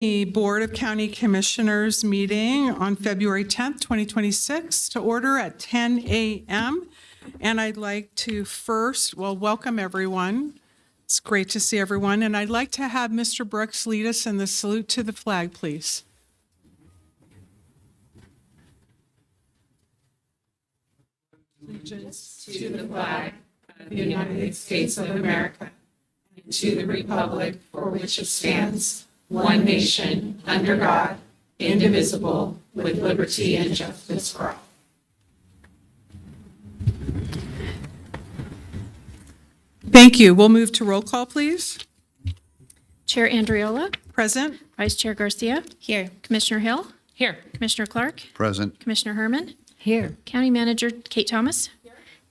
The Board of County Commissioners meeting on February 10th, 2026 to order at 10 a.m. And I'd like to first, welcome everyone. It's great to see everyone. And I'd like to have Mr. Brooks lead us in the salute to the flag, please. Allegiance to the flag of the United States of America and to the republic for which it stands, one nation, under God, indivisible, with liberty and justice for all. Thank you. We'll move to roll call, please. Chair Andriola, Present. Vice Chair Garcia. Here. Commissioner Hill. Here. Commissioner Clark. Present. Commissioner Herman. Here. County Manager Kate Thomas.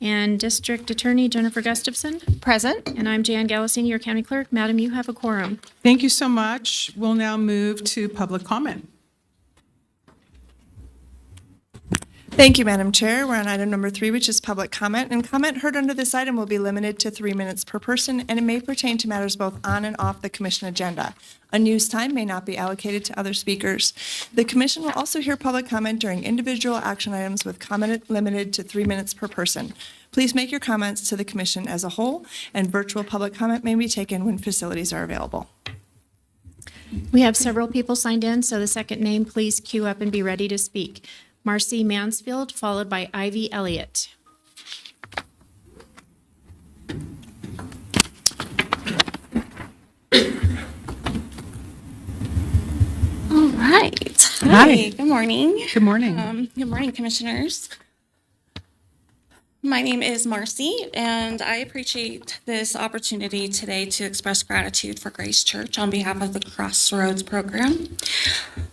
And District Attorney Jennifer Gustafson. Present. And I'm Jan Gallissini, your County Clerk. Madam, you have a quorum. Thank you so much. We'll now move to public comment. Thank you, Madam Chair. We're on item number 3, which is public comment. And comment heard under this item will be limited to 3 minutes per person, and it may pertain to matters both on and off the commission agenda. Unused time may not be allocated to other speakers. The commission will also hear public comment during individual action items with comment limited to 3 minutes per person. Please make your comments to the commission as a whole, and virtual public comment may be taken when facilities are available. We have several people signed in, so the second name, please queue up and be ready to speak. Marcy Mansfield, followed by Ivy Elliott. All right. Hi. Good morning. Good morning. Good morning, commissioners. My name is Marcy, and I appreciate this opportunity today to express gratitude for Grace Church on behalf of the Crossroads program.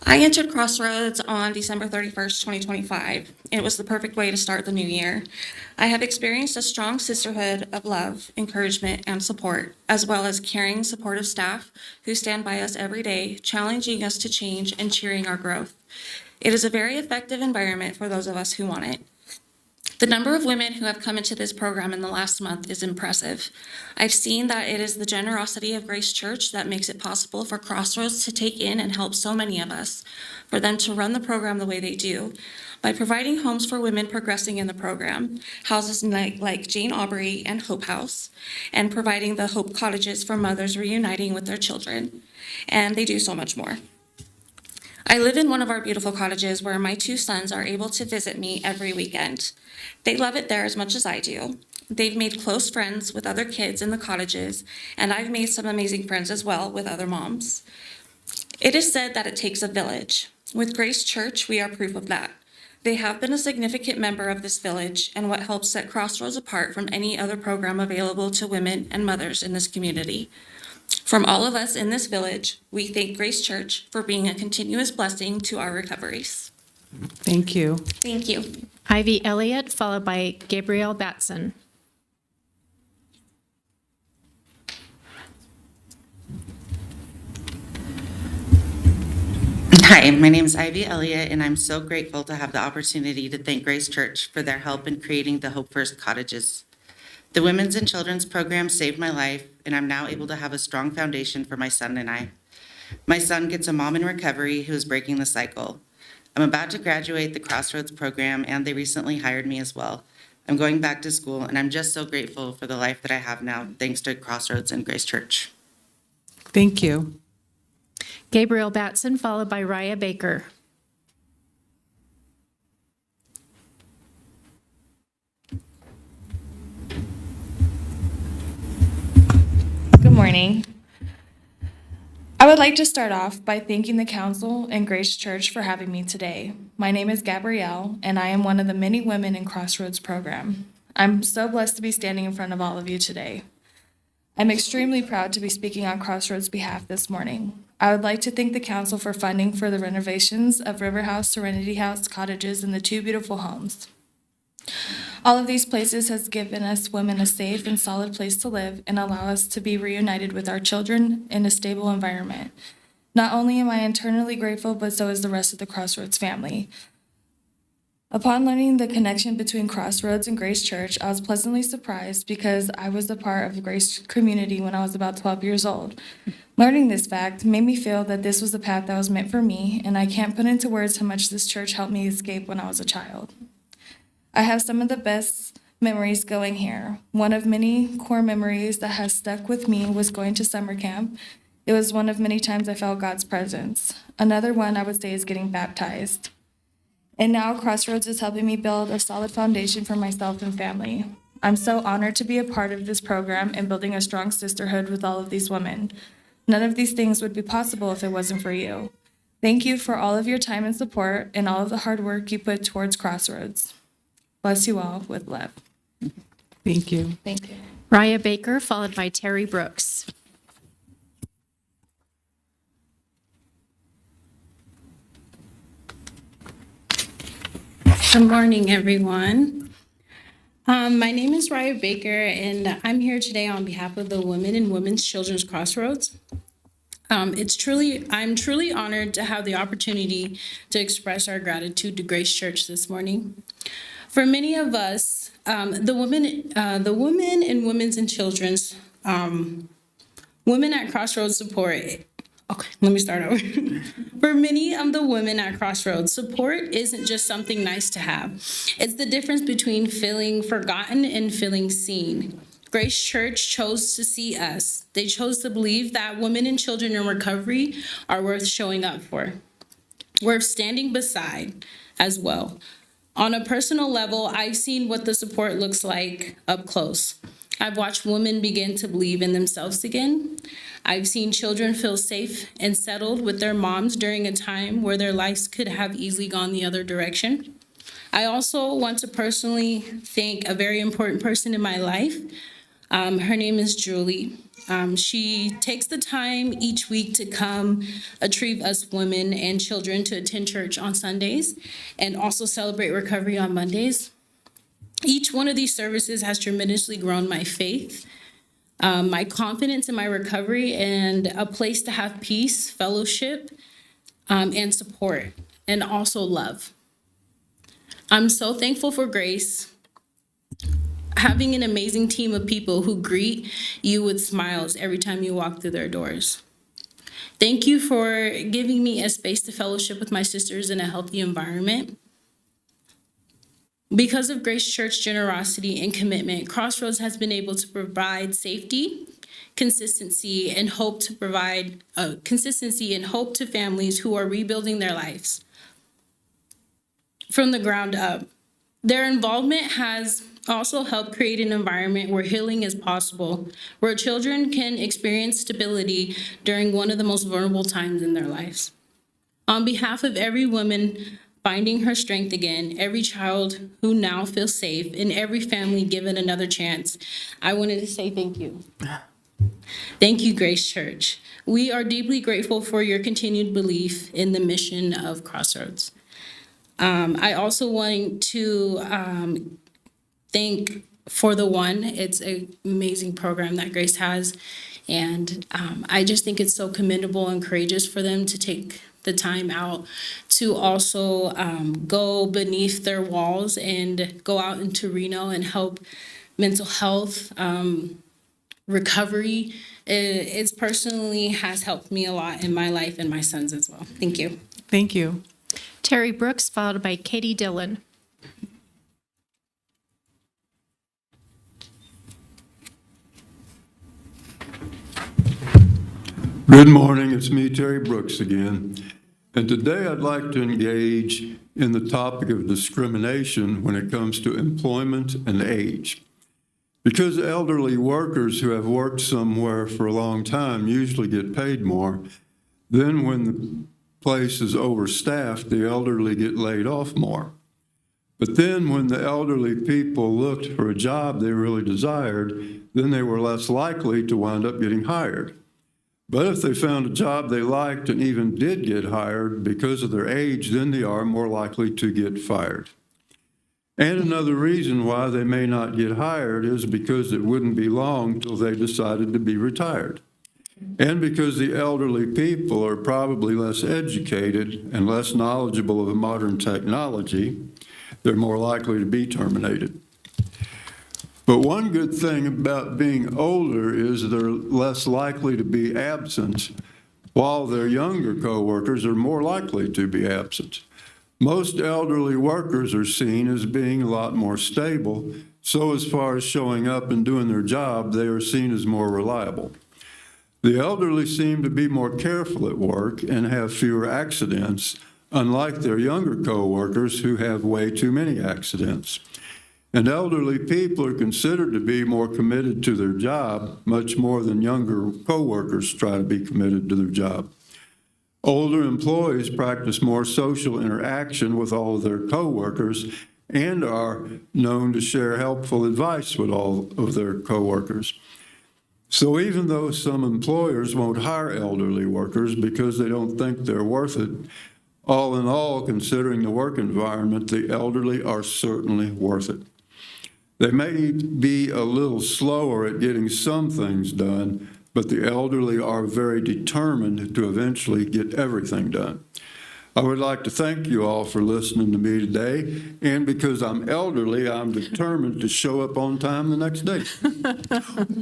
I entered Crossroads on December 31st, 2025. It was the perfect way to start the new year. I have experienced a strong sisterhood of love, encouragement, and support, as well as caring, supportive staff who stand by us every day, challenging us to change and cheering our growth. It is a very effective environment for those of us who want it. The number of women who have come into this program in the last month is impressive. I've seen that it is the generosity of Grace Church that makes it possible for Crossroads to take in and help so many of us, for them to run the program the way they do, by providing homes for women progressing in the program, houses like Jane Aubrey and Hope House, and providing the Hope Cottages for mothers reuniting with their children. And they do so much more. I live in one of our beautiful cottages where my 2 sons are able to visit me every weekend. They love it there as much as I do. They've made close friends with other kids in the cottages, and I've made some amazing friends as well with other moms. It is said that it takes a village. With Grace Church, we are proof of that. They have been a significant member of this village and what helps set Crossroads apart from any other program available to women and mothers in this community. From all of us in this village, we thank Grace Church for being a continuous blessing to our recoveries. Thank you. Thank you. Ivy Elliott, followed by Gabrielle Batson. Hi, my name is Ivy Elliott, and I'm so grateful to have the opportunity to thank Grace Church for their help in creating the Hope First Cottages. The Women's and Children's program saved my life, and I'm now able to have a strong foundation for my son and I. My son gets a mom in recovery who is breaking the cycle. I'm about to graduate the Crossroads program, and they recently hired me as well. I'm going back to school, and I'm just so grateful for the life that I have now, thanks to Crossroads and Grace Church. Thank you. Gabrielle Batson, followed by Raya Baker. Good morning. I would like to start off by thanking the Council and Grace Church for having me today. My name is Gabrielle, and I am one of the many women in Crossroads program. I'm so blessed to be standing in front of all of you today. I'm extremely proud to be speaking on Crossroads' behalf this morning. I would like to thank the Council for funding for the renovations of River House, Serenity House, cottages, and the 2 beautiful homes. All of these places has given us women a safe and solid place to live and allow us to be reunited with our children in a stable environment. Not only am I internally grateful, but so is the rest of the Crossroads family. Upon learning the connection between Crossroads and Grace Church, I was pleasantly surprised because I was a part of the Grace community when I was about 12 years old. Learning this fact made me feel that this was the path that was meant for me, and I can't put into words how much this church helped me escape when I was a child. I have some of the best memories going here. One of many core memories that has stuck with me was going to summer camp. It was one of many times I felt God's presence. Another one I would say is getting baptized. And now Crossroads is helping me build a solid foundation for myself and family. I'm so honored to be a part of this program and building a strong sisterhood with all of these women. None of these things would be possible if it wasn't for you. Thank you for all of your time and support and all of the hard work you put towards Crossroads. Bless you all with love. Thank you. Thank you. Raya Baker, followed by Terry Brooks. Good morning, everyone. My name is Raya Baker, and I'm here today on behalf of the Women and Women's Children's Crossroads. I'm truly honored to have the opportunity to express our gratitude to Grace Church this morning. For many of us, the women and women's and children's women at Crossroads support. Okay, let me start over. For many of the women at Crossroads, support isn't just something nice to have. It's the difference between feeling forgotten and feeling seen. Grace Church chose to see us. They chose to believe that women and children in recovery are worth showing up for, worth standing beside as well. On a personal level, I've seen what the support looks like up close. I've watched women begin to believe in themselves again. I've seen children feel safe and settled with their moms during a time where their lives could have easily gone the other direction. I also want to personally thank a very important person in my life. Her name is Julie. She takes the time each week to come retrieve us women and children to attend church on Sundays and also celebrate recovery on Mondays. Each one of these services has tremendously grown my faith, my confidence in my recovery, and a place to have peace, fellowship, and support, and also love. I'm so thankful for Grace, having an amazing team of people who greet you with smiles every time you walk through their doors. Thank you for giving me a space to fellowship with my sisters in a healthy environment. Because of Grace Church generosity and commitment, Crossroads has been able to provide safety, consistency, and hope to families who are rebuilding their lives from the ground up. Their involvement has also helped create an environment where healing is possible, where children can experience stability during one of the most vulnerable times in their lives. On behalf of every woman finding her strength again, every child who now feels safe, and every family given another chance, I wanted to say thank you. Thank you, Grace Church. We are deeply grateful for your continued belief in the mission of Crossroads. I also want to thank For the One. It's an amazing program that Grace has, and I just think it's so commendable and courageous for them to take the time out to also go beneath their walls and go out into Reno and help mental health, recovery. It personally has helped me a lot in my life and my son's as well. Thank you. Thank you. Terry Brooks, followed by Katie Dillon. Good morning, it's me, Terry Brooks again. And today I'd like to engage in the topic of discrimination when it comes to employment and age. Because elderly workers who have worked somewhere for a long time usually get paid more, then when the place is overstaffed, the elderly get laid off more. But then when the elderly people looked for a job they really desired, then they were less likely to wind up getting hired. But if they found a job they liked and even did get hired because of their age, then they are more likely to get fired. And another reason why they may not get hired is because it wouldn't be long till they decided to be retired. And because the elderly people are probably less educated and less knowledgeable of modern technology, they're more likely to be terminated. But one good thing about being older is they're less likely to be absent, while their younger coworkers are more likely to be absent. Most elderly workers are seen as being a lot more stable, so as far as showing up and doing their job, they are seen as more reliable. The elderly seem to be more careful at work and have fewer accidents, unlike their younger coworkers who have way too many accidents. And elderly people are considered to be more committed to their job, much more than younger coworkers try to be committed to their job. Older employees practice more social interaction with all of their coworkers and are known to share helpful advice with all of their coworkers. So even though some employers won't hire elderly workers because they don't think they're worth it, all in all, considering the work environment, the elderly are certainly worth it. They may be a little slower at getting some things done, but the elderly are very determined to eventually get everything done. I would like to thank you all for listening to me today, and because I'm elderly, I'm determined to show up on time the next day.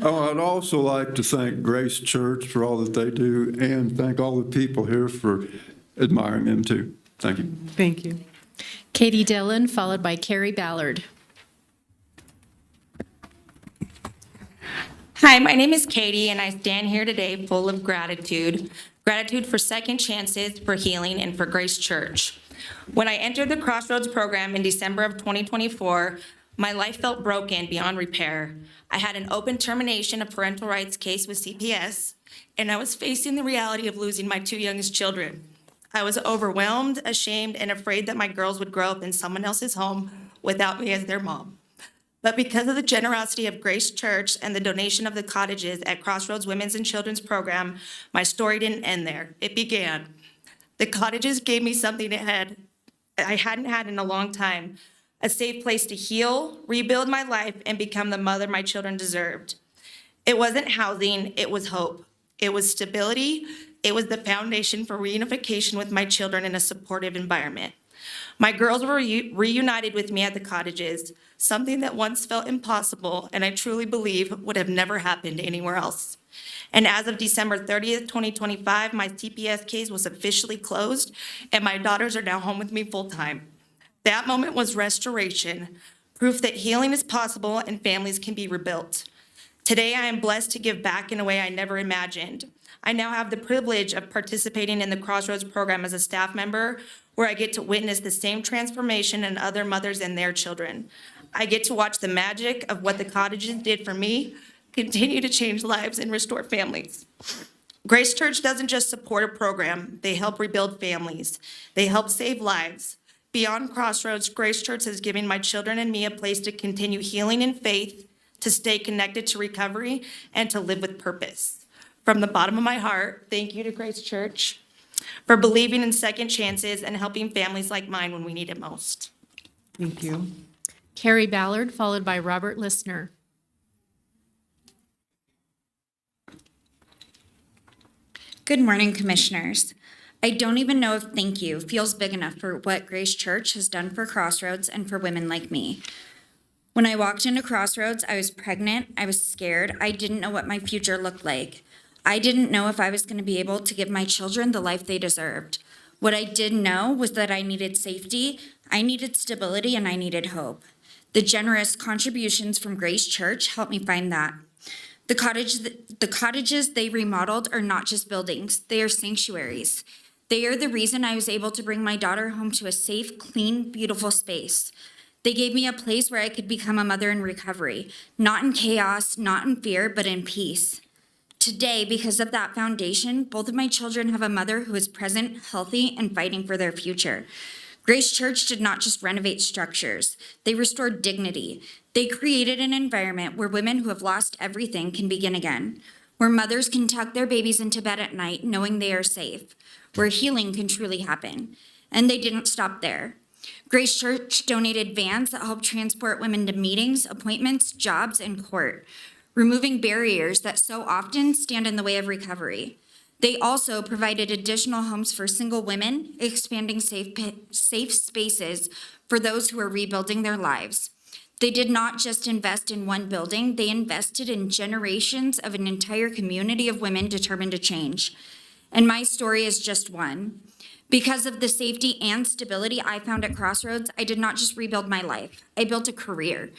I'd also like to thank Grace Church for all that they do, and thank all the people here for admiring them too. Thank you. Thank you. Katie Dillon, followed by Carrie Ballard. Hi, my name is Katie, and I stand here today full of gratitude. Gratitude for second chances, for healing, and for Grace Church. When I entered the Crossroads program in December of 2024, my life felt broken beyond repair. I had an open termination of parental rights case with CPS, and I was facing the reality of losing my two youngest children. I was overwhelmed, ashamed, and afraid that my girls would grow up in someone else's home without me as their mom. But because of the generosity of Grace Church and the donation of the cottages at Crossroads Women's and Children's Program, my story didn't end there. It began. The cottages gave me something I hadn't had in a long time, a safe place to heal, rebuild my life, and become the mother my children deserved. It wasn't housing, it was hope. It was stability. It was the foundation for reunification with my children in a supportive environment. My girls were reunited with me at the cottages, something that once felt impossible and I truly believe would have never happened anywhere else. And as of December 30th, 2025, my CPS case was officially closed and my daughters are now home with me full time. That moment was restoration, proof that healing is possible and families can be rebuilt. Today, I am blessed to give back in a way I never imagined. I now have the privilege of participating in the Crossroads program as a staff member, where I get to witness the same transformation in other mothers and their children. I get to watch the magic of what the cottages did for me continue to change lives and restore families. Grace Church doesn't just support a program, they help rebuild families. They help save lives. Beyond Crossroads, Grace Church has given my children and me a place to continue healing in faith, to stay connected to recovery, and to live with purpose. From the bottom of my heart, thank you to Grace Church for believing in second chances and helping families like mine when we need it most. Thank you. Carrie Ballard, followed by Robert Listner. Good morning, Commissioners. I don't even know if thank you feels big enough for what Grace Church has done for Crossroads and for women like me. When I walked into Crossroads, I was pregnant, I was scared, I didn't know what my future looked like. I didn't know if I was going to be able to give my children the life they deserved. What I did know was that I needed safety, I needed stability, and I needed hope. The generous contributions from Grace Church helped me find that. The cottages they remodeled are not just buildings, they are sanctuaries. They are the reason I was able to bring my daughter home to a safe, clean, beautiful space. They gave me a place where I could become a mother in recovery, not in chaos, not in fear, but in peace. Today, because of that foundation, both of my children have a mother who is present, healthy, and fighting for their future. Grace Church did not just renovate structures, they restored dignity. They created an environment where women who have lost everything can begin again, where mothers can tuck their babies into bed at night knowing they are safe, where healing can truly happen. And they didn't stop there. Grace Church donated vans that help transport women to meetings, appointments, jobs, and court, removing barriers that so often stand in the way of recovery. They also provided additional homes for single women, expanding safe spaces for those who are rebuilding their lives. They did not just invest in one building, they invested in generations of an entire community of women determined to change. And my story is just one. Because of the safety and stability I found at Crossroads, I did not just rebuild my life, I built a career.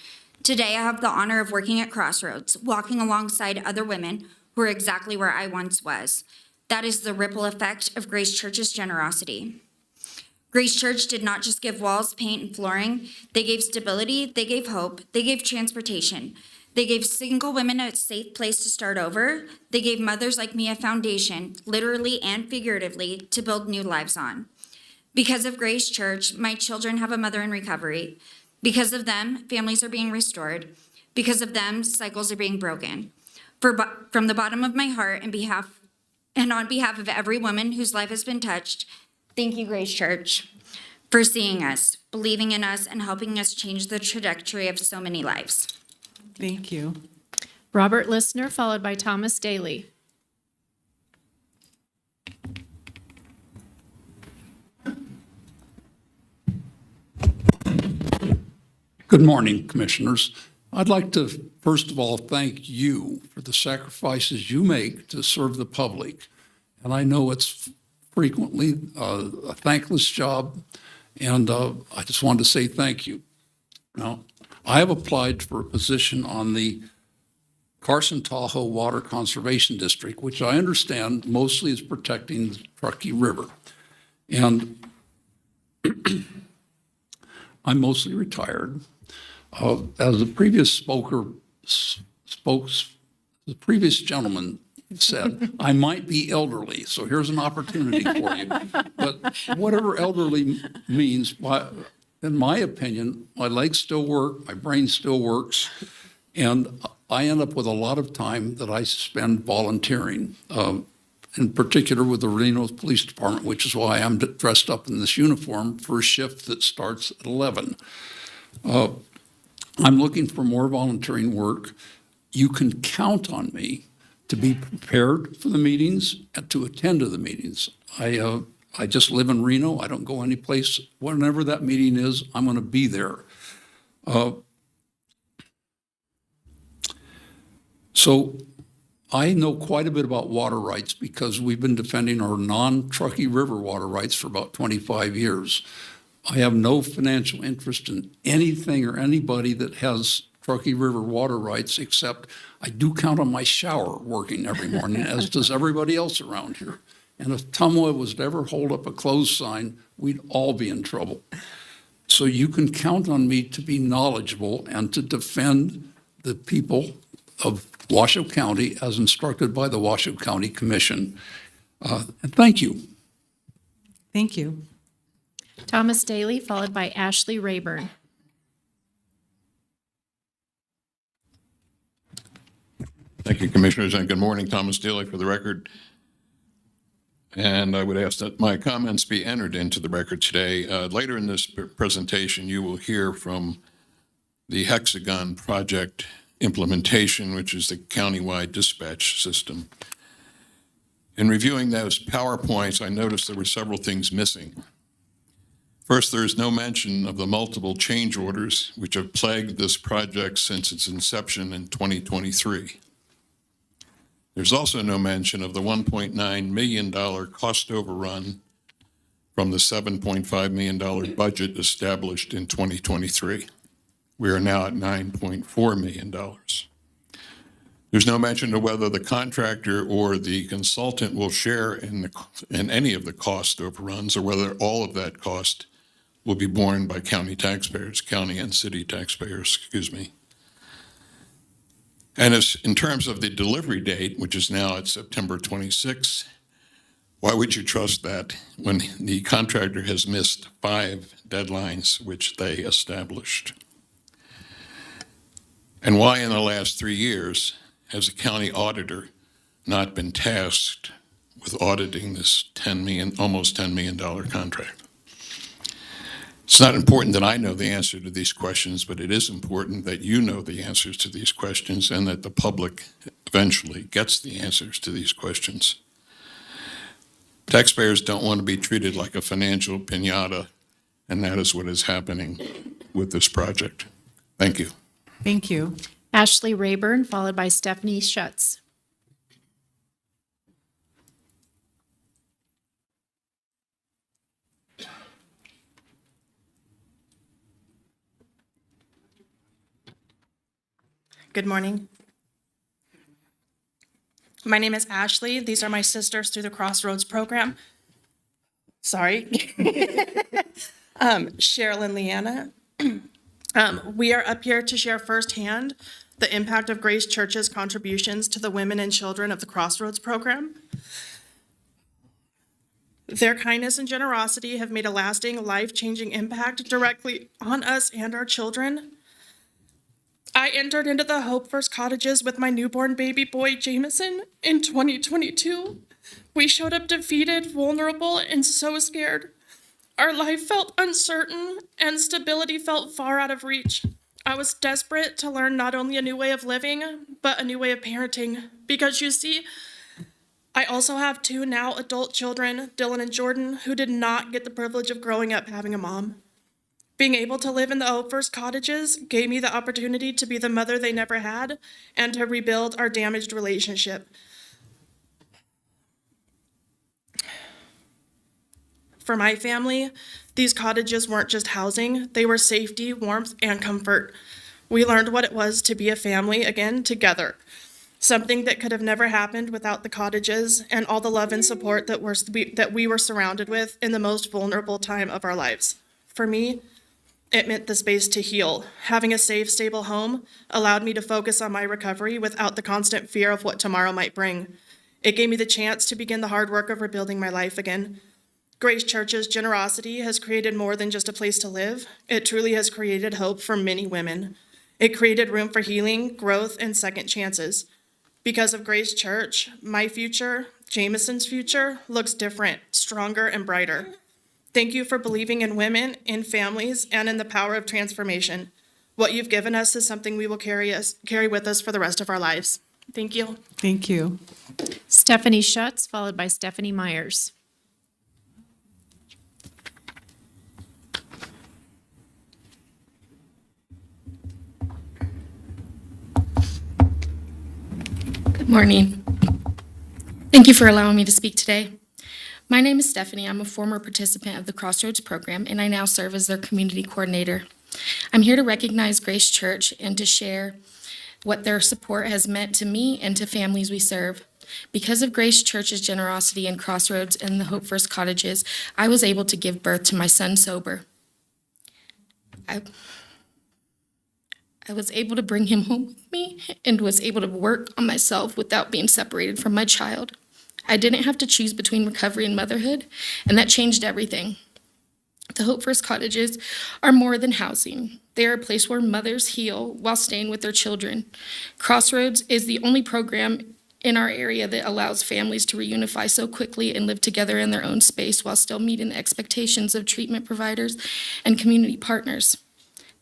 Today, I have the honor of working at Crossroads, walking alongside other women who are exactly where I once was. That is the ripple effect of Grace Church's generosity. Grace Church did not just give walls, paint, and flooring. They gave stability, they gave hope, they gave transportation. They gave single women a safe place to start over. They gave mothers like me a foundation, literally and figuratively, to build new lives on. Because of Grace Church, my children have a mother in recovery. Because of them, families are being restored. Because of them, cycles are being broken. From the bottom of my heart and on behalf of every woman whose life has been touched, thank you, Grace Church, for seeing us, believing in us, and helping us change the trajectory of so many lives. Thank you. Robert Listner, followed by Thomas Daly. Good morning, Commissioners. I'd like to, first of all, thank you for the sacrifices you make to serve the public. And I know it's frequently a thankless job, and I just wanted to say thank you. Now, I have applied for a position on the Carson-Tahoe Water Conservation District, which I understand mostly is protecting the Truckee River. And I'm mostly retired. As the previous the previous gentleman said, I might be elderly, so here's an opportunity for you. But whatever elderly means, in my opinion, my legs still work, my brain still works, and I end up with a lot of time that I spend volunteering, in particular with the Reno Police Department, which is why I'm dressed up in this uniform for a shift that starts at 11. I'm looking for more volunteering work. You can count on me to be prepared for the meetings and to attend to the meetings. I just live in Reno. I don't go anyplace. Whenever that meeting is, I'm going to be there. So I know quite a bit about water rights because we've been defending our non-Truckee River water rights for about 25 years. I have no financial interest in anything or anybody that has Truckee River water rights, except I do count on my shower working every morning, as does everybody else around here. And if Tumwa was to ever hold up a closed sign, we'd all be in trouble. So you can count on me to be knowledgeable and to defend the people of Washoe County as instructed by the Washoe County Commission. And thank you. Thank you. Thomas Daly, followed by Ashley Rayburn. Thank you, Commissioners, and good morning. Thomas Daly for the record. And I would ask that my comments be entered into the record today. Later in this presentation, you will hear from the Hexagon project implementation, which is the countywide dispatch system. In reviewing those PowerPoints, I noticed there were several things missing. First, there is no mention of the multiple change orders which have plagued this project since its inception in 2023. There's also no mention of the $1.9 million cost overrun from the $7.5 million budget established in 2023. We are now at $9.4 million. There's no mention of whether the contractor or the consultant will share in any of the cost overruns, or whether all of that cost will be borne by county taxpayers, county and city taxpayers, excuse me. And as in terms of the delivery date, which is now at September 26, why would you trust that when the contractor has missed 5 deadlines which they established? And why in the last 3 years has the county auditor not been tasked with auditing this almost $10 million contract? It's not important that I know the answer to these questions, but it is important that you know the answers to these questions and that the public eventually gets the answers to these questions. Taxpayers don't want to be treated like a financial piñata, and that is what is happening with this project. Thank you. Thank you. Ashley Rayburn, followed by Stephanie Schutz. Good morning. My name is Ashley. These are my sisters through the Crossroads program. Sorry. Cheryl and Leanna. We are up here to share firsthand the impact of Grace Church's contributions to the women and children of the Crossroads program. Their kindness and generosity have made a lasting, life-changing impact directly on us and our children. I entered into the Hope First Cottages with my newborn baby boy, Jameson, in 2022. We showed up defeated, vulnerable, and so scared. Our life felt uncertain, and stability felt far out of reach. I was desperate to learn not only a new way of living, but a new way of parenting. Because you see, I also have two now adult children, Dylan and Jordan, who did not get the privilege of growing up having a mom. Being able to live in the Hope First Cottages gave me the opportunity to be the mother they never had and to rebuild our damaged relationship. For my family, these cottages weren't just housing, they were safety, warmth, and comfort. We learned what it was to be a family again together, something that could have never happened without the cottages and all the love and support that we were surrounded with in the most vulnerable time of our lives. For me, it meant the space to heal. Having a safe, stable home allowed me to focus on my recovery without the constant fear of what tomorrow might bring. It gave me the chance to begin the hard work of rebuilding my life again. Grace Church's generosity has created more than just a place to live. It truly has created hope for many women. It created room for healing, growth, and second chances. Because of Grace Church, my future, Jameson's future, looks different, stronger, and brighter. Thank you for believing in women, in families, and in the power of transformation. What you've given us is something we will carry with us for the rest of our lives. Thank you. Thank you. Stephanie Schutz, followed by Stephanie Myers. Good morning. Thank you for allowing me to speak today. My name is Stephanie. I'm a former participant of the Crossroads program, and I now serve as their community coordinator. I'm here to recognize Grace Church and to share what their support has meant to me and to families we serve. Because of Grace Church's generosity in Crossroads and the Hope First Cottages, I was able to give birth to my son sober. I was able to bring him home with me and was able to work on myself without being separated from my child. I didn't have to choose between recovery and motherhood, and that changed everything. The Hope First Cottages are more than housing. They are a place where mothers heal while staying with their children. Crossroads is the only program in our area that allows families to reunify so quickly and live together in their own space while still meeting the expectations of treatment providers and community partners.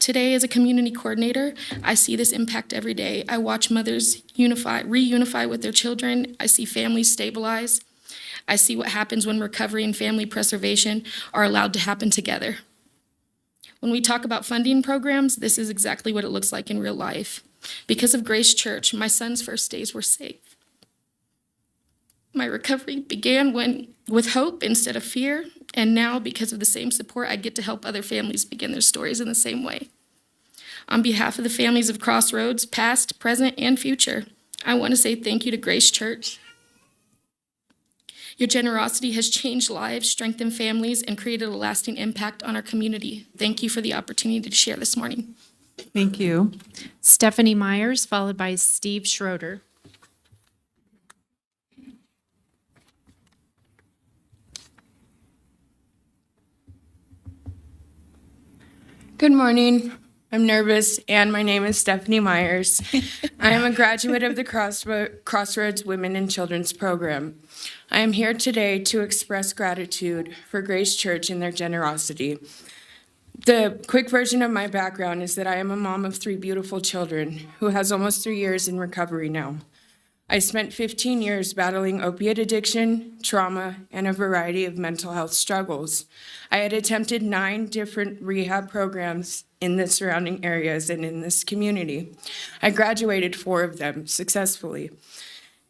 Today, as a community coordinator, I see this impact every day. I watch mothers reunify with their children. I see families stabilize. I see what happens when recovery and family preservation are allowed to happen together. When we talk about funding programs, this is exactly what it looks like in real life. Because of Grace Church, my son's first days were safe. My recovery began with hope instead of fear, and now, because of the same support, I get to help other families begin their stories in the same way. On behalf of the families of Crossroads, past, present, and future, I want to say thank you to Grace Church. Your generosity has changed lives, strengthened families, and created a lasting impact on our community. Thank you for the opportunity to share this morning. Thank you. Stephanie Myers, followed by Steve Schroeder. Good morning. I'm nervous, and my name is Stephanie Myers. I am a graduate of the Crossroads Women and Children's Program. I am here today to express gratitude for Grace Church and their generosity. The quick version of my background is that I am a mom of 3 beautiful children who has almost 3 years in recovery now. I spent 15 years battling opiate addiction, trauma, and a variety of mental health struggles. I had attempted 9 different rehab programs in the surrounding areas and in this community. I graduated 4 of them successfully.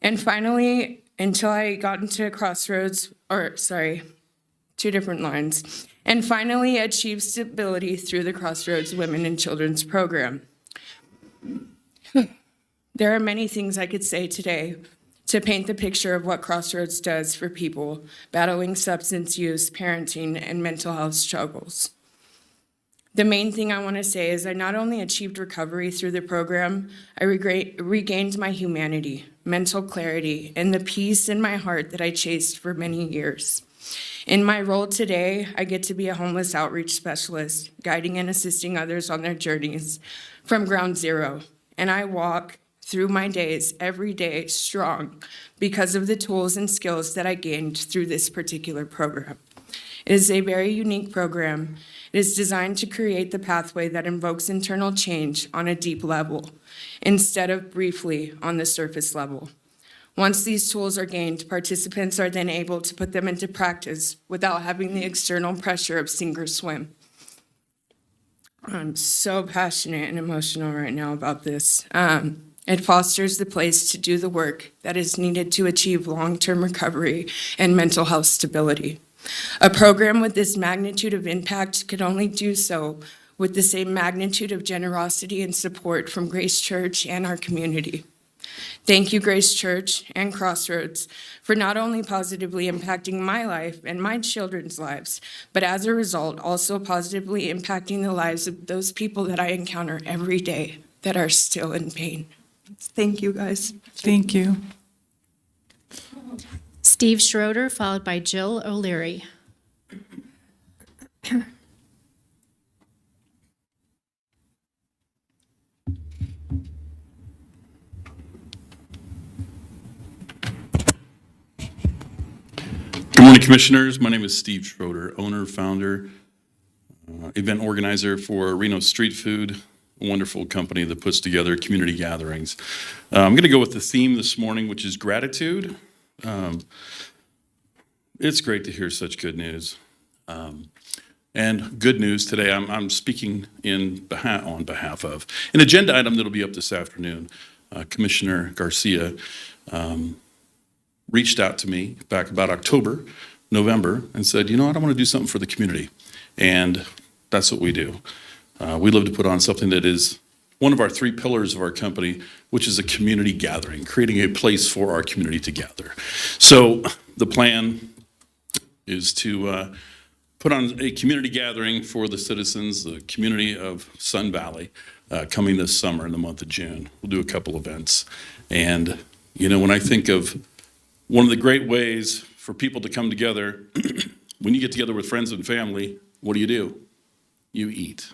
And finally, until I got into Crossroads, 2 different lines, and finally achieved stability through the Crossroads Women and Children's Program. There are many things I could say today to paint the picture of what Crossroads does for people battling substance use, parenting, and mental health struggles. The main thing I want to say is I not only achieved recovery through the program, I regained my humanity, mental clarity, and the peace in my heart that I chased for many years. In my role today, I get to be a homeless outreach specialist, guiding and assisting others on their journeys from ground zero. And I walk through my days every day strong because of the tools and skills that I gained through this particular program. It is a very unique program. It is designed to create the pathway that invokes internal change on a deep level, instead of briefly on the surface level. Once these tools are gained, participants are then able to put them into practice without having the external pressure of sink or swim. I'm so passionate and emotional right now about this. It fosters the place to do the work that is needed to achieve long-term recovery and mental health stability. A program with this magnitude of impact could only do so with the same magnitude of generosity and support from Grace Church and our community. Thank you, Grace Church and Crossroads, for not only positively impacting my life and my children's lives, but as a result, also positively impacting the lives of those people that I encounter every day that are still in pain. Thank you, guys. Thank you. Steve Schroeder, followed by Jill O'Leary. Good morning, Commissioners. My name is Steve Schroeder, owner, founder, event organizer for Reno Street Food, a wonderful company that puts together community gatherings. I'm going to go with the theme this morning, which is gratitude. It's great to hear such good news. And good news today, I'm speaking on behalf of an agenda item that'll be up this afternoon. Commissioner Garcia reached out to me back about October, November, and said, I want to do something for the community. And that's what we do. We love to put on something that is one of our 3 pillars of our company, which is a community gathering, creating a place for our community to gather. So the plan is to put on a community gathering for the citizens, the community of Sun Valley, coming this summer in the month of June. We'll do a couple events. And, when I think of one of the great ways for people to come together, when you get together with friends and family, what do? You eat.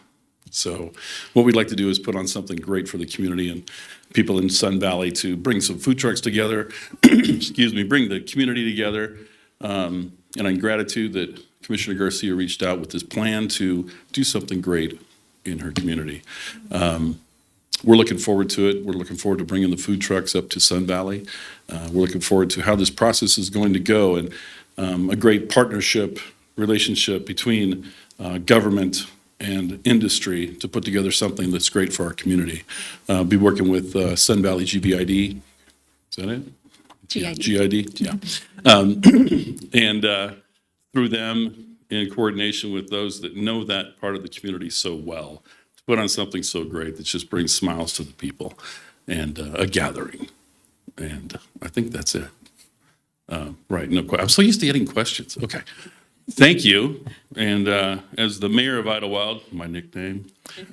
So what we'd like to do is put on something great for the community and people in Sun Valley to bring some food trucks together, bring the community together. And in gratitude that Commissioner Garcia reached out with this plan to do something great in her community. We're looking forward to it. We're looking forward to bringing the food trucks up to Sun Valley. We're looking forward to how this process is going to go and a great relationship between government and industry to put together something that's great for our community. Be working with Sun Valley GBID. Is that it? GID, yeah. And through them, in coordination with those that know that part of the community so well, to put on something so great that just brings smiles to the people and a gathering. And I think that's it. Right, I'm so used to getting questions. Okay. Thank you. And as the mayor of Idlewild, my nickname,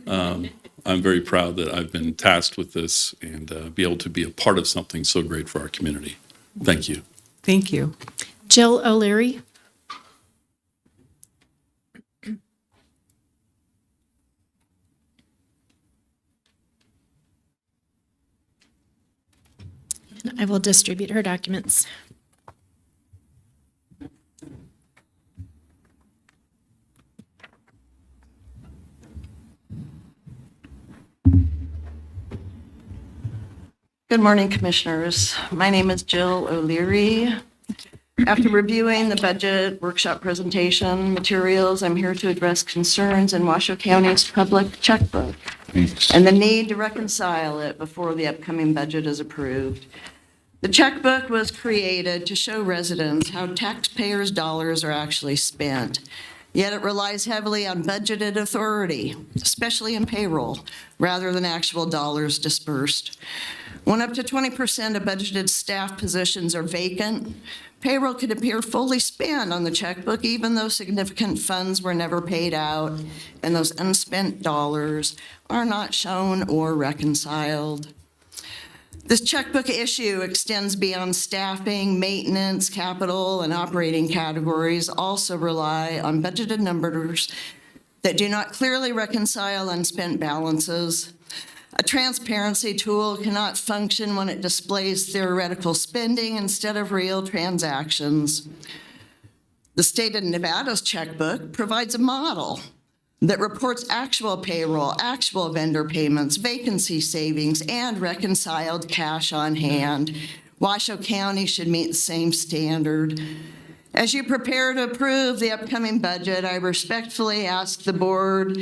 I'm very proud that I've been tasked with this and be able to be a part of something so great for our community. Thank you. Thank you. Jill O'Leary. And I will distribute her documents. Good morning, Commissioners. My name is Jill O'Leary. After reviewing the budget workshop presentation materials, I'm here to address concerns in Washoe County's public checkbook and the need to reconcile it before the upcoming budget is approved. The checkbook was created to show residents how taxpayers' dollars are actually spent, yet it relies heavily on budgeted authority, especially in payroll, rather than actual dollars dispersed. When up to 20% of budgeted staff positions are vacant, payroll could appear fully spent on the checkbook, even though significant funds were never paid out, and those unspent dollars are not shown or reconciled. This checkbook issue extends beyond staffing, maintenance, capital, and operating categories, also rely on budgeted numbers that do not clearly reconcile unspent balances. A transparency tool cannot function when it displays theoretical spending instead of real transactions. The state of Nevada's checkbook provides a model that reports actual payroll, actual vendor payments, vacancy savings, and reconciled cash on hand. Washoe County should meet the same standard. As you prepare to approve the upcoming budget, I respectfully ask the board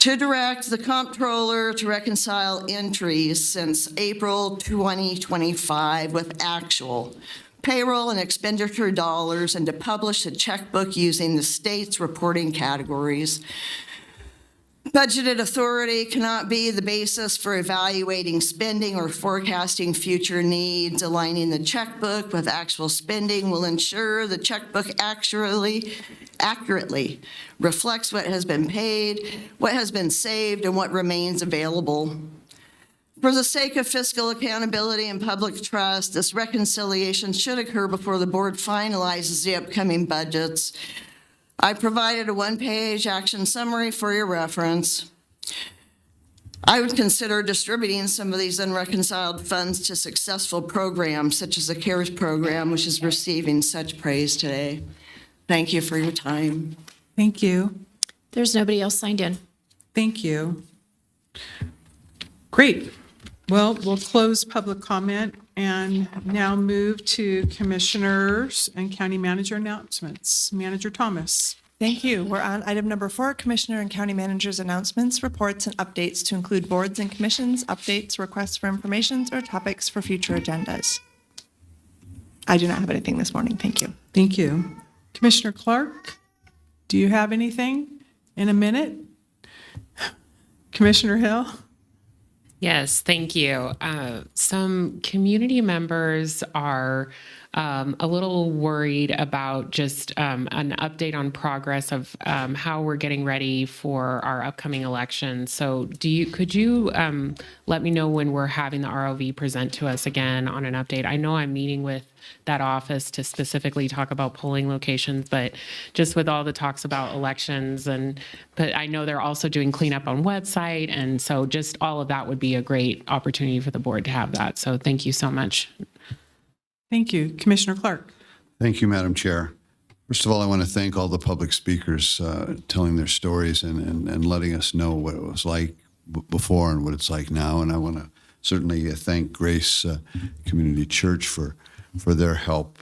to direct the comptroller to reconcile entries since April 2025 with actual payroll and expenditure dollars and to publish a checkbook using the state's reporting categories. Budgeted authority cannot be the basis for evaluating spending or forecasting future needs. Aligning the checkbook with actual spending will ensure the checkbook accurately reflects what has been paid, what has been saved, and what remains available. For the sake of fiscal accountability and public trust, this reconciliation should occur before the board finalizes the upcoming budgets. I provided a one-page action summary for your reference. I would consider distributing some of these unreconciled funds to successful programs such as the CARES program, which is receiving such praise today. Thank you for your time. Thank you. There's nobody else signed in. Thank you. Great. Well, we'll close public comment and now move to commissioners and county manager announcements. Manager Thomas. Thank you. We're on item number 4, Commissioner and County Managers' announcements, reports, and updates to include boards and commissions, updates, requests for information, or topics for future agendas. I do not have anything this morning. Thank you. Thank you. Commissioner Clark, do you have anything in a minute? Commissioner Hill? Yes, thank you. Some community members are a little worried about just an update on progress of how we're getting ready for our upcoming election. So could you let me know when we're having the ROV present to us again on an update? I know I'm meeting with that office to specifically talk about polling locations, but just with all the talks about elections but I know they're also doing cleanup on website. And so just all of that would be a great opportunity for the board to have that. So thank you so much. Thank you. Commissioner Clark. Thank you, Madam Chair. First of all, I want to thank all the public speakers telling their stories and letting us know what it was like before and what it's like now. And I want to certainly thank Grace Community Church for their help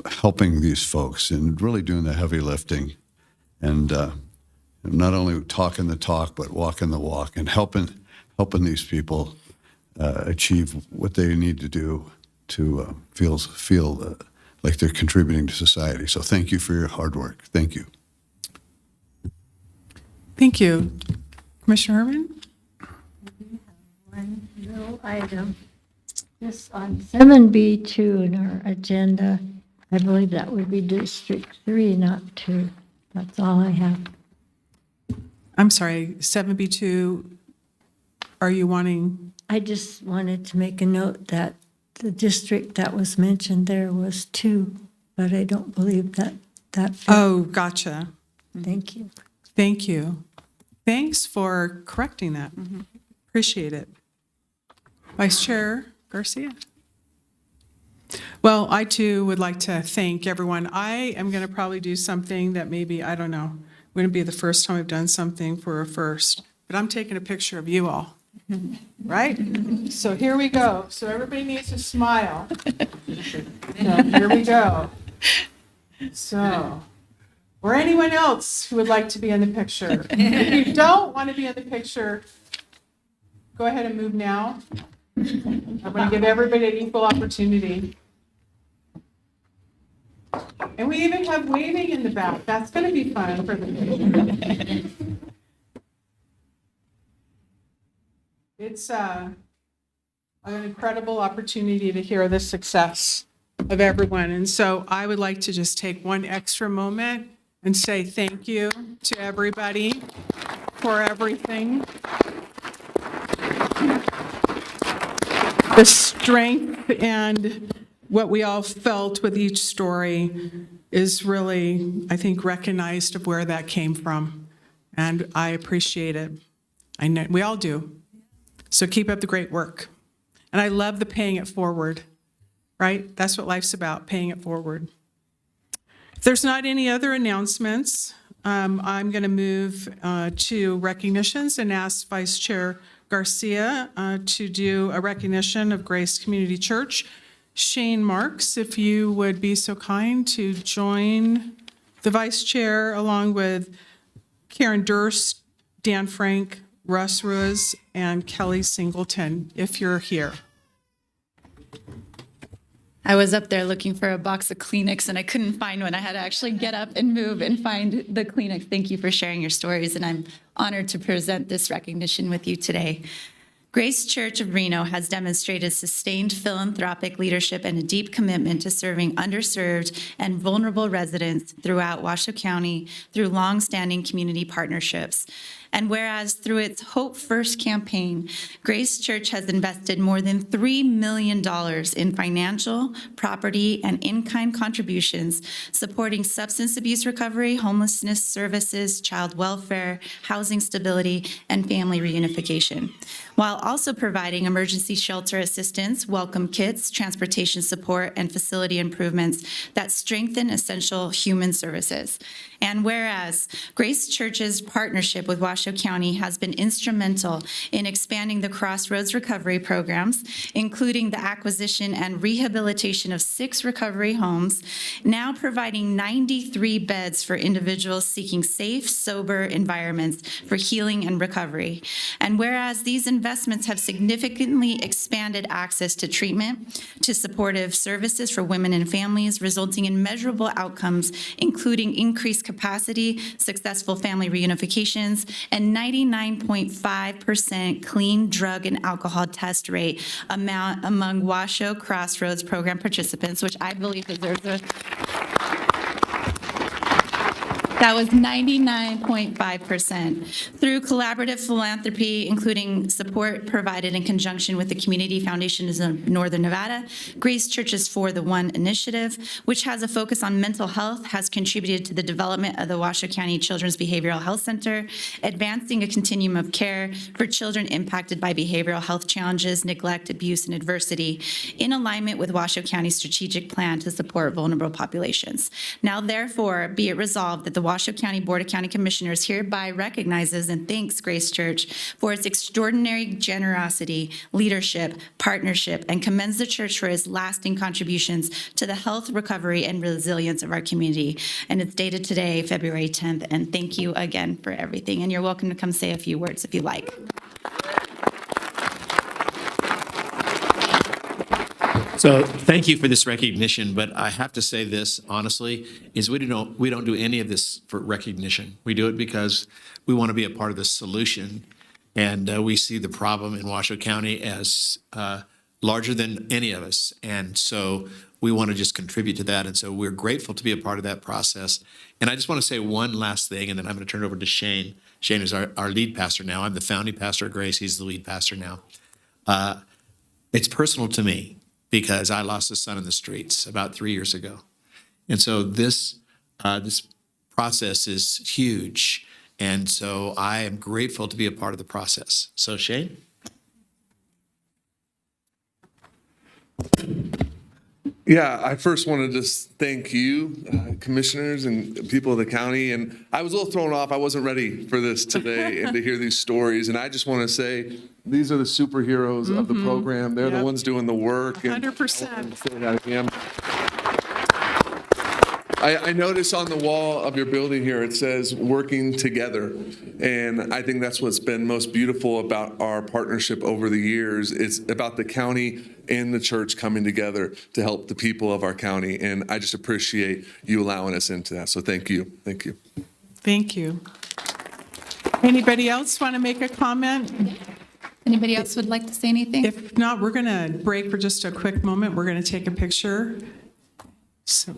helping these folks and really doing the heavy lifting and not only talking the talk, but walking the walk and helping these people achieve what they need to do to feel like they're contributing to society. So thank you for your hard work. Thank you. Thank you. Commissioner Herman? One little item. This on 7B2 in our agenda, I believe that would be District 3, not 2. That's all I have. I'm sorry, 7B2, are you wanting? I just wanted to make a note that the district that was mentioned there was 2, but I don't believe that fit. Oh, gotcha. Thank you. Thank you. Thanks for correcting that. Appreciate it. Vice Chair Garcia. Well, I too would like to thank everyone. I am going to probably do something that maybe, I don't know, wouldn't be the first time I've done something for a first, but I'm taking a picture of you all. Right? So here we go. So everybody needs to smile. So here we go. So, or anyone else who would like to be in the picture. If you don't want to be in the picture, go ahead and move now. I'm going to give everybody an equal opportunity. And we even have waving in the back. That's going to be fun for the picture. It's an incredible opportunity to hear the success of everyone. And so I would like to just take one extra moment and say thank you to everybody for everything. The strength and what we all felt with each story is really, I think, recognized of where that came from. And I appreciate it. I know we all do. So keep up the great work. And I love the paying it forward, right? That's what life's about, paying it forward. If there's not any other announcements, I'm going to move to recognitions and ask Vice Chair Garcia to do a recognition of Grace Community Church. Shane Marks, if you would be so kind to join the Vice Chair along with Karen Durst, Dan Frank, Russ Ruiz, and Kelly Singleton, if you're here. I was up there looking for a box of Kleenex and I couldn't find one. I had to actually get up and move and find the Kleenex. Thank you for sharing your stories, and I'm honored to present this recognition with you today. Grace Church of Reno has demonstrated sustained philanthropic leadership and a deep commitment to serving underserved and vulnerable residents throughout Washoe County through longstanding community partnerships. And whereas through its Hope First campaign, Grace Church has invested more than $3 million in financial, property, and in-kind contributions supporting substance abuse recovery, homelessness services, child welfare, housing stability, and family reunification, while also providing emergency shelter assistance, welcome kits, transportation support, and facility improvements that strengthen essential human services. And whereas Grace Church's partnership with Washoe County has been instrumental in expanding the Crossroads recovery programs, including the acquisition and rehabilitation of 6 recovery homes, now providing 93 beds for individuals seeking safe, sober environments for healing and recovery. And whereas these investments have significantly expanded access to treatment, to supportive services for women and families, resulting in measurable outcomes, including increased capacity, successful family reunifications, and 99.5% clean drug and alcohol test rate among Washoe Crossroads program participants, which I believe deserves a... That was 99.5%. Through collaborative philanthropy, including support provided in conjunction with the Community Foundations of Northern Nevada, Grace Church's For the One initiative, which has a focus on mental health, has contributed to the development of the Washoe County Children's Behavioral Health Center, advancing a continuum of care for children impacted by behavioral health challenges, neglect, abuse, and adversity, in alignment with Washoe County's strategic plan to support vulnerable populations. Now, therefore, be it resolved that the Washoe County Board of County Commissioners hereby recognizes and thanks Grace Church for its extraordinary generosity, leadership, partnership, and commends the church for its lasting contributions to the health, recovery, and resilience of our community. And it's dated today, February 10th. And thank you again for everything. And you're welcome to come say a few words if you like. So thank you for this recognition, but I have to say this honestly, is we don't do any of this for recognition. We do it because we want to be a part of the solution, and we see the problem in Washoe County as larger than any of us, and so we want to just contribute to that, and so we're grateful to be a part of that process. And I just want to say one last thing, and then I'm going to turn it over to Shane. Shane is our lead pastor now. I'm the founding pastor at Grace. He's the lead pastor now. It's personal to me, because I lost a son in the streets about 3 years ago. And so this process is huge. And so I am grateful to be a part of the process. So Shane? Yeah, I first want to just thank you, commissioners and people of the county. And I was a little thrown off. I wasn't ready for this today and to hear these stories. And I just want to say these are the superheroes of the program. They're the Yep. ones doing the work. And 100%. say that again. I notice on the wall of your building here, it says working together. And I think that's what's been most beautiful about our partnership over the years. It's about the county and the church coming together to help the people of our county. And I just appreciate you allowing us into that. So thank you. Thank you. Thank you. Anybody else want to make a comment? Anybody else would like to say anything? If not, we're going to break for just a quick moment. We're going to take a picture. So.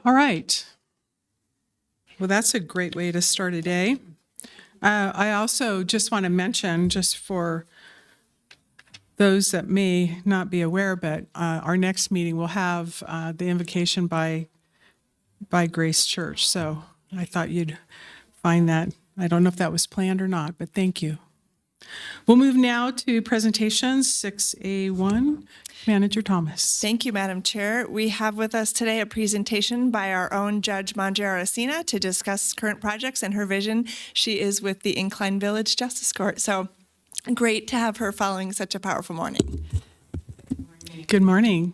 All right. Well, that's a great way to start a day. I also just want to mention, just for those that may not be aware, but our next meeting will have the invocation by Grace Church. So I thought you'd find that. I don't know if that was planned or not, but thank you. We'll move now to presentations, 6A1. Manager Thomas. Thank you, Madam Chair. We have with us today a presentation by our own Judge Manjaro Asina to discuss current projects and her vision. She is with the Incline Village Justice Court, so great to have her following such a powerful morning. Good morning.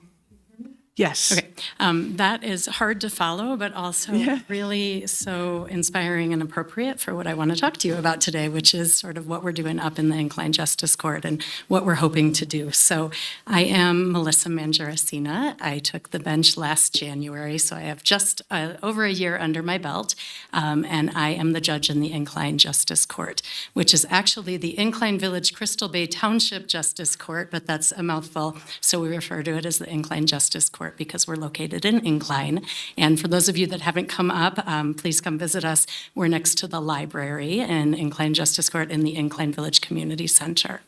Yes. Okay. That is hard to follow, but also really so inspiring and appropriate for what I want to talk to you about today, which is sort of what we're doing up in the Incline Justice Court and what we're hoping to do. So I am Melissa Manjaracina. I took the bench last January, so I have just over a year under my belt, and I am the judge in the Incline Justice Court, which is actually the Incline Village Crystal Bay Township Justice Court, but that's a mouthful, so we refer to it as the Incline Justice Court because we're located in Incline. And for those of you that haven't come up, please come visit us. We're next to the library in Incline Justice Court in the Incline Village Community Center.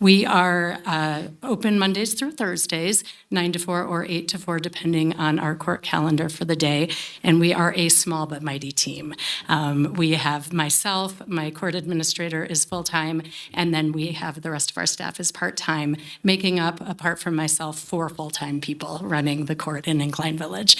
We are open Mondays through Thursdays, 9 to 4 or 8 to 4, depending on our court calendar for the day. And we are a small but mighty team. We have myself, my court administrator is full-time, and then we have the rest of our staff is part-time, making up, apart from myself, 4 full-time people running the court in Incline Village.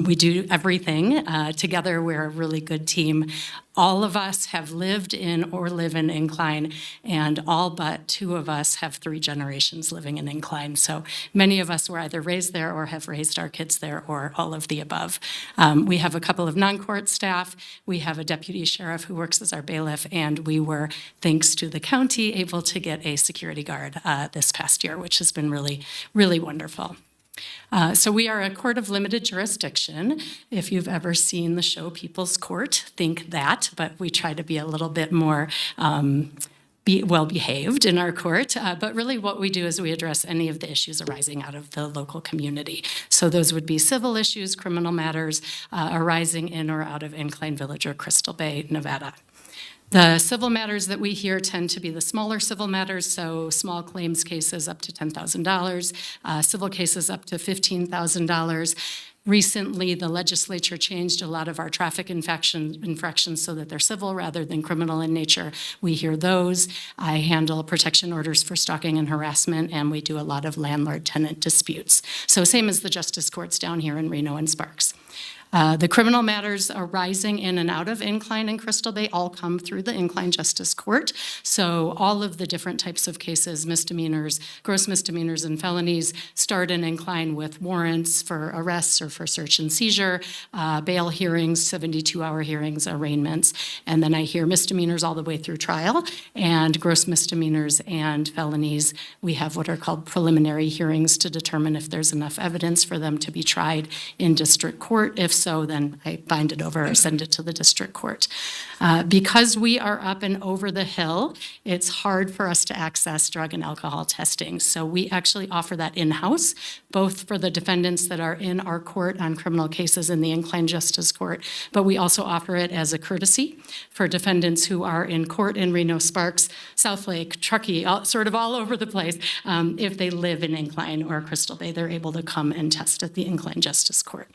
We do everything. Together, we're a really good team. All of us have lived in or live in Incline, and all but 2 of us have 3 generations living in Incline. So many of us were either raised there or have raised our kids there, or all of the above. We have a couple of non-court staff. We have a deputy sheriff who works as our bailiff, and we were, thanks to the county, able to get a security guard this past year, which has been really, really wonderful. So we are a court of limited jurisdiction. If you've ever seen the show People's Court, think that, but we try to be a little bit more well-behaved in our court. But really what we do is we address any of the issues arising out of the local community. So those would be civil issues, criminal matters arising in or out of Incline Village or Crystal Bay, Nevada. The civil matters that we hear tend to be the smaller civil matters, so small claims cases up to $10,000, civil cases up to $15,000. Recently, the legislature changed a lot of our traffic infractions so that they're civil rather than criminal in nature. We hear those. I handle protection orders for stalking and harassment, and we do a lot of landlord-tenant disputes. So same as the justice courts down here in Reno and Sparks. The criminal matters arising in and out of Incline and Crystal Bay all come through the Incline Justice Court. So all of the different types of cases, misdemeanors, gross misdemeanors, and felonies start in Incline with warrants for arrests or for search and seizure, bail hearings, 72-hour hearings, arraignments, and then I hear misdemeanors all the way through trial, and gross misdemeanors and felonies. We have what are called preliminary hearings to determine if there's enough evidence for them to be tried in district court. If so, then I bind it over or send it to the district court. Because we are up and over the hill, it's hard for us to access drug and alcohol testing. So we actually offer that in-house, both for the defendants that are in our court on criminal cases in the Incline Justice Court, but we also offer it as a courtesy for defendants who are in court in Reno, Sparks, Southlake, Truckee, sort of all over the place. If they live in Incline or Crystal Bay, they're able to come and test at the Incline Justice Court.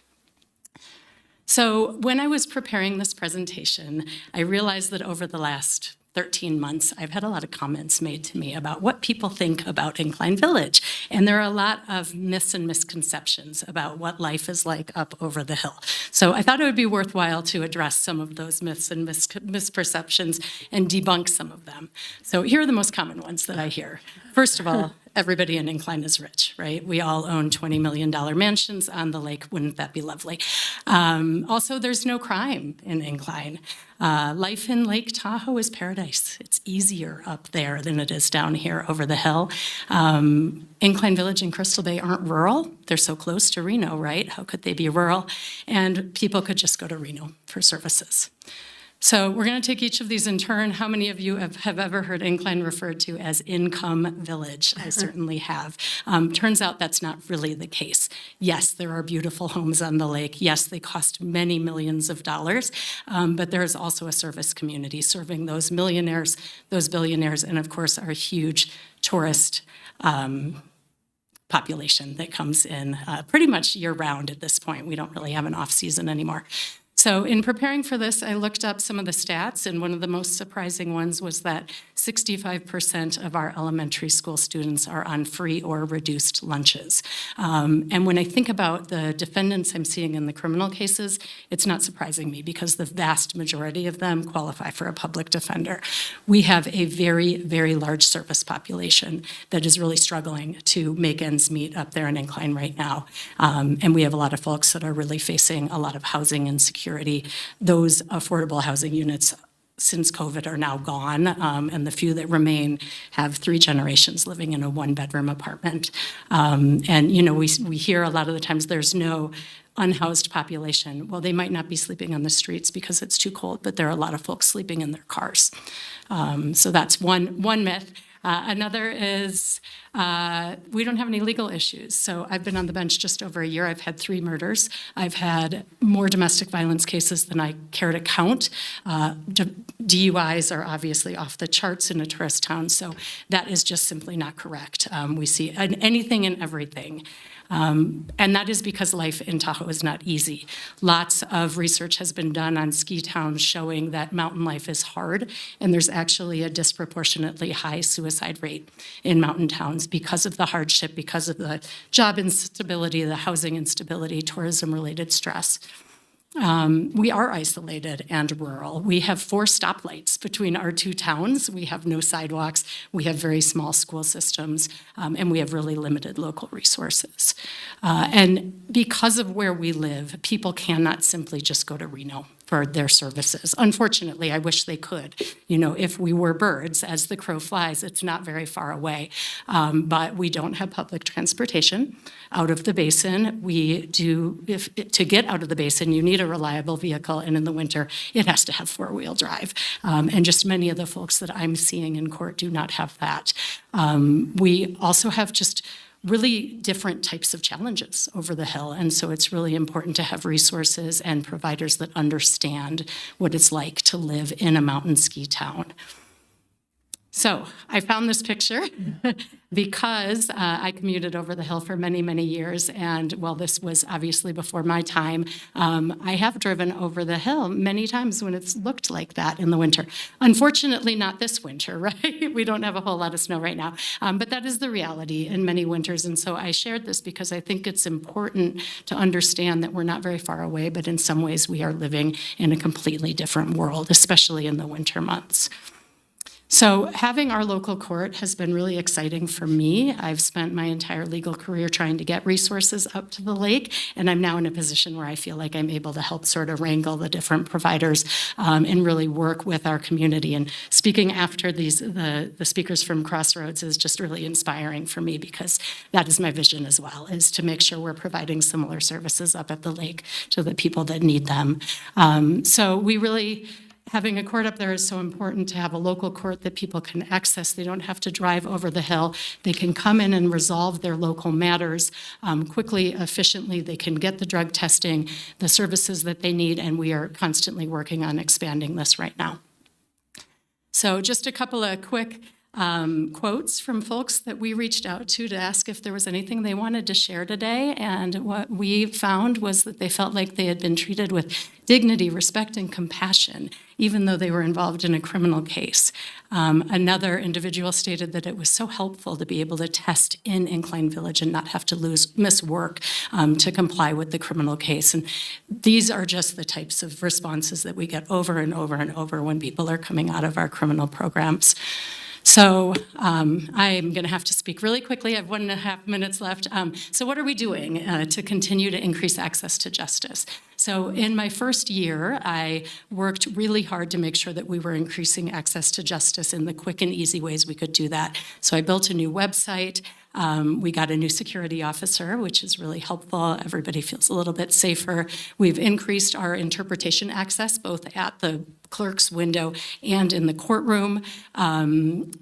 So when I was preparing this presentation, I realized that over the last 13 months, I've had a lot of comments made to me about what people think about Incline Village. And there are a lot of myths and misconceptions about what life is like up over the hill. So I thought it would be worthwhile to address some of those myths and misperceptions and debunk some of them. So here are the most common ones that I hear. First of all, everybody in Incline is rich, right? We all own $20 million mansions on the lake. Wouldn't that be lovely? Also, there's no crime in Incline. Life in Lake Tahoe is paradise. It's easier up there than it is down here over the hill. Incline Village and Crystal Bay aren't rural. They're so close to Reno, right? How could they be rural? And people could just go to Reno for services. So we're going to take each of these in turn. How many of you have ever heard Incline referred to as Income Village? I certainly have. Turns out that's not really the case. Yes, there are beautiful homes on the lake. Yes, they cost many millions of dollars, but there is also a service community serving those millionaires, those billionaires, and of course our huge tourist population that comes in pretty much year-round at this point. We don't really have an off-season anymore. So in preparing for this, I looked up some of the stats, and one of the most surprising ones was that 65% of our elementary school students are on free or reduced lunches. And when I think about the defendants I'm seeing in the criminal cases, it's not surprising me because the vast majority of them qualify for a public defender. We have a very, very large service population that is really struggling to make ends meet up there in Incline right now. And we have a lot of folks that are really facing a lot of housing insecurity. Those affordable housing units since COVID are now gone, and the few that remain have 3 generations living in a 1-bedroom apartment. And, you know, we hear a lot of the times there's no unhoused population. Well, they might not be sleeping on the streets because it's too cold, but there are a lot of folks sleeping in their cars. So that's one myth. Another is we don't have any legal issues. So I've been on the bench just over a year. I've had 3 murders. I've had more domestic violence cases than I care to count. DUIs are obviously off the charts in a tourist town, so that is just simply not correct. We see anything and everything. And that is because life in Tahoe is not easy. Lots of research has been done on ski towns showing that mountain life is hard, and there's actually a disproportionately high suicide rate in mountain towns because of the hardship, because of the job instability, the housing instability, tourism-related stress. We are isolated and rural. We have 4 stoplights between our 2 towns. We have no sidewalks. We have very small school systems, and we have really limited local resources. And because of where we live, people cannot simply just go to Reno for their services. Unfortunately, I wish they could. You know, if we were birds, as the crow flies, it's not very far away. But we don't have public transportation out of the basin. We do, to get out of the basin, you need a reliable vehicle, and in the winter, it has to have 4-wheel drive. And just many of the folks that I'm seeing in court do not have that. We also have just really different types of challenges over the hill. And so it's really important to have resources and providers that understand what it's like to live in a mountain ski town. So I found this picture because I commuted over the hill for many, many years. And while this was obviously before my time, I have driven over the hill many times when it's looked like that in the winter. Unfortunately, not this winter, right? We don't have a whole lot of snow right now. But that is the reality in many winters. And so I shared this because I think it's important to understand that we're not very far away, but in some ways we are living in a completely different world, especially in the winter months. So having our local court has been really exciting for me. I've spent my entire legal career trying to get resources up to the lake, and I'm now in a position where I feel like I'm able to help sort of wrangle the different providers and really work with our community. And speaking after the speakers from Crossroads is just really inspiring for me because that is my vision as well, is to make sure we're providing similar services up at the lake to the people that need them. So we really having a court up there is so important to have a local court that people can access. They don't have to drive over the hill. They can come in and resolve their local matters quickly, efficiently. They can get the drug testing, the services that they need, and we are constantly working on expanding this right now. So just a couple of quick quotes from folks that we reached out to ask if there was anything they wanted to share today. And what we found was that they felt like they had been treated with dignity, respect, and compassion, even though they were involved in a criminal case. Another individual stated that it was so helpful to be able to test in Incline Village and not have to miss work to comply with the criminal case. And these are just the types of responses that we get over and over and over when people are coming out of our criminal programs. So I'm going to have to speak really quickly. I have 1.5 minutes left. So what are we doing to continue to increase access to justice? So in my first year, I worked really hard to make sure that we were increasing access to justice in the quick and easy ways we could do that. So I built a new website. We got a new security officer, which is really helpful. Everybody feels a little bit safer. We've increased our interpretation access, both at the clerk's window and in the courtroom.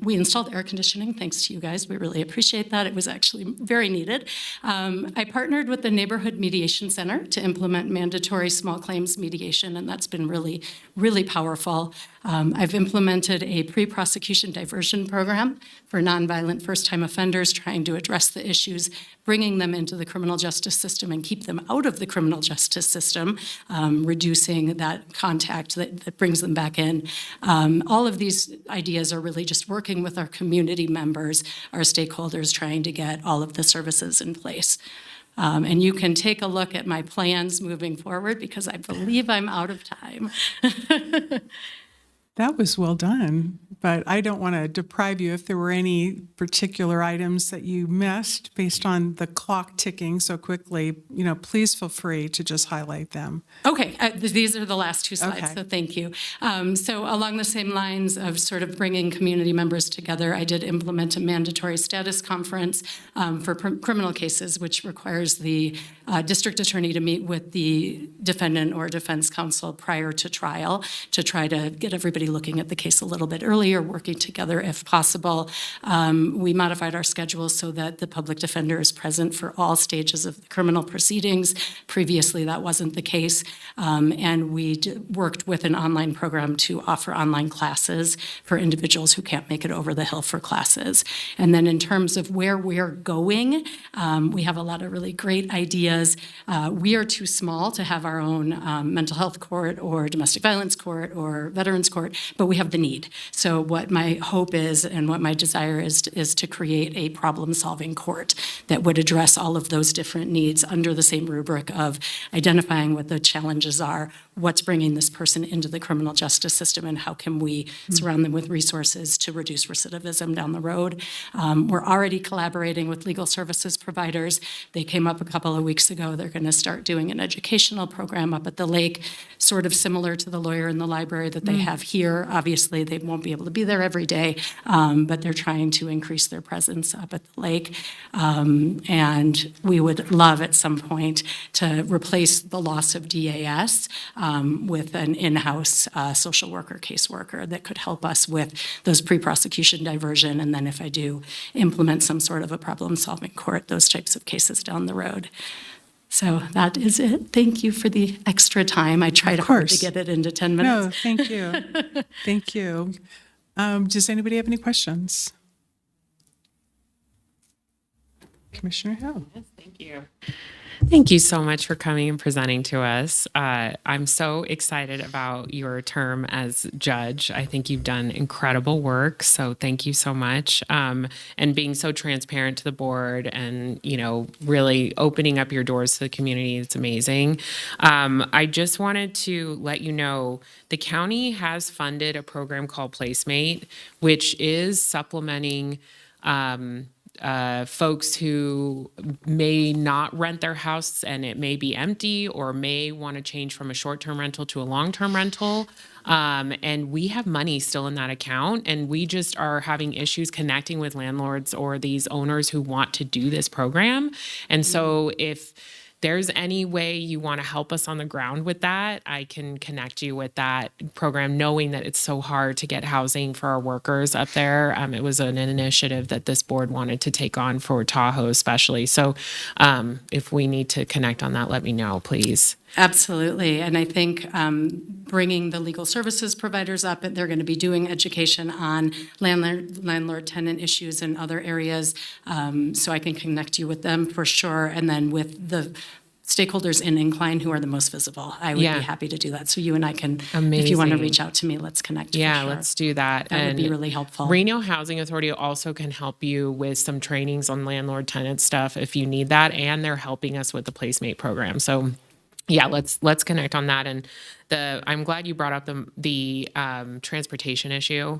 We installed air conditioning, thanks to you guys. We really appreciate that. It was actually very needed. I partnered with the Neighborhood Mediation Center to implement mandatory small claims mediation, and that's been really, really powerful. I've implemented a pre-prosecution diversion program for nonviolent first-time offenders, trying to address the issues, bringing them into the criminal justice system and keep them out of the criminal justice system, reducing that contact that brings them back in. All of these ideas are really just working with our community members, our stakeholders, trying to get all of the services in place. And you can take a look at my plans moving forward because I believe I'm out of time. That was well done, but I don't want to deprive you if there were any particular items that you missed based on the clock ticking so quickly. Please feel free to just highlight them. Okay, these are the last two slides, Okay. so thank you. So along the same lines of sort of bringing community members together, I did implement a mandatory status conference for criminal cases, which requires the district attorney to meet with the defendant or defense counsel prior to trial to try to get everybody looking at the case a little bit earlier, working together if possible. We modified our schedule so that the public defender is present for all stages of the criminal proceedings. Previously, that wasn't the case. And we worked with an online program to offer online classes for individuals who can't make it over the hill for classes. And then in terms of where we're going, we have a lot of really great ideas. We are too small to have our own mental health court or domestic violence court or veterans court, but we have the need. So what my hope is and what my desire is to create a problem-solving court that would address all of those different needs under the same rubric of identifying what the challenges are, what's bringing this person into the criminal justice system, and how can we surround them with resources to reduce recidivism down the road. We're already collaborating with legal services providers. They came up a couple of weeks ago. They're going to start doing an educational program up at the lake, sort of similar to the lawyer in the library that they have here. Obviously, they won't be able to be there every day, but they're trying to increase their presence up at the lake. And we would love at some point to replace the loss of DAS with an in-house social worker, caseworker that could help us with those pre-prosecution diversion, and then if I do implement some sort of a problem-solving court, those types of cases down the road. So that is it. Thank you for the extra time. I tried hard to get it into 10 minutes. No, thank you. Thank you. Does anybody have any questions? Commissioner Hill. Yes, thank you. Thank you so much for coming and presenting to us. I'm so excited about your term as judge. I think you've done incredible work, so thank you so much. And being so transparent to the board and, really opening up your doors to the community, it's amazing. I just wanted to let you know the county has funded a program called Placemate, which is supplementing folks who may not rent their house and it may be empty or may want to change from a short-term rental to a long-term rental. And we have money still in that account, and we just are having issues connecting with landlords or these owners who want to do this program. And so if there's any way you want to help us on the ground with that, I can connect you with that program, knowing that it's so hard to get housing for our workers up there. It was an initiative that this board wanted to take on for Tahoe especially. So if we need to connect on that, let me know, please. Absolutely. And I think bringing the legal services providers up, they're going to be doing education on landlord-tenant issues in other areas, so I can connect you with them for sure. And then with the stakeholders in Incline who are the most visible, I would be happy to do that. So you and I can, if you want to reach out to me, let's connect. Yeah, for sure. let's do that. That would be really helpful. Reno Housing Authority also can help you with some trainings on landlord-tenant stuff if you need that, and they're helping us with the Placemate program. So yeah, let's connect on that. And I'm glad you brought up the transportation issue.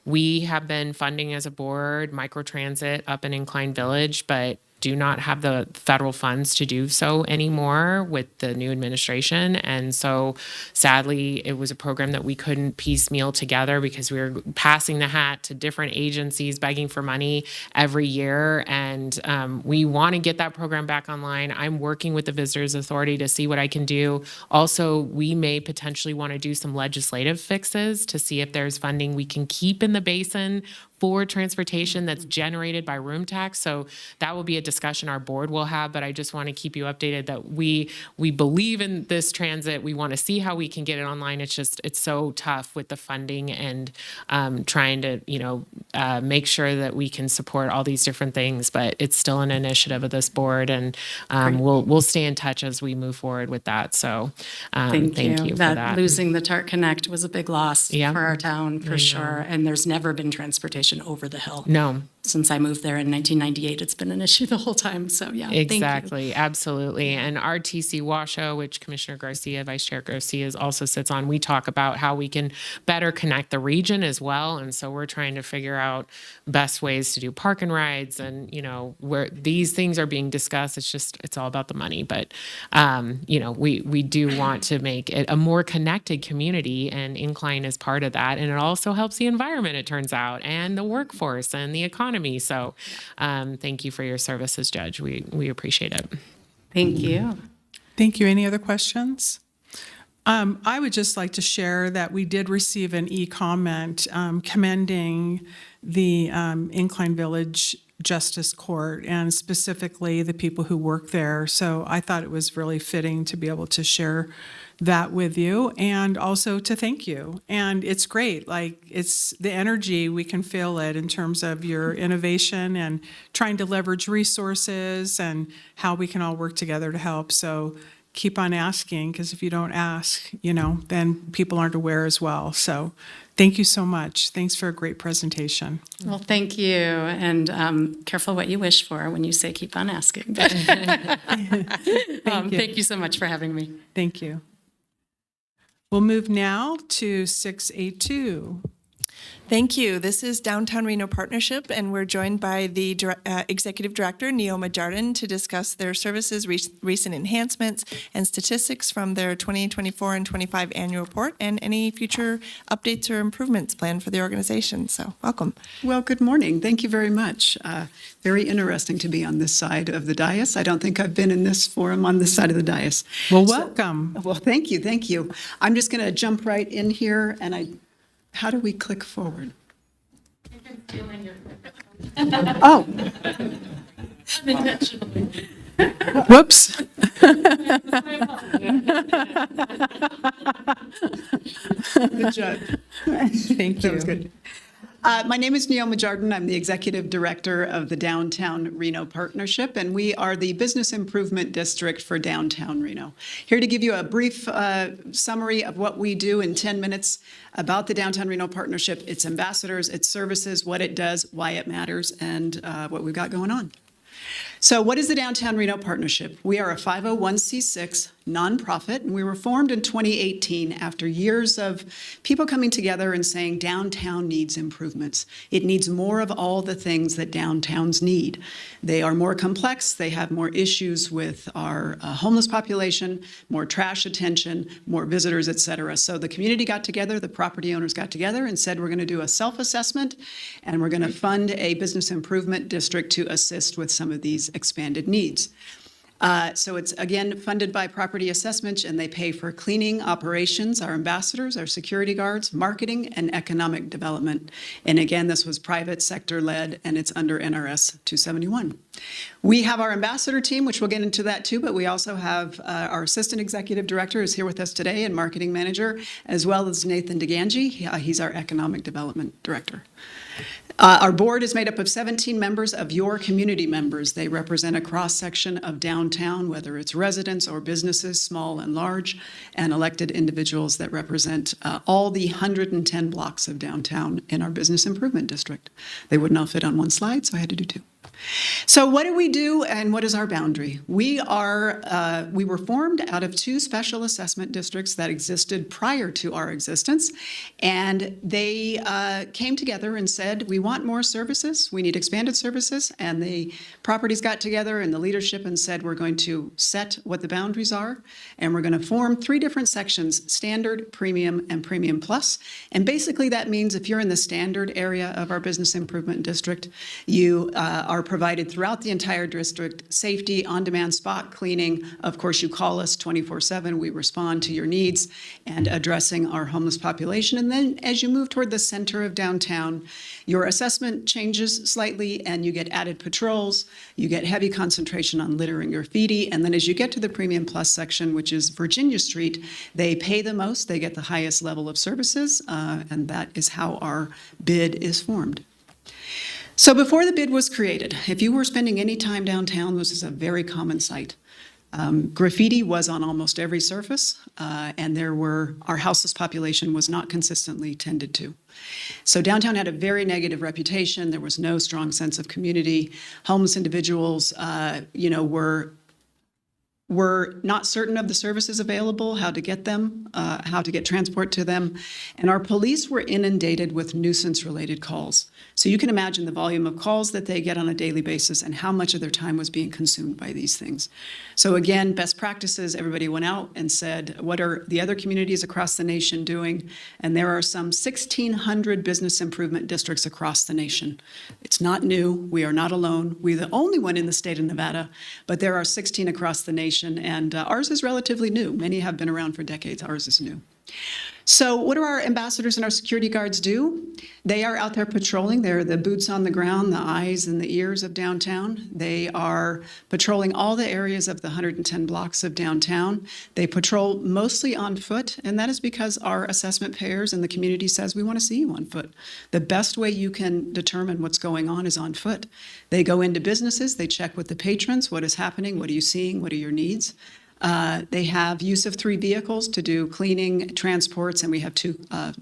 We have been funding as a board microtransit up in Incline Village, but do not have the federal funds to do so anymore with the new administration. And so sadly, it was a program that we couldn't piecemeal together because we were passing the hat to different agencies begging for money every year. And we want to get that program back online. I'm working with the Visitors Authority to see what I can do. Also, we may potentially want to do some legislative fixes to see if there's funding we can keep in the basin for transportation that's generated by room tax. So that will be a discussion our board will have, but I just want to keep you updated that we believe in this transit. We want to see how we can get it online. It's so tough with the funding and trying to, make sure that we can support all these different things, but it's still an initiative of this board, and we'll stay in touch as we move forward with that. So thank you for that. Losing the TART Connect was a big loss Yeah. for our town, for sure. And there's never been transportation over the hill. No. Since I moved there in 1998, it's been an issue the whole time. So yeah, Exactly, absolutely. And RTC Washoe, which Commissioner Garcia, Vice Chair Garcia also sits on, we talk about how we can better connect the region as well. And so we're trying to figure out best ways to do park and rides, and where these things are being discussed. It's all about the money, but we do want to make it a more connected community, and Incline is part of that. And it also helps the environment, it turns out, and the workforce and the economy. So thank you for your services, Judge. We appreciate it. Thank you. Thank you. Any other questions? I would just like to share that we did receive an e-comment commending the Incline Village Justice Court, and specifically the people who work there. So I thought it was really fitting to be able to share that with you, and also to thank you. And it's great, it's the energy, we can feel it in terms of your innovation and trying to leverage resources and how we can all work together to help. So keep on asking, because if you don't ask, then people aren't aware as well. So thank you so much. Thanks for a great presentation. Well, thank you. And careful what you wish for when you say keep on asking. Thank you so much for having me. Thank you. We'll move now to 682. Thank you. This is Downtown Reno Partnership, and we're joined by the Executive Director, Neoma Jardin, to discuss their services, recent enhancements, and statistics from their 2024 and 25 annual report, and any future updates or improvements planned for the organization. So welcome. Well, good morning. Thank you very much. Very interesting to be on this side of the dais. I don't think I've been in this forum on this side of the dais. Well, welcome. Well, thank you. Thank you. I'm just going to jump right in here, and how do we click forward? Oh. Unintentionally. Whoops. The judge. Thank you. That was good. My name is Neoma Jardin. I'm the Executive Director of the Downtown Reno Partnership, and we are the Business Improvement District for Downtown Reno. Here to give you a brief summary of what we do in 10 minutes about the Downtown Reno Partnership, its ambassadors, its services, what it does, why it matters, and what we've got going on. So what is the Downtown Reno Partnership? We are a 501c6 nonprofit, and we were formed in 2018 after years of people coming together and saying downtown needs improvements. It needs more of all the things that downtowns need. They are more complex, they have more issues with our homeless population, more trash attention, more visitors, et cetera. So the community got together, the property owners got together and said, we're going to do a self-assessment, and we're going to fund a business improvement district to assist with some of these expanded needs. So it's, again, funded by Property Assessment, and they pay for cleaning operations, our ambassadors, our security guards, marketing, and economic development. And again, this was private sector led, and it's under NRS 271. We have our ambassador team, which we'll get into that too, but we also have our assistant executive director is here with us today, and marketing manager, as well as Nathan DeGangi. He's our economic development director. Our board is made up of 17 members of your community members. They represent a cross-section of downtown, whether it's residents or businesses, small and large, and elected individuals that represent all the 110 blocks of downtown in our business improvement district. They wouldn't all fit on one slide, so I had to do two. So what do we do, and what is our boundary? We were formed out of two special assessment districts that existed prior to our existence, and they came together and said, we want more services, we need expanded services, and the properties got together and the leadership and said, we're going to set what the boundaries are, and we're going to form three different sections: standard, premium, and premium plus. And basically that means if you're in the standard area of our business improvement district, you are provided throughout the entire district, safety, on-demand spot cleaning. Of course, you call us 24/7. We respond to your needs and addressing our homeless population. And then as you move toward the center of downtown, your assessment changes slightly and you get added patrols. You get heavy concentration on litter and graffiti. And then as you get to the Premium Plus section, which is Virginia Street, they pay the most. They get the highest level of services. And that is how our bid is formed. So before the bid was created, if you were spending any time downtown, this is a very common sight. Graffiti was on almost every surface, and our houseless population was not consistently tended to. So downtown had a very negative reputation. There was no strong sense of community. Homeless individuals, were not certain of the services available, how to get them, how to get transport to them. And our police were inundated with nuisance-related calls. So you can imagine the volume of calls that they get on a daily basis and how much of their time was being consumed by these things. So again, best practices, everybody went out and said, what are the other communities across the nation doing? And there are some 1,600 business improvement districts across the nation. It's not new. We are not alone. We're the only one in the state of Nevada, but there are 16 across the nation. And ours is relatively new. Many have been around for decades. Ours is new. So what do our ambassadors and our security guards do? They are out there patrolling. They're the boots on the ground, the eyes and the ears of downtown. They are patrolling all the areas of the 110 blocks of downtown. They patrol mostly on foot, and that is because our assessment payers and the community says we want to see you on foot. The best way you can determine what's going on is on foot. They go into businesses, they check with the patrons, what is happening, what are you seeing, what are your needs? They have use of 3 vehicles to do cleaning, transports, and we have 2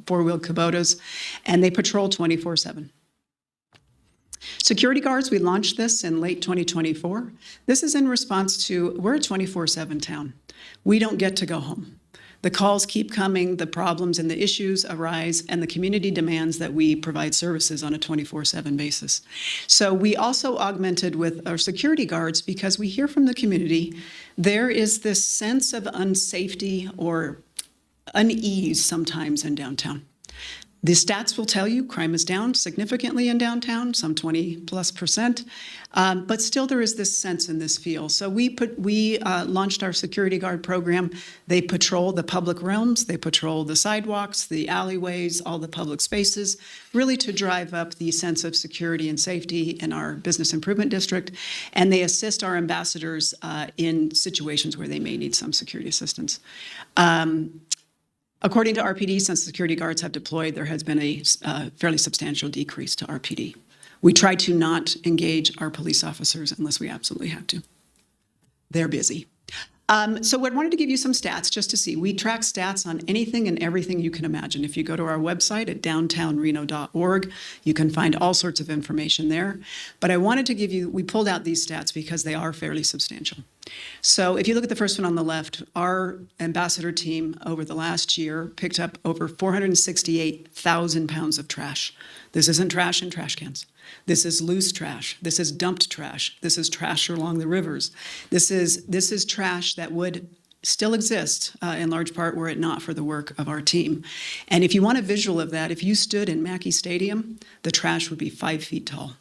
4-wheeled Kubotas, and they patrol 24/7. Security guards, we launched this in late 2024. This is in response to, we're a 24/7 town. We don't get to go home. The calls keep coming, the problems and the issues arise, and the community demands that we provide services on a 24/7 basis. So we also augmented with our security guards because we hear from the community there is this sense of unsafety or unease sometimes in downtown. The stats will tell you crime is down significantly in downtown, some 20+%, but still there is this sense and this feel. So we launched our security guard program. They patrol the public realms, they patrol the sidewalks, the alleyways, all the public spaces, really to drive up the sense of security and safety in our business improvement district. And they assist our ambassadors in situations where they may need some security assistance. According to RPD, since security guards have deployed, there has been a fairly substantial decrease to RPD. We try to not engage our police officers unless we absolutely have to. They're busy. So I wanted to give you some stats just to see. We track stats on anything and everything you can imagine. If you go to our website at downtownreno.org, you can find all sorts of information there. But I wanted to give you, we pulled out these stats because they are fairly substantial. So if you look at the first one on the left, our ambassador team over the last year picked up over 468,000 pounds of trash. This isn't trash in trash cans. This is loose trash. This is dumped trash. This is trash along the rivers. This is trash that would still exist in large part were it not for the work of our team. And if you want a visual of that, if you stood in Mackey Stadium, the trash would be 5 feet tall.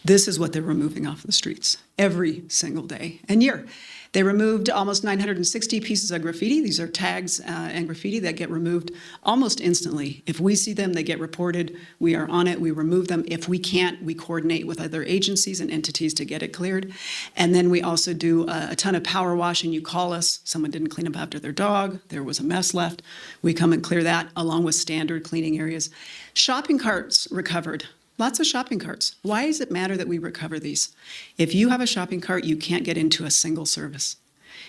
This is what they're removing off the streets every single day and year. They removed almost 960 pieces of graffiti. These are tags and graffiti that get removed almost instantly. If we see them, they get reported. We are on it. We remove them. If we can't, we coordinate with other agencies and entities to get it cleared. And then we also do a ton of power washing. You call us. Someone didn't clean up after their dog. There was a mess left. We come and clear that along with standard cleaning areas. Shopping carts recovered. Lots of shopping carts. Why does it matter that we recover these? If you have a shopping cart, you can't get into a single service.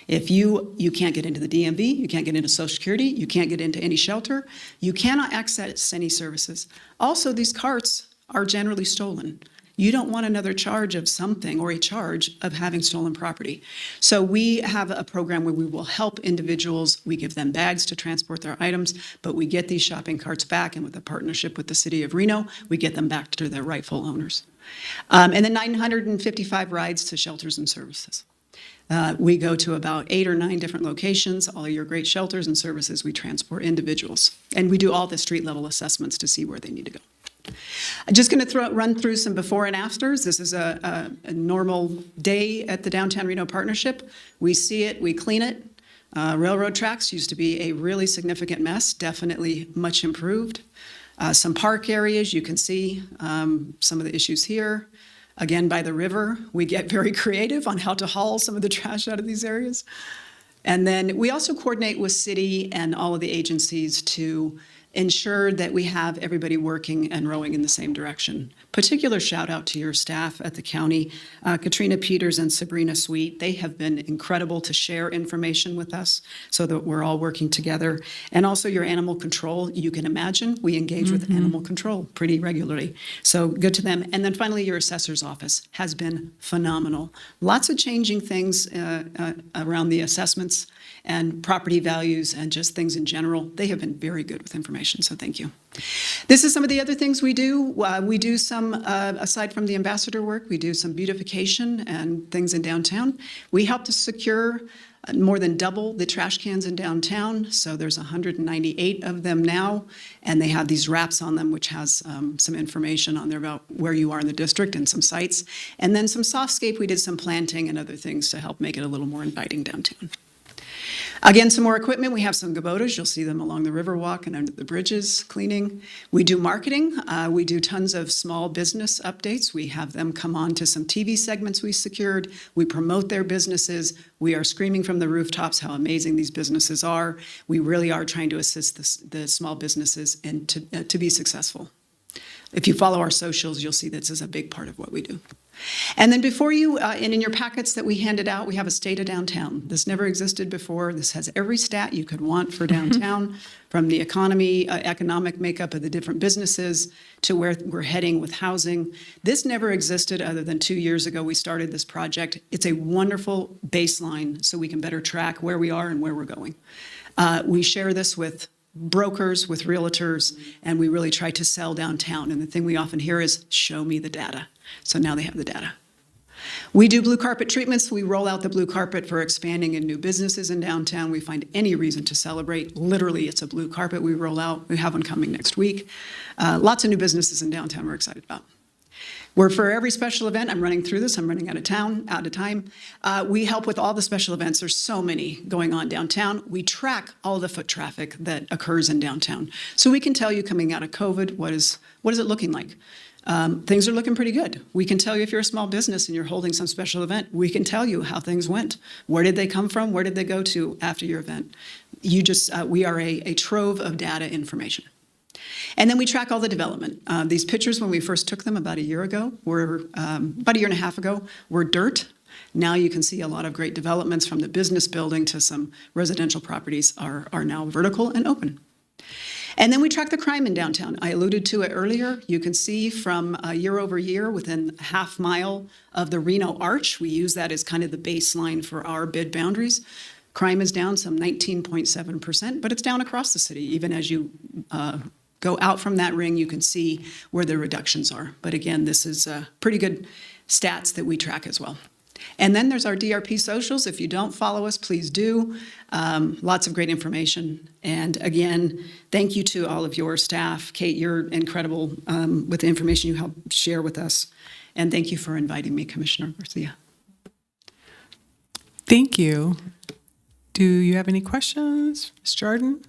If you can't get into the DMV, you can't get into Social Security, you can't get into any shelter, you cannot access any services. Also, these carts are generally stolen. You don't want another charge of something or a charge of having stolen property. So we have a program where we will help individuals. We give them bags to transport their items, but we get these shopping carts back, and with a partnership with the city of Reno, we get them back to their rightful owners. And then 955 rides to shelters and services. We go to about 8 or 9 different locations, all your great shelters and services. We transport individuals, and we do all the street level assessments to see where they need to go. I'm just going to run through some before and afters. This is a normal day at the Downtown Reno Partnership. We see it, we clean it. Railroad tracks used to be a really significant mess, definitely much improved. Some park areas, you can see some of the issues here. Again, by the river, we get very creative on how to haul some of the trash out of these areas. And then we also coordinate with city and all of the agencies to ensure that we have everybody working and rowing in the same direction. Particular shout out to your staff at the county, Katrina Peters and Sabrina Sweet. They have been incredible to share information with us so that we're all working together. And also your animal control. You can imagine we engage with animal control pretty regularly. So good to them. And then finally, your assessor's office has been phenomenal. Lots of changing things around the assessments and property values and just things in general. They have been very good with information, so thank you. This is some of the other things we do. We do some, aside from the ambassador work, we do some beautification and things in downtown. We help to secure more than double the trash cans in downtown, so there's 198 of them now, and they have these wraps on them which has some information on there about where you are in the district and some sites. And then some softscape, we did some planting and other things to help make it a little more inviting downtown. Again, some more equipment. We have some Kubotas. You'll see them along the Riverwalk and under the bridges cleaning. We do marketing. We do tons of small business updates. We have them come on to some TV segments we secured. We promote their businesses. We are screaming from the rooftops how amazing these businesses are. We really are trying to assist the small businesses and to be successful. If you follow our socials, you'll see this is a big part of what we do. And then before you, and in your packets that we handed out, we have a state of downtown. This never existed before. This has every stat you could want for downtown, from the economy, economic makeup of the different businesses to where we're heading with housing. This never existed other than 2 years ago we started this project. It's a wonderful baseline so we can better track where we are and where we're going. We share this with brokers, with realtors, and we really try to sell downtown. And the thing we often hear is, show me the data. So now they have the data. We do blue carpet treatments. We roll out the blue carpet for expanding in new businesses in downtown. We find any reason to celebrate. Literally, it's a blue carpet we roll out. We have one coming next week. Lots of new businesses in downtown we're excited about. We're for every special event. I'm running through this. I'm running out of time. We help with all the special events. There's so many going on downtown. We track all the foot traffic that occurs in downtown. So we can tell you coming out of COVID, what is it looking like? Things are looking pretty good. We can tell you if you're a small business and you're holding some special event, we can tell you how things went. Where did they come from? Where did they go to after your event? We are a trove of data information. And then we track all the development. These pictures, when we first took them about a year ago, about a year and a half ago, were dirt. Now you can see a lot of great developments from the business building to some residential properties are now vertical and open. And then we track the crime in downtown. I alluded to it earlier. You can see from year over year within a half mile of the Reno Arch. We use that as kind of the baseline for our bid boundaries. Crime is down some 19.7%, but it's down across the city. Even as you go out from that ring, you can see where the reductions are. But again, this is pretty good stats that we track as well. And then there's our DRP socials. If you don't follow us, please do. Lots of great information. And again, thank you to all of your staff. Kate, you're incredible with the information you helped share with us. And thank you for inviting me, Commissioner Garcia. Thank you. Do you have any questions, Ms. Jordan?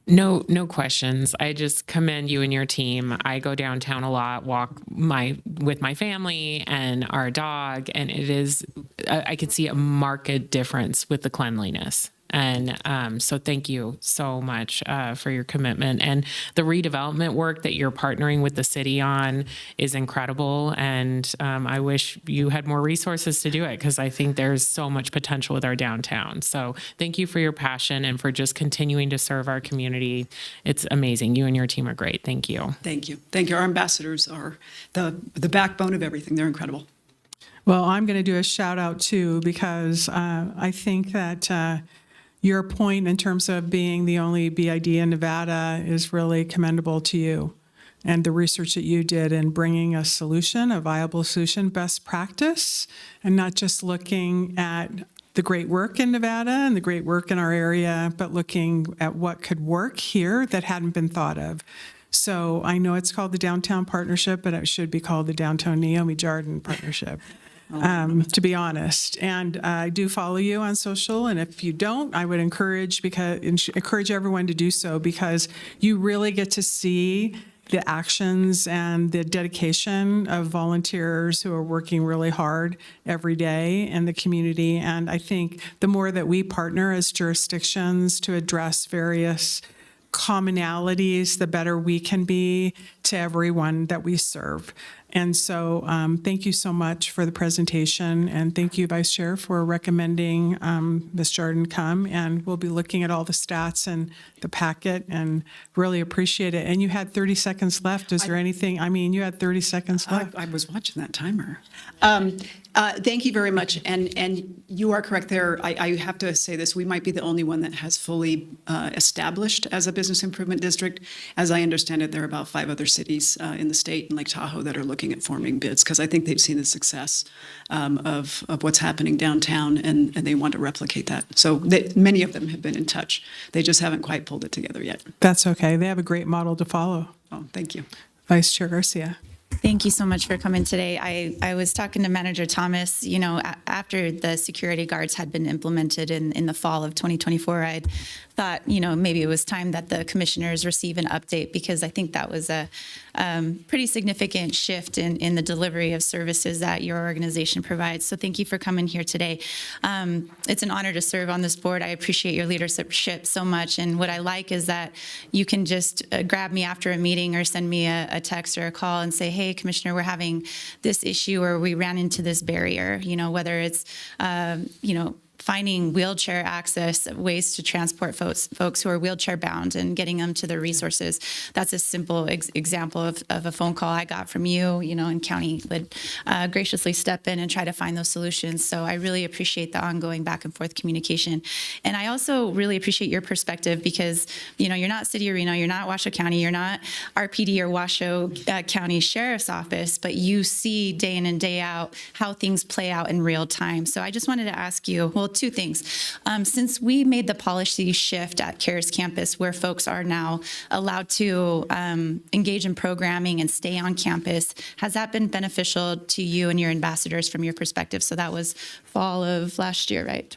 No questions. I just commend you and your team. I go downtown a lot, walk with my family and our dog, and it is, I could see a marked difference with the cleanliness. And so thank you so much for your commitment. And the redevelopment work that you're partnering with the city on is incredible. And I wish you had more resources to do it, because I think there's so much potential with our downtown. So thank you for your passion and for just continuing to serve our community. It's amazing. You and your team are great. Thank you. Thank you. Thank you. Our ambassadors are the backbone of everything. They're incredible. Well, I'm going to do a shout out too, because I think that your point in terms of being the only BID in Nevada is really commendable to you, and the research that you did in bringing a solution, a viable solution, best practice, and not just looking at the great work in Nevada and the great work in our area, but looking at what could work here that hadn't been thought of. So I know it's called the Downtown Partnership, but it should be called the Downtown Naomi Jordan Partnership. To be honest. And I do follow you on social, and if you don't, I would encourage everyone to do so, because you really get to see the actions and the dedication of volunteers who are working really hard every day in the community. And I think the more that we partner as jurisdictions to address various commonalities, the better we can be to everyone that we serve. And so thank you so much for the presentation, and thank you, Vice Chair, for recommending Ms. Jordan come. And we'll be looking at all the stats and the packet and really appreciate it. And you had 30 seconds left. Is there anything, you had 30 seconds left. I was watching that timer. Thank you very much. And you are correct there. I have to say this, we might be the only one that has fully established as a business improvement district. As I understand it, there are about 5 other cities in the state and Lake Tahoe that are looking at forming bids, because I think they've seen the success of what's happening downtown, and they want to replicate that. So many of them have been in touch. They just haven't quite pulled it together yet. That's okay. They have a great model to follow. Oh, thank you. Vice Chair Garcia. Thank you so much for coming today. I was talking to Manager Thomas, after the security guards had been implemented in the fall of 2024, I'd thought, maybe it was time that the commissioners receive an update, because I think that was a pretty significant shift in the delivery of services that your organization provides. So thank you for coming here today. It's an honor to serve on this board. I appreciate your leadership so much. And what I like is that you can just grab me after a meeting or send me a text or a call and say, hey, Commissioner, we're having this issue, or we ran into this barrier, whether it's, finding wheelchair access, ways to transport folks who are wheelchair bound and getting them to the resources. That's a simple example of a phone call I got from you, and county would graciously step in and try to find those solutions. So I really appreciate the ongoing back and forth communication. And I also really appreciate your perspective, because, you're not City of Reno, you're not Washoe County, you're not RPD or Washoe County Sheriff's Office, but you see day in and day out how things play out in real time. So I just wanted to ask you, well, 2 things. Since we made the policy shift at CARES Campus, where folks are now allowed to engage in programming and stay on campus, has that been beneficial to you and your ambassadors from your perspective? So that was fall of last year, right?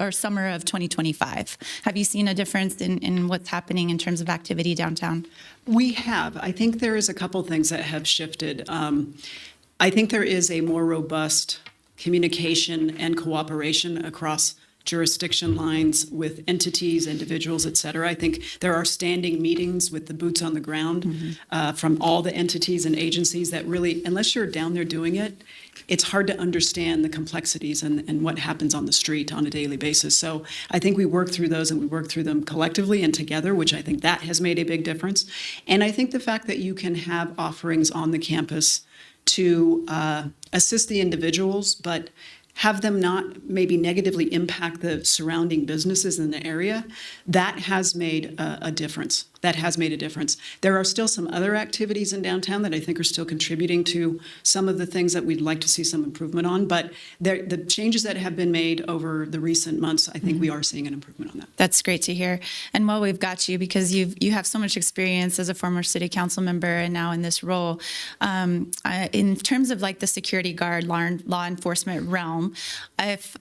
Summer of 2025. Have you seen a difference in what's happening in terms of activity downtown? We have. I think there is a couple things that have shifted. I think there is a more robust communication and cooperation across jurisdiction lines with entities, individuals, et cetera. I think there are standing meetings with the boots on the ground from all the entities and agencies that really, unless you're down there doing it, it's hard to understand the complexities and what happens on the street on a daily basis. So I think we work through those, and we work through them collectively and together, which I think that has made a big difference. And I think the fact that you can have offerings on the campus to assist the individuals, but have them not maybe negatively impact the surrounding businesses in the area, that has made a difference. That has made a difference. There are still some other activities in downtown that I think are still contributing to some of the things that we'd like to see some improvement on, but the changes that have been made over the recent months, I think we are seeing an improvement on that. That's great to hear. And while we've got you, because you have so much experience as a former city council member and now in this role, in terms of like the security guard law enforcement realm, if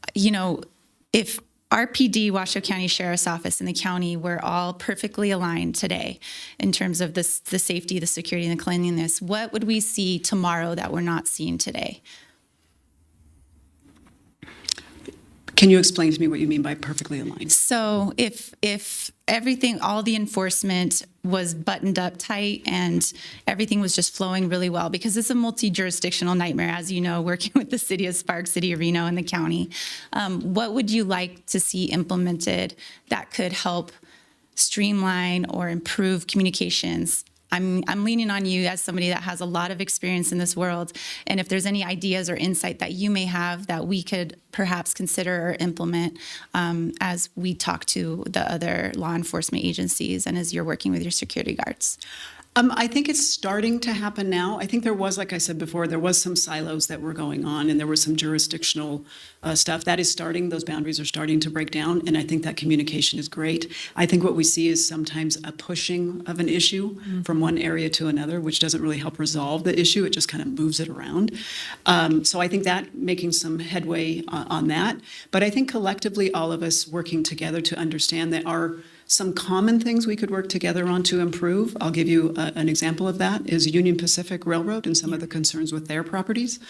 RPD, Washoe County Sheriff's Office, and the county were all perfectly aligned today in terms of the safety, the security, and the cleanliness, what would we see tomorrow that we're not seeing today? Can you explain to me what you mean by perfectly aligned? So if everything, all the enforcement was buttoned up tight and everything was just flowing really well, because it's a multi-jurisdictional nightmare, as you know, working with the city of Sparks, City of Reno, and the county. What would you like to see implemented that could help streamline or improve communications? I'm leaning on you as somebody that has a lot of experience in this world. And if there's any ideas or insight that you may have that we could perhaps consider or implement as we talk to the other law enforcement agencies and as you're working with your security guards. I think it's starting to happen now. I think there was, like I said before, there was some silos that were going on, and there was some jurisdictional stuff. That is starting, those boundaries are starting to break down, and I think that communication is great. I think what we see is sometimes a pushing of an issue from one area to another, which doesn't really help resolve the issue. It just kind of moves it around. So I think that making some headway on that. But I think collectively, all of us working together to understand that our some common things we could work together on to improve. I'll give you an example of that is Union Pacific Railroad and some of the concerns with their properties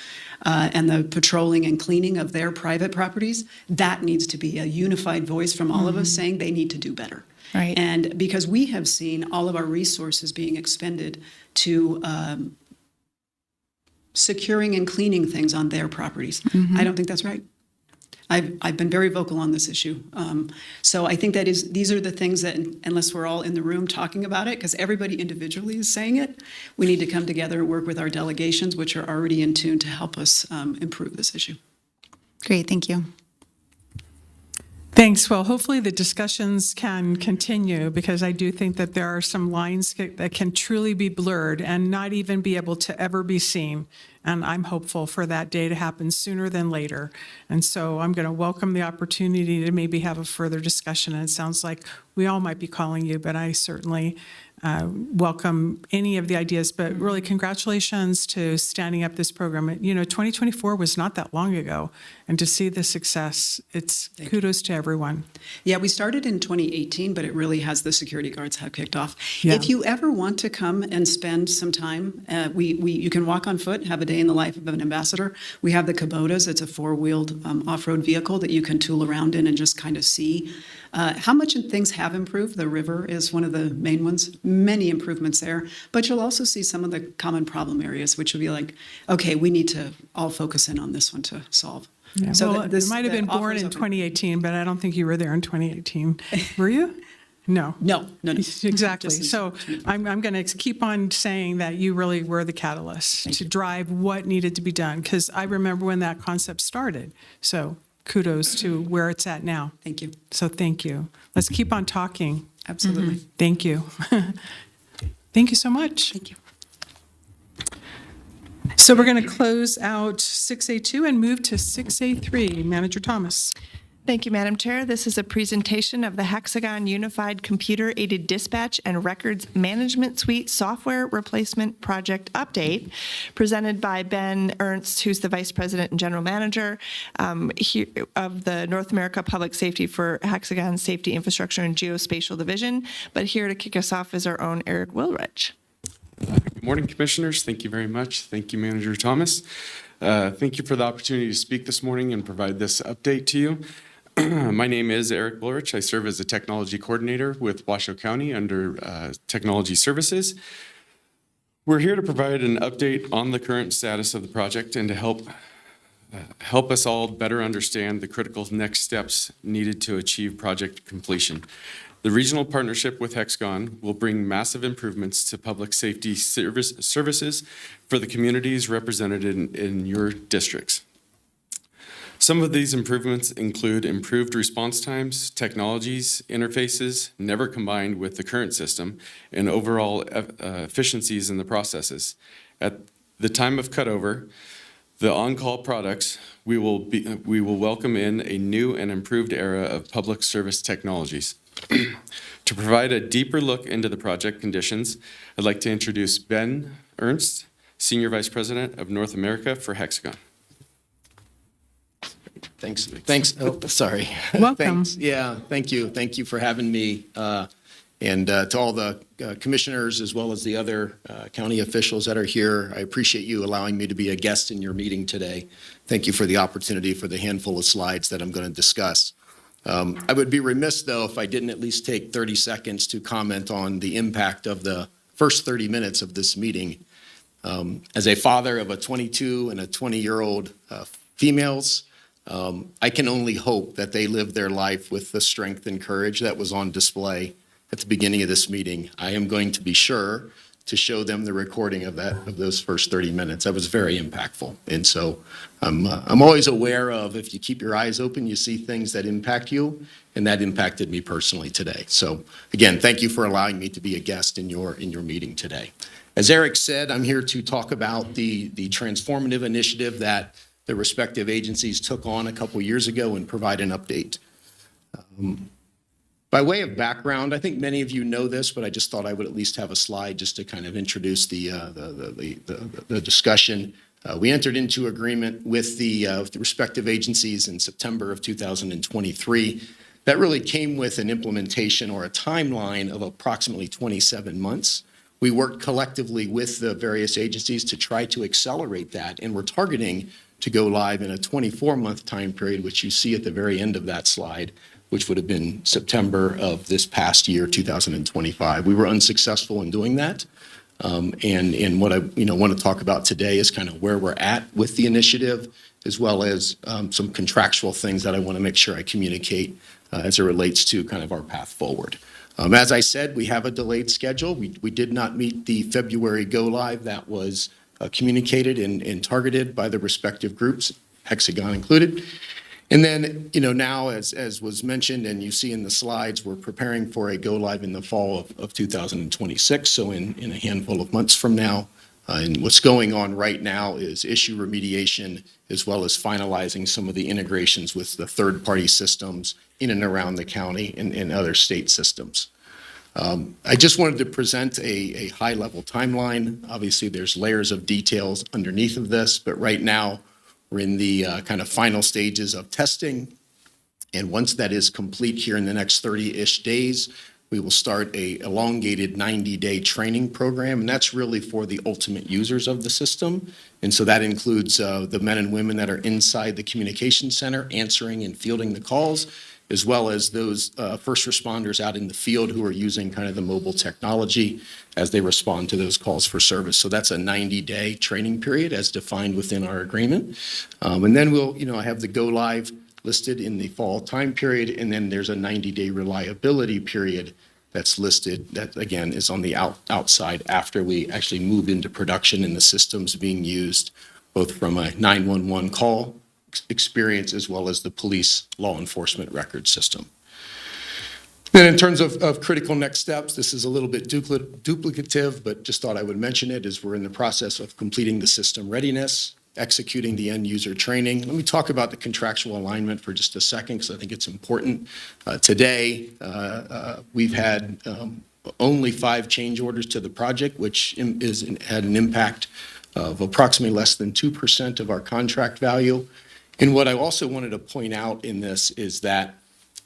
and the patrolling and cleaning of their private properties. That needs to be a unified voice from all of us saying they need to do better. Right. And because we have seen all of our resources being expended to securing and cleaning things on their properties. I don't think that's right. I've been very vocal on this issue. So I think these are the things that, unless we're all in the room talking about it, because everybody individually is saying it, we need to come together and work with our delegations, which are already in tune to help us improve this issue. Great, thank you. Thanks. Well, hopefully the discussions can continue because I do think that there are some lines that can truly be blurred and not even be able to ever be seen. And I'm hopeful for that day to happen sooner than later. And so I'm going to welcome the opportunity to maybe have a further discussion. And it sounds like we all might be calling you, but I certainly welcome any of the ideas. But really, congratulations to standing up this program. You know, 2024 was not that long ago. And to see the success, it's kudos to everyone. Yeah, we started in 2018, but it really has, the security guards have kicked off. Yeah. If you ever want to come and spend some time, you can walk on foot, have a day in the life of an ambassador. We have the Kubotas. It's a four-wheeled off-road vehicle that you can tool around in and just kind of see how much things have improved. The river is one of the main ones, many improvements there. But you'll also see some of the common problem areas, which will be like, okay, we need to all focus in on this one to solve. Yeah, So well, it might have been born in 2018, but I don't think you were there in 2018. Were you? No. No. Exactly. Just- So I'm going to keep on saying that you really were the catalyst to drive what needed to be done, because I remember when that concept started. So kudos to where it's at now. Thank you. So thank you. Let's keep on talking. Absolutely. Thank you. Thank you so much. Thank you. So we're going to close out 6A2 and move to 6A3. Manager Thomas. Thank you, Madam Chair. This is a presentation of the Hexagon Unified Computer-Aided Dispatch and Records Management Suite Software Replacement Project Update, presented by Ben Ernst, who's the Vice President and General Manager of the North America Public Safety for Hexagon Safety Infrastructure and Geospatial Division. But here to kick us off is our own Eric Wilrich. Good morning, Commissioners. Thank you very much. Thank you, Manager Thomas. Thank you for the opportunity to speak this morning and provide this update to you. My name is Eric Blurich. I serve as a technology coordinator with Washoe County under Technology Services. We're here to provide an update on the current status of the project and to help us all better understand the critical next steps needed to achieve project completion. The regional partnership with Hexagon will bring massive improvements to public safety services for the communities represented in your districts. Some of these improvements include improved response times, technologies, interfaces, never combined with the current system, and overall efficiencies in the processes. At the time of cutover, the on-call products, we will welcome in a new and improved era of public service technologies. To provide a deeper look into the project conditions, I'd like to introduce Ben Ernst, Senior Vice President of North America for Hexagon. Thanks. Oh, sorry. Welcome. Thanks. Yeah, thank you. Thank you for having me. And to all the commissioners, as well as the other county officials that are here, I appreciate you allowing me to be a guest in your meeting today. Thank you for the opportunity for the handful of slides that I'm going to discuss. I would be remiss, though, if I didn't at least take 30 seconds to comment on the impact of the first 30 minutes of this meeting. As a father of a 22 and a 20-year-old females, I can only hope that they live their life with the strength and courage that was on display at the beginning of this meeting. I am going to be sure to show them the recording of those first 30 minutes. That was very impactful. And so I'm always aware of, if you keep your eyes open, you see things that impact you, and that impacted me personally today. So again, thank you for allowing me to be a guest in your meeting today. As Eric said, I'm here to talk about the transformative initiative that the respective agencies took on a couple years ago and provide an update. By way of background, I think many of you know this, but I just thought I would at least have a slide just to kind of introduce the discussion. We entered into agreement with the respective agencies in September of 2023. That really came with an implementation or a timeline of approximately 27 months. We worked collectively with the various agencies to try to accelerate that, and we're targeting to go live in a 24-month time period, which you see at the very end of that slide, which would have been September of this past year, 2025. We were unsuccessful in doing that. And what I want to talk about today is kind of where we're at with the initiative, as well as some contractual things that I want to make sure I communicate as it relates to kind of our path forward. As I said, we have a delayed schedule. We did not meet the February go-live that was communicated and targeted by the respective groups, Hexagon included. And then, now, as was mentioned and you see in the slides, we're preparing for a go-live in the fall of 2026, so in a handful of months from now. And what's going on right now is issue remediation, as well as finalizing some of the integrations with the third-party systems in and around the county and other state systems. I just wanted to present a high-level timeline. Obviously, there's layers of details underneath of this, but right now, we're in the kind of final stages of testing. And once that is complete here in the next 30-ish days, we will start a elongated 90-day training program. And that's really for the ultimate users of the system. And so that includes the men and women that are inside the communication center answering and fielding the calls, as well as those first responders out in the field who are using kind of the mobile technology as they respond to those calls for service. So that's a 90-day training period as defined within our agreement. And then we'll, I have the go live listed in the fall time period, and then there's a 90-day reliability period that's listed that, again, is on the outside after we actually move into production and the systems being used, both from a 911 call experience as well as the police law enforcement record system. Then in terms of critical next steps, this is a little bit duplicative, but just thought I would mention it as we're in the process of completing the system readiness, executing the end user training. Let me talk about the contractual alignment for just a second, because I think it's important. Today, we've had only 5 change orders to the project, which had an impact of approximately less than 2% of our contract value. And what I also wanted to point out in this is that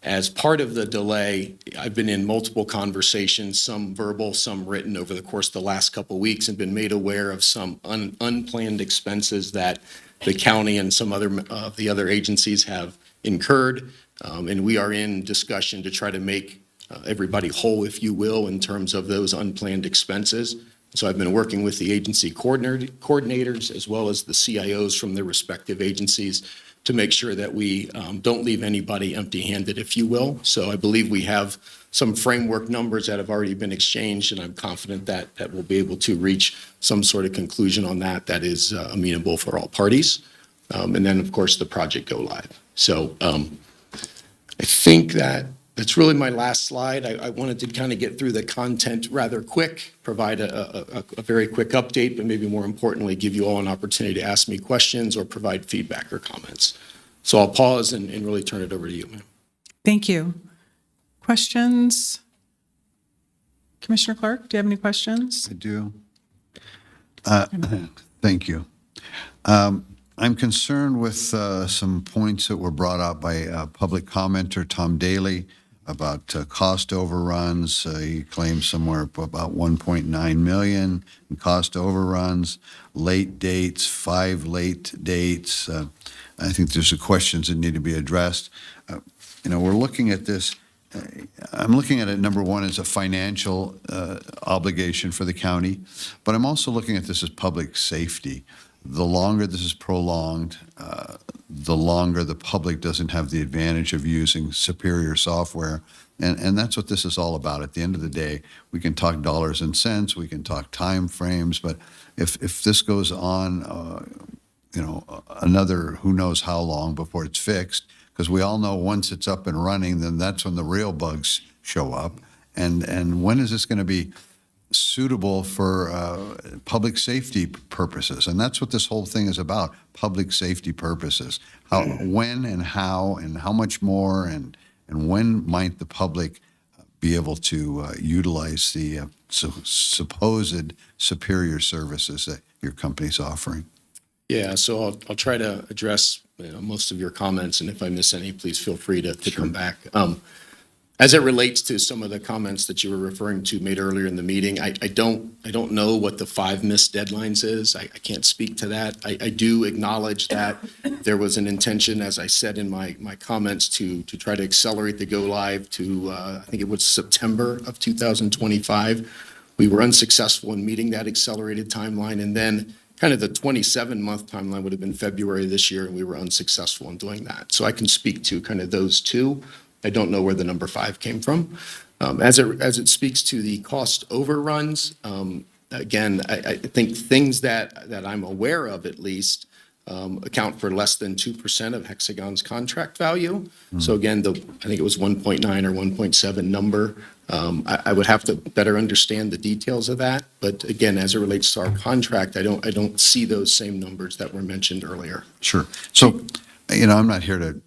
as part of the delay, I've been in multiple conversations, some verbal, some written, over the course of the last couple of weeks, and been made aware of some unplanned expenses that the county and some of the other agencies have incurred. And we are in discussion to try to make everybody whole, if you will, in terms of those unplanned expenses. So I've been working with the agency coordinators as well as the CIOs from their respective agencies to make sure that we don't leave anybody empty-handed, if you will. So I believe we have some framework numbers that have already been exchanged, and I'm confident that we'll be able to reach some sort of conclusion on that is amenable for all parties. And then, of course, the project go live. So I think that's really my last slide. I wanted to kind of get through the content rather quick, provide a very quick update, but maybe more importantly, give you all an opportunity to ask me questions or provide feedback or comments. So I'll pause and really turn it over to you, ma'am. Thank you. Questions? Commissioner Clark, do you have any questions? I do. Thank you. I'm concerned with some points that were brought up by public commenter Tom Daly about cost overruns. He claims somewhere about 1.9 million in cost overruns, late dates, 5 late dates. I think there's some questions that need to be addressed. We're looking at this. I'm looking at it, number one, as a financial obligation for the county, but I'm also looking at this as public safety. The longer this is prolonged, the longer the public doesn't have the advantage of using superior software. And that's what this is all about. At the end of the day, we can talk dollars and cents, we can talk time frames, but if this goes on, another who knows how long before it's fixed, because we all know once it's up and running, then that's when the real bugs show up. And when is this going to be suitable for public safety purposes? And that's what this whole thing is about, public safety purposes. When and how much more and when might the public be able to utilize the supposed superior services that your company's offering? Yeah, so I'll try to address most of your comments, and if I miss any, please feel free to come back. As it relates to some of the comments that you were referring to made earlier in the meeting, I don't know what the 5 missed deadlines is. I can't speak to that. I do acknowledge that there was an intention, as I said in my comments, to try to accelerate the go live to, I think it was September of 2025. We were unsuccessful in meeting that accelerated timeline, and then kind of the 27-month timeline would have been February this year, and we were unsuccessful in doing that. So I can speak to kind of those two. I don't know where the number 5 came from. As it speaks to the cost overruns, again, I think things that I'm aware of at least account for less than 2% of Hexagon's contract value. So again, I think it was 1.9 or 1.7 number. I would have to better understand the details of that. But again, as it relates to our contract, I don't see those same numbers that were mentioned earlier. Sure. So, I'm not here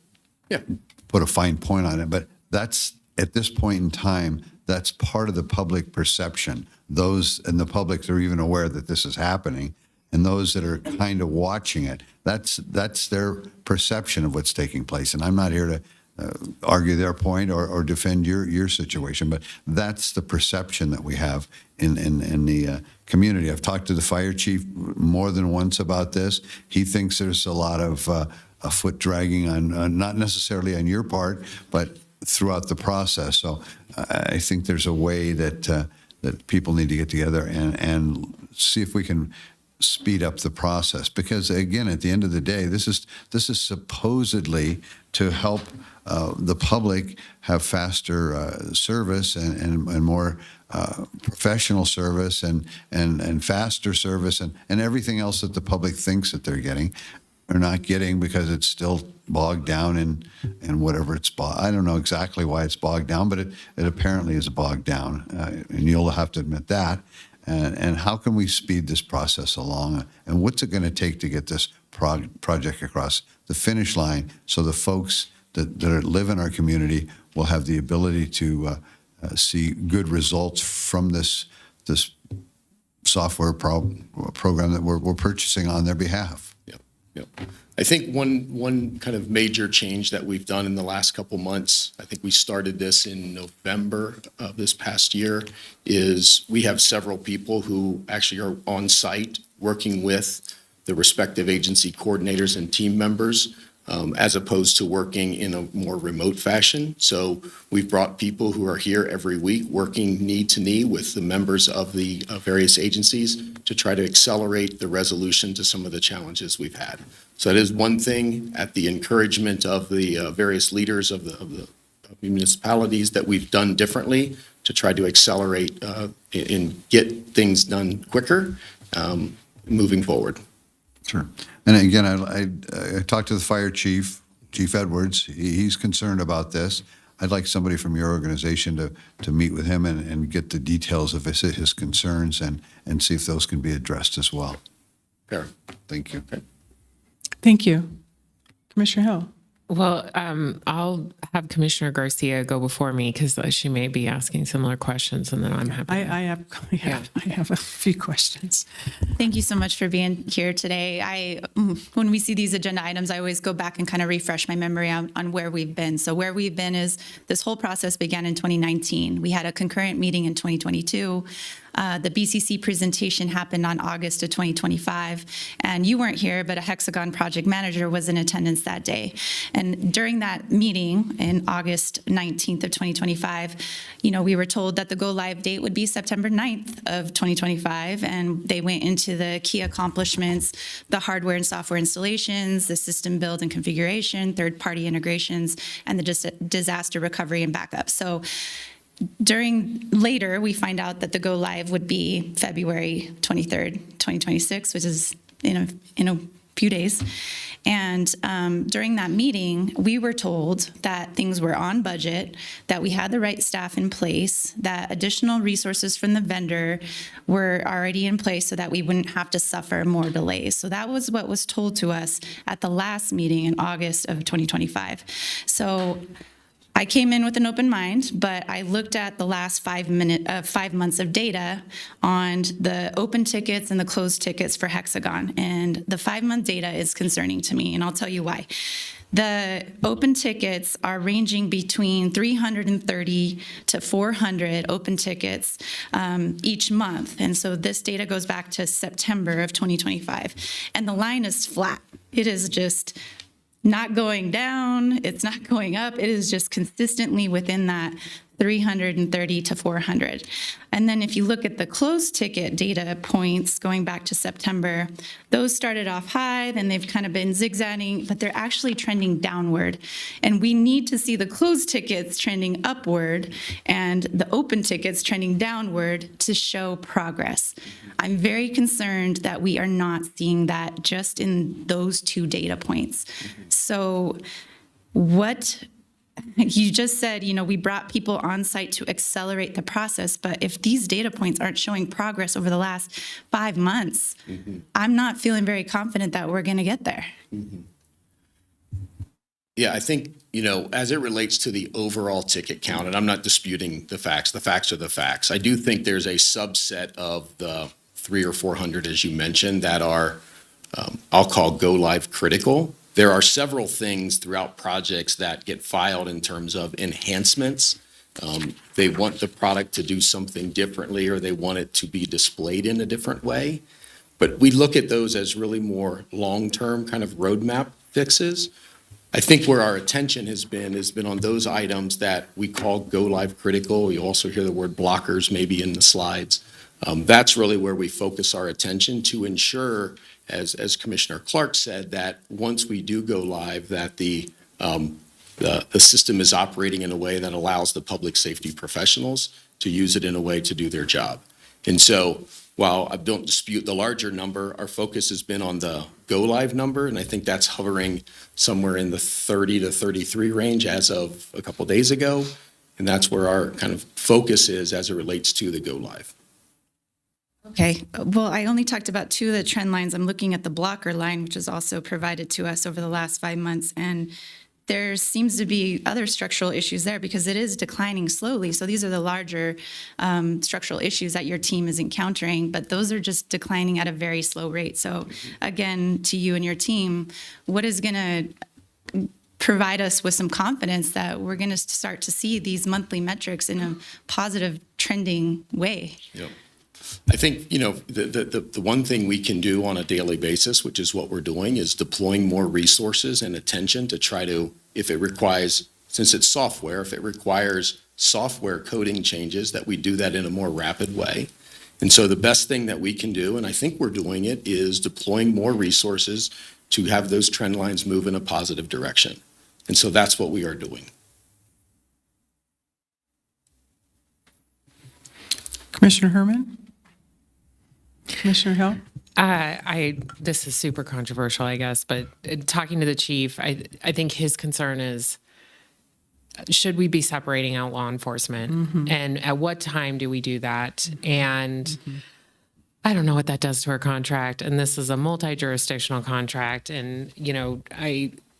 to put a fine point on it, but that's, at this point in time, that's part of the public perception. Those in the public that are even aware that this is happening, and those that are kind of watching it, that's their perception of what's taking place. And I'm not here to argue their point or defend your situation, but that's the perception that we have in the community. I've talked to the fire chief more than once about this. He thinks there's a lot of a foot dragging on not necessarily on your part, but throughout the process. So I think there's a way that people need to get together and see if we can speed up the process. Because again, at the end of the day, this is supposedly to help the public have faster service and more professional service and faster service and everything else that the public thinks that they're getting. Are not getting because it's still bogged down in whatever it's I don't know exactly why it's bogged down, but it apparently is bogged down, and you'll have to admit that. And how can we speed this process along? And what's it going to take to get this project across the finish line so the folks that live in our community will have the ability to see good results from this software program that we're purchasing on their behalf? I think one kind of major change that we've done in the last couple months, I think we started this in November of this past year, is we have several people who actually are on site working with the respective agency coordinators and team members, as opposed to working in a more remote fashion. So we've brought people who are here every week working knee to knee with the members of the various agencies to try to accelerate the resolution to some of the challenges we've had. So that is one thing at the encouragement of the various leaders of the municipalities that we've done differently to try to accelerate and get things done quicker moving forward. Sure. And again, I talked to the fire chief, Chief Edwards. He's concerned about this. I'd like somebody from your organization to meet with him and get the details of his concerns and see if those can be addressed as well. Fair. Thank you. Okay. Thank you. Commissioner Hill. Well, I'll have Commissioner Garcia go before me because she may be asking similar questions, and then I'm happy. I have a few questions. Thank you so much for being here today. When we see these agenda items, I always go back and kind of refresh my memory on where we've been. So where we've been is this whole process began in 2019. We had a concurrent meeting in 2022. The BCC presentation happened on August of 2025, and you weren't here, but a Hexagon project manager was in attendance that day. And during that meeting in August 19th of 2025, we were told that the go live date would be September 9th of 2025, and they went into the key accomplishments, the hardware and software installations, the system build and configuration, third-party integrations, and the disaster recovery and backup. So later, we find out that the go live would be February 23rd, 2026, which is in a few days. And during that meeting, we were told that things were on budget, that we had the right staff in place, that additional resources from the vendor were already in place so that we wouldn't have to suffer more delays. So that was what was told to us at the last meeting in August of 2025. So I came in with an open mind, but I looked at the last 5 months of data on the open tickets and the closed tickets for Hexagon. And the 5-month data is concerning to me, and I'll tell you why. The open tickets are ranging between 330 to 400 open tickets each month. And so this data goes back to September of 2025. And the line is flat. It is just not going down, it's not going up, it is just consistently within that 330 to 400. And then if you look at the closed ticket data points going back to September, those started off high, then they've kind of been zigzagging, but they're actually trending downward. And we need to see the closed tickets trending upward and the open tickets trending downward to show progress. I'm very concerned that we are not seeing that just in those 2 data points. So what you just said, we brought people on site to accelerate the process, but if these data points aren't showing progress over the last 5 months, I'm not feeling very confident that we're going to get there. Yeah, I think, as it relates to the overall ticket count, and I'm not disputing the facts are the facts. I do think there's a subset of the 300 or 400, as you mentioned, that are, I'll call go live critical. There are several things throughout projects that get filed in terms of enhancements. They want the product to do something differently, or they want it to be displayed in a different way. But we look at those as really more long-term kind of roadmap fixes. I think where our attention has been on those items that we call go live critical. You also hear the word blockers maybe in the slides. That's really where we focus our attention to ensure, as Commissioner Clark said, that once we do go live, that the system is operating in a way that allows the public safety professionals to use it in a way to do their job. And so while I don't dispute the larger number, our focus has been on the go live number, and I think that's hovering somewhere in the 30 to 33 range as of a couple days ago. And that's where our kind of focus is as it relates to the go live. Okay, well, I only talked about 2 of the trend lines. I'm looking at the blocker line, which is also provided to us over the last 5 months, and there seems to be other structural issues there because it is declining slowly. So these are the larger structural issues that your team is encountering, but those are just declining at a very slow rate. So again, to you and your team, what is going to provide us with some confidence that we're going to start to see these monthly metrics in a positive trending way? Yep. I think, the one thing we can do on a daily basis, which is what we're doing, is deploying more resources and attention to try to, if it requires, since it's software, if it requires software coding changes, that we do that in a more rapid way. And so the best thing that we can do, and I think we're doing it, is deploying more resources to have those trend lines move in a positive direction. And so that's what we are doing. Commissioner Herman? Commissioner Hill? This is super controversial, I guess, but talking to the chief, I think his concern is, should we be separating out law enforcement? And at what time do we do that? And I don't know what that does to our contract. And this is a multi-jurisdictional contract. And,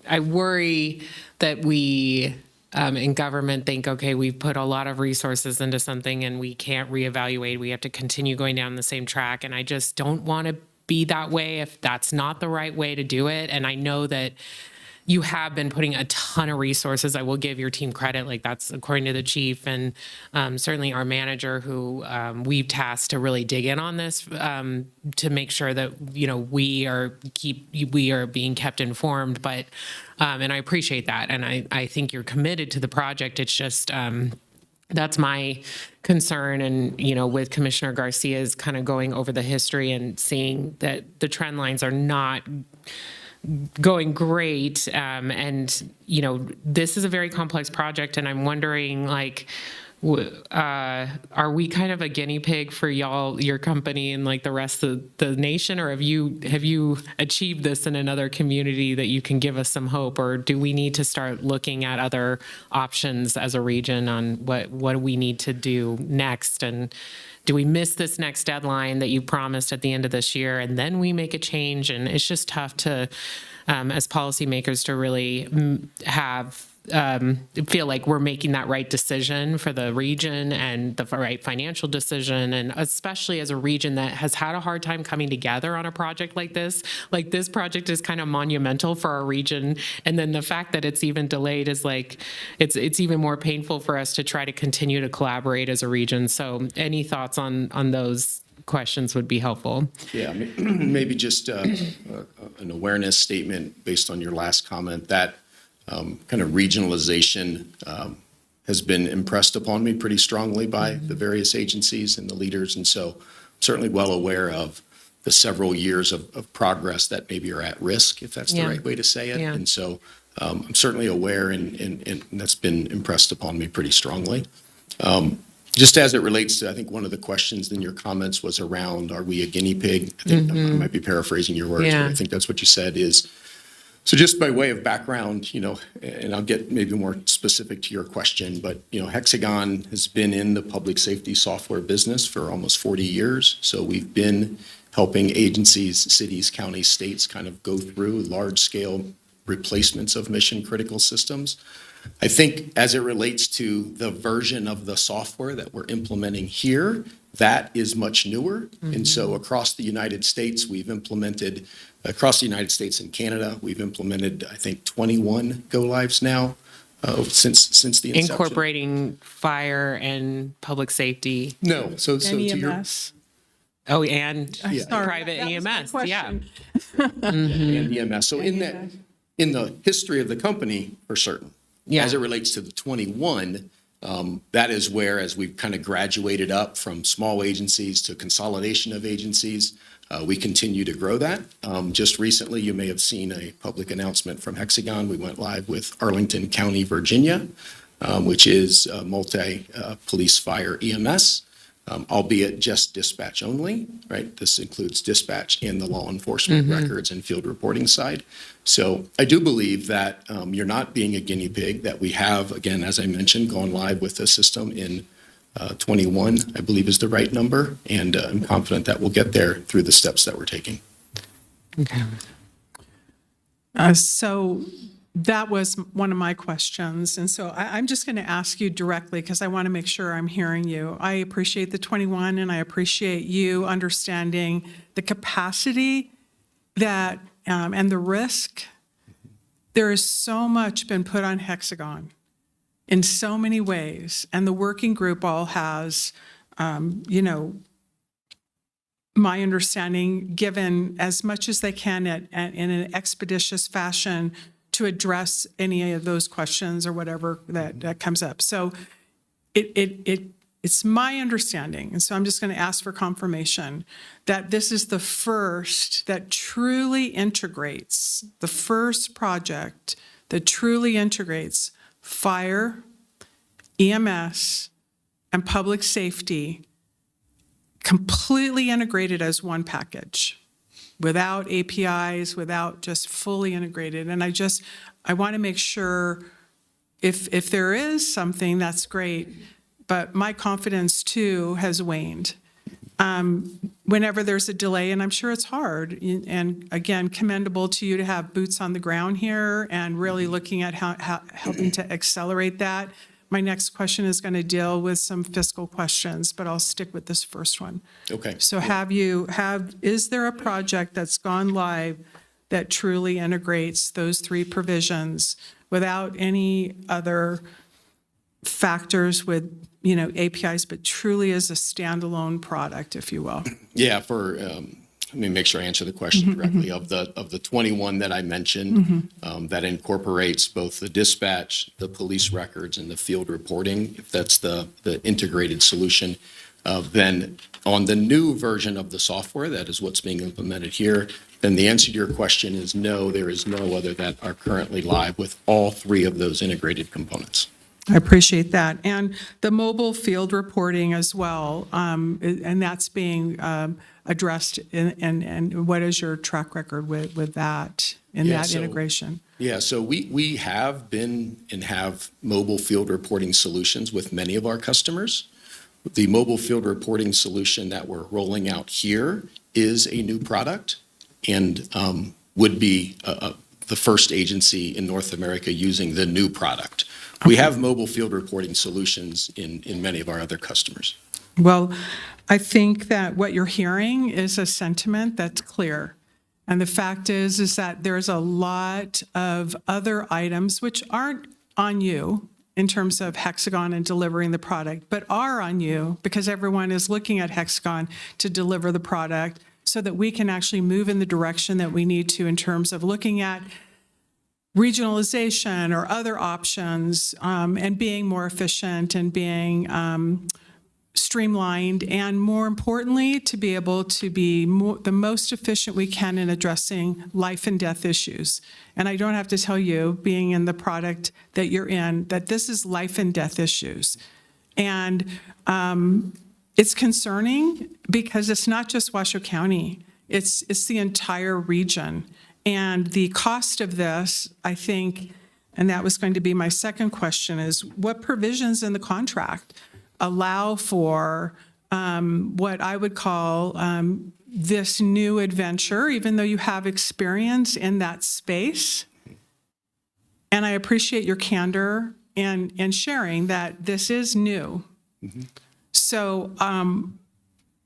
I worry that we in government think, okay, we've put a lot of resources into something and we can't reevaluate. We have to continue going down the same track. And I just don't want to be that way if that's not the right way to do it. And I know that you have been putting a ton of resources. I will give your team credit, like that's according to the chief and certainly our manager who we've tasked to really dig in on this to make sure that, you know, we are being kept informed. But, and I appreciate that. And I think you're committed to the project. It's just, that's my concern. And, you know, with Commissioner Garcia's kind of going over the history and seeing that the trend lines are not going great. And, you know, this is a very complex project. And I'm wondering, like, are we kind of a guinea pig for y'all, your company, and like the rest of the nation? Or have you achieved this in another community that you can give us some hope? Or do we need to start looking at other options as a region on what we need to do next? And do we miss this next deadline that you promised at the end of this year, and then we make a change? And it's just tough to, as policymakers, to really feel like we're making that right decision for the region and the right financial decision. And especially as a region that has had a hard time coming together on a project like this. Like, this project is kind of monumental for our region. And then the fact that it's even delayed is like, it's even more painful for us to try to continue to collaborate as a region. So any thoughts on those questions would be helpful. Yeah, maybe just an awareness statement based on your last comment. That kind of regionalization has been impressed upon me pretty strongly by the various agencies and the leaders. And so I'm certainly well aware of the several years of progress that maybe are at risk, if that's the right way to say it. And so I'm certainly aware, and that's been impressed upon me pretty strongly. Just as it relates to, I think one of the questions in your comments was around, are we a guinea pig? I think I might be paraphrasing your words, but I think that's what you said is. So just by way of background, you know, and I'll get maybe more specific to your question, but, you know, Hexagon has been in the public safety software business for almost 40 years. So we've been helping agencies, cities, counties, states kind of go through large-scale replacements of mission-critical systems. I think as it relates to the version of the software that we're implementing here, that is much newer. And so across the United States, across the United States and Canada, we've implemented, I think, 21 go-lives now since the inception. Incorporating fire and public safety. No, so to your... EMS. Oh, and Sorry, private that was my EMS, yeah. question. And EMS. So in the history of the company, for certain, as it relates to the 21, that is where, as we've kind of graduated up from small agencies to consolidation of agencies, we continue to grow that. Just recently, you may have seen a public announcement from Hexagon. We went live with Arlington County, Virginia, which is multi-police fire EMS. Albeit just dispatch only, right? This includes dispatch and the law enforcement records and field reporting side. So I do believe that you're not being a guinea pig, that we have, again, as I mentioned, gone live with the system in 21, I believe is the right number. And I'm confident that we'll get there through the steps that we're taking. Okay. So that was one of my questions. And so I'm just going to ask you directly because I want to make sure I'm hearing you. I appreciate the 21 and I appreciate you understanding the capacity that and the risk. There is so much been put on Hexagon in so many ways. And the working group all has, you know, my understanding, given as much as they can in an expeditious fashion to address any of those questions or whatever that comes up. So it's my understanding, and so I'm just going to ask for confirmation, that this is the first that truly integrates, the first project that truly integrates fire, EMS, and public safety completely integrated as one package, without APIs, without just fully integrated. And I want to make sure if there is something, that's great, but my confidence too has waned. Whenever there's a delay, and I'm sure it's hard, and again, commendable to you to have boots on the ground here and really looking at how helping to accelerate that. My next question is going to deal with some fiscal questions, but I'll stick with this first one. Okay. So is there a project that's gone live that truly integrates those three provisions without any other factors with, APIs, but truly as a standalone product, if you will. Yeah, let me make sure I answer the question correctly. Of the 21 that I mentioned, that incorporates both the dispatch, the police records, and the field reporting, if that's the integrated solution, then on the new version of the software, that is what's being implemented here, then the answer to your question is no, there is no other that are currently live with all three of those integrated components. I appreciate that. And the mobile field reporting as well, and that's being addressed, and what is your track record with that, integration? Yeah, so we have been and have mobile field reporting solutions with many of our customers. The mobile field reporting solution that we're rolling out here is a new product and would be the first agency in North America using the new product. We have mobile field reporting solutions in many of our other customers. Well, I think that what you're hearing is a sentiment that's clear. And the fact is that there's a lot of other items which aren't on you in terms of Hexagon and delivering the product, but are on you because everyone is looking at Hexagon to deliver the product so that we can actually move in the direction that we need to in terms of looking at regionalization or other options, and being more efficient and being streamlined, and more importantly, to be able to be the most efficient we can in addressing life and death issues. And I don't have to tell you, being in the product that you're in, that this is life and death issues. And it's concerning because it's not just Washoe County, it's the entire region. And the cost of this, I think, and that was going to be my second question, is what provisions in the contract allow for what I would call this new adventure, even though you have experience in that space? And I appreciate your candor and sharing that this is new. So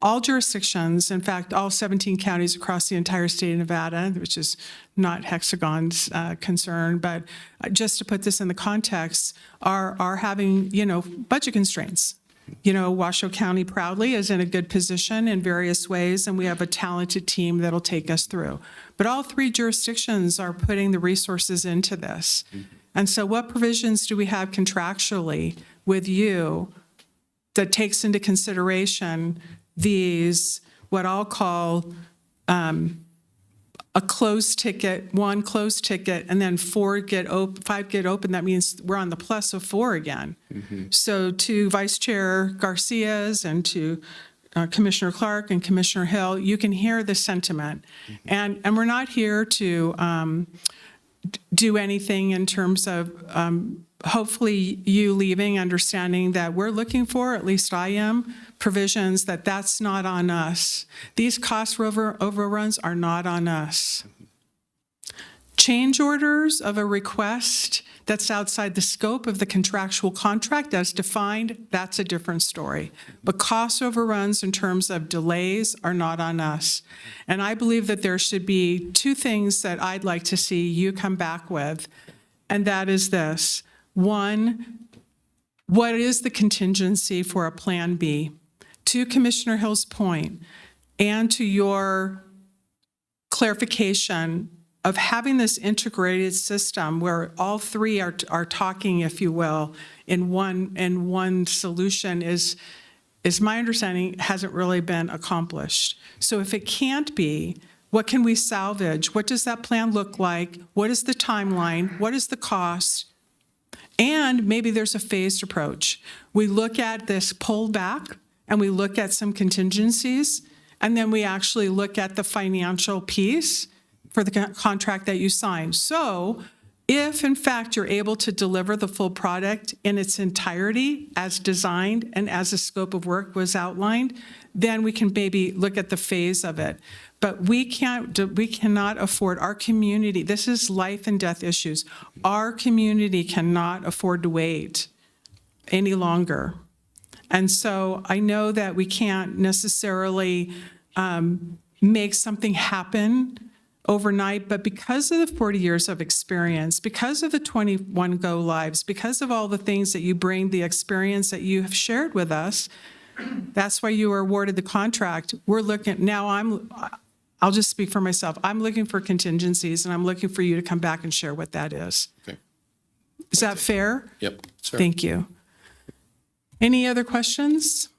all jurisdictions, in fact, all 17 counties across the entire state of Nevada, which is not Hexagon's concern, but just to put this in the context, are having, budget constraints. Washoe County proudly is in a good position in various ways, and we have a talented team that'll take us through. But all three jurisdictions are putting the resources into this. And so what provisions do we have contractually with you that takes into consideration these, what I'll call a closed ticket, one closed ticket, and then 5 get open? That means we're on the plus of 4 again. So to Vice Chair Garcia's and to Commissioner Clark and Commissioner Hill, you can hear the sentiment. And we're not here to do anything in terms of hopefully you leaving understanding that we're looking for, at least I am, provisions that's not on us. These cost overruns are not on us. Change orders of a request that's outside the scope of the contractual contract as defined, that's a different story. But cost overruns in terms of delays are not on us. And I believe that there should be 2 things that I'd like to see you come back with, and that is this. 1, what is the contingency for a Plan B? To Commissioner Hill's point, and to your clarification of having this integrated system where all three are talking, if you will, in one solution is my understanding hasn't really been accomplished. So if it can't be, what can we salvage? What does that plan look like? What is the timeline? What is the cost? And maybe there's a phased approach. We look at this pulled back and we look at some contingencies, and then we actually look at the financial piece for the contract that you signed. So if in fact you're able to deliver the full product in its entirety as designed and as the scope of work was outlined, then we can maybe look at the phase of it. But we cannot afford, our community, this is life and death issues. Our community cannot afford to wait any longer. And so I know that we can't necessarily make something happen overnight, but because of the 40 years of experience, because of the 21 go lives, because of all the things that you bring, the experience that you have shared with us, that's why you were awarded the contract. We're looking, now I'll just speak for myself. I'm looking for contingencies, and I'm looking for you to come back and share what that is. Okay. Is that fair? Yep. Sir. Thank you. Any other questions?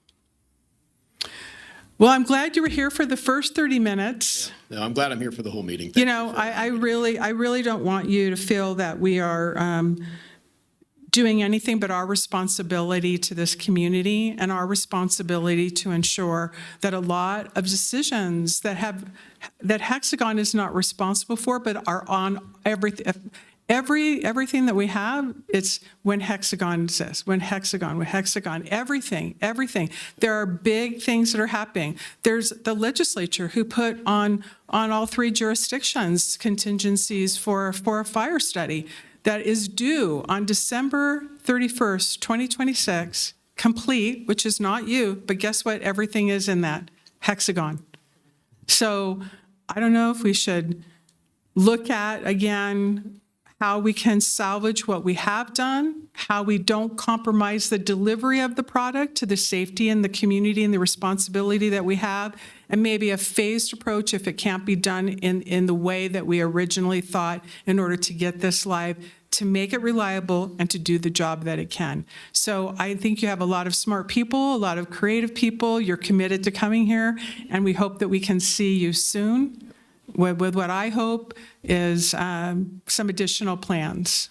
Well, I'm glad you were here for the first 30 minutes. No, I'm glad I'm here for the whole meeting. You know, I really don't want you to feel that we are doing anything but our responsibility to this community and our responsibility to ensure that a lot of decisions that Hexagon is not responsible for, but are on everything that we have, it's when Hexagon says, when Hexagon, everything. There are big things that are happening. There's the legislature who put on all 3 jurisdictions contingencies for a fire study that is due on December 31st, 2026, complete, which is not you, but guess what? Everything is in that Hexagon. So I don't know if we should look at, again, how we can salvage what we have done, how we don't compromise the delivery of the product to the safety and the community and the responsibility that we have, and maybe a phased approach if it can't be done in the way that we originally thought in order to get this live, to make it reliable and to do the job that it can. So I think you have a lot of smart people, a lot of creative people. You're committed to coming here, and we hope that we can see you soon with what I hope is some additional plans.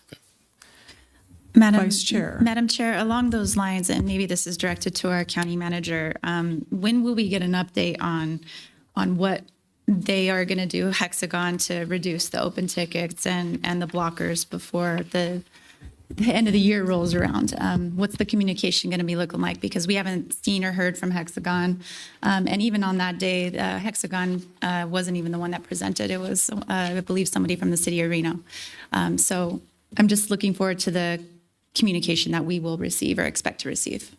Vice Chair. Madam Chair, along those lines, and maybe this is directed to our county manager, when will we get an update on what they are going to do, Hexagon, to reduce the open tickets and the blockers before the end of the year rolls around? What's the communication going to be looking like? Because we haven't seen or heard from Hexagon. And even on that day, Hexagon wasn't even the one that presented. It was, I believe, somebody from the city of Reno. So I'm just looking forward to the communication that we will receive or expect to receive.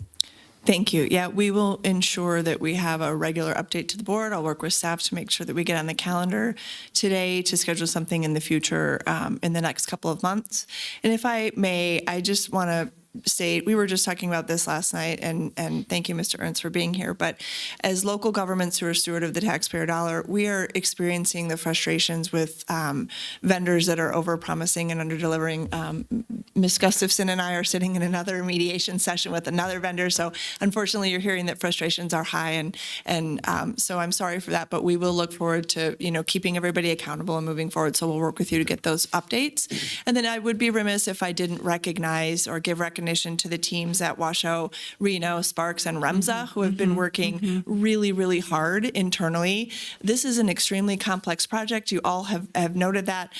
Thank you. Yeah, we will ensure that we have a regular update to the board. I'll work with staff to make sure that we get on the calendar today to schedule something in the future in the next couple of months. And if I may, I just want to state, we were just talking about this last night, and thank you, Mr. Ernst, for being here. But as local governments who are steward of the taxpayer dollar, we are experiencing the frustrations with vendors that are over-promising and under-delivering. Ms. Gustafson and I are sitting in another mediation session with another vendor, so unfortunately, you're hearing that frustrations are high, and so I'm sorry for that. But we will look forward to keeping everybody accountable and moving forward. So we'll work with you to get those updates. And then I would be remiss if I didn't recognize or give recognition to the teams at Washoe, Reno, Sparks, and Remza, who have been working really, really hard internally. This is an extremely complex project. You all have noted that.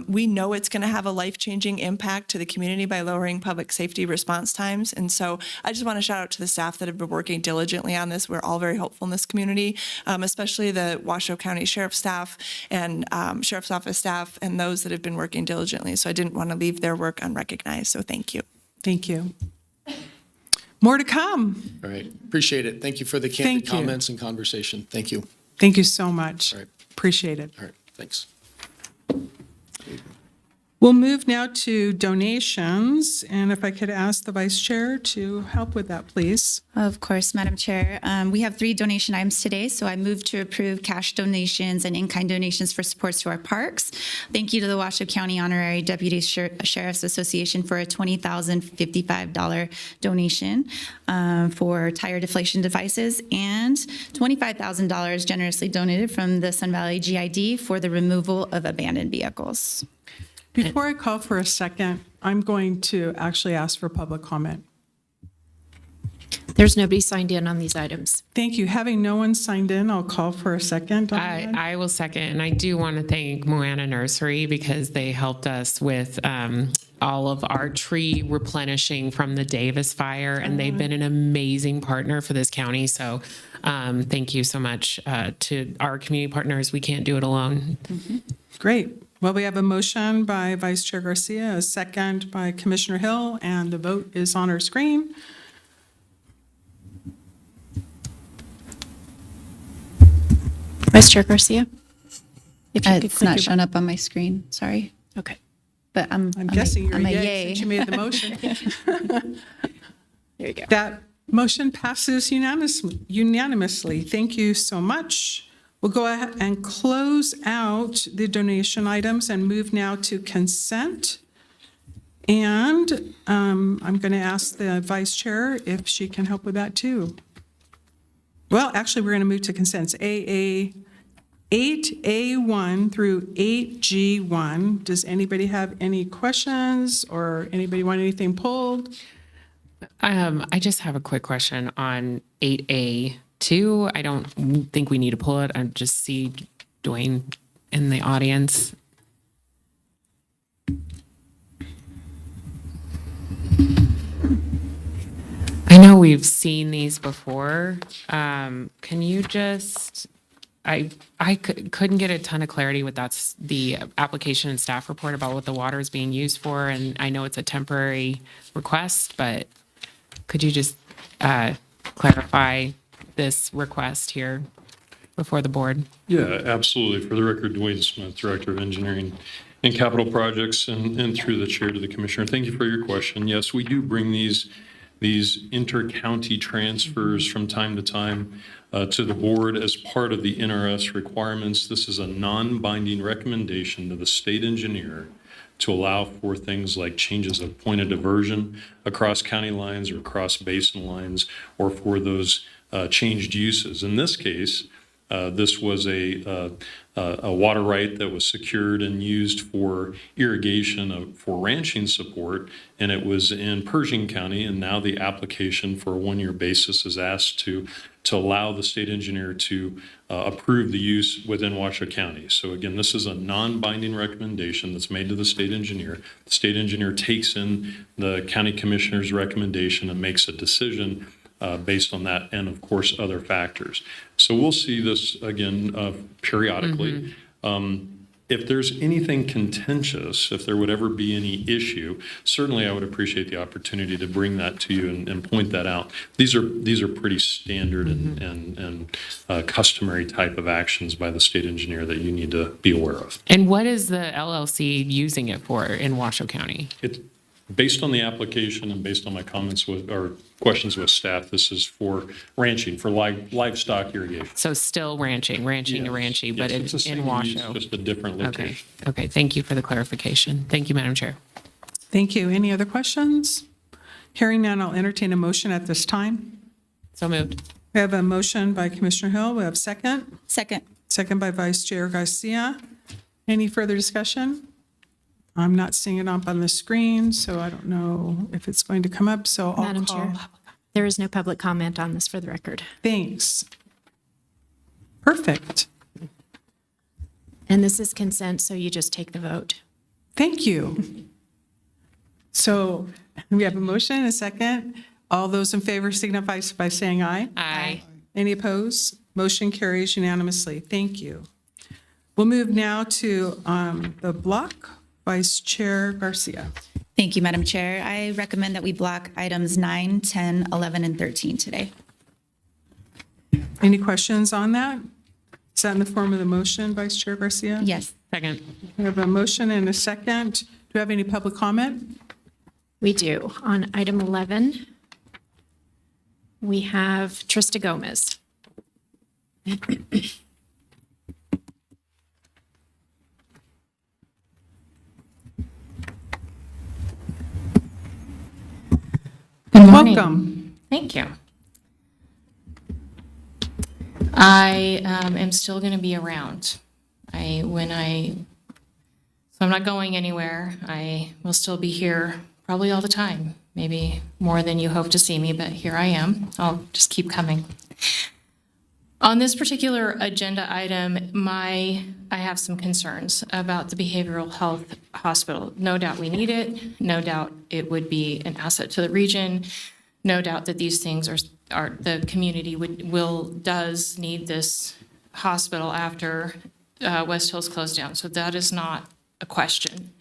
We know it's going to have a life-changing impact to the community by lowering public safety response times. And so I just want to shout out to the staff that have been working diligently on this. We're all very hopeful in this community, especially the Washoe County Sheriff's staff and Sheriff's Office staff and those that have been working diligently. So I didn't want to leave their work unrecognized. So thank you. Thank you. More to come. All right. Appreciate it. Thank you for the candid comments and conversation. Thank you. Thank you so much. All right. Appreciate it. All right. Thanks. We'll move now to donations, and if I could ask the Vice Chair to help with that, please. Of course, Madam Chair. We have 3 donation items today, so I move to approve cash donations and in-kind donations for supports to our parks. Thank you to the Washoe County Honorary Deputy Sheriff's Association for a $20,055 donation for tire deflation devices, and $25,000 generously donated from the Sun Valley GID for the removal of abandoned vehicles. Before I call for a second, I'm going to actually ask for public comment. There's nobody signed in on these items. Thank you. Having no one signed in, I'll call for a second. I will second, and I do want to thank Moana Nursery because they helped us with all of our tree replenishing from the Davis fire, and they've been an amazing partner for this county. So thank you so much to our community partners. We can't do it alone. Great. Well, we have a motion by Vice Chair Garcia, a second by Commissioner Hill, and the vote is on our screen. Vice Chair Garcia? If you could It's click not your showing up on my screen, sorry. Okay. But I'm Guessing you're I'm a a yay yay. since you made the motion. There you go. That motion passes unanimously. Thank you so much. We'll go ahead and close out the donation items and move now to consent. And I'm going to ask the vice chair if she can help with that too. Well, actually, we're going to move to consents. 8A1 through 8G1. Does anybody have any questions or anybody want anything pulled? I just have a quick question on 8A2. I don't think we need to pull it. I just see Dwayne in the audience. I know we've seen these before. Can you just, couldn't get a ton of clarity with that's the application and staff report about what the water is being used for. And I know it's a temporary request, but could you just clarify this request here before the board? Yeah, absolutely. For the record, Dwayne Smith, Director of Engineering and Capital Projects, and through the chair to the commissioner. Thank you for your question. Yes, we do bring these inter-county transfers from time to time to the board as part of the NRS requirements. This is a non-binding recommendation to the state engineer to allow for things like changes of point of diversion across county lines or across basin lines, or for those changed uses. In this case, this was a water right that was secured and used for irrigation for ranching support, and it was in Pershing County, and now the application for a one-year basis is asked to allow the state engineer to approve the use within Washoe County. So again, this is a non-binding recommendation that's made to the state engineer. The state engineer takes in the county commissioner's recommendation and makes a decision based on that, and of course, other factors. So we'll see this again periodically. If there's anything contentious, if there would ever be any issue, certainly I would appreciate the opportunity to bring that to you and point that out. These are pretty standard and customary type of actions by the state engineer that you need to be aware of. And what is the LLC using it for in Washoe County? It's based on the application and based on my comments with, or questions with staff, this is for ranching, for livestock irrigation. So still ranching to ranching, but Yes, it's the in same Washoe. use, just a different location. Okay, thank you for the clarification. Thank you, Madam Chair. Thank you. Any other questions? Hearing none, I'll entertain a motion at this time. So moved. We have a motion by Commissioner Hill. We have second. Second. Second by Vice Chair Garcia. Any further discussion? I'm not seeing it up on the screen, so I don't know if it's going to come up, so I'll Madam call. Chair, there is no public comment on this for the record. Thanks. Perfect. And this is consent, so you just take the vote. Thank you. So we have a motion and a second. All those in favor signify by saying aye. Aye. Any opposed? Motion carries unanimously. Thank you. We'll move now to the block. Vice Chair Garcia. Thank you, Madam Chair. I recommend that we block items 9, 10, 11, and 13 today. Any questions on that? Is that in the form of the motion, Vice Chair Garcia? Yes. Second. We have a motion and a second. Do we have any public comment? We do. On item 11, we have Trista Gomez. Good morning. Welcome. Thank you. I am still going to be around. So I'm not going anywhere. I will still be here probably all the time, maybe more than you hope to see me, but here I am. I'll just keep coming. On this particular agenda item, I have some concerns about the behavioral health hospital. No doubt we need it. No doubt it would be an asset to the region. No doubt that these things are the community does need this hospital after West Hills closed down. So that is not a question.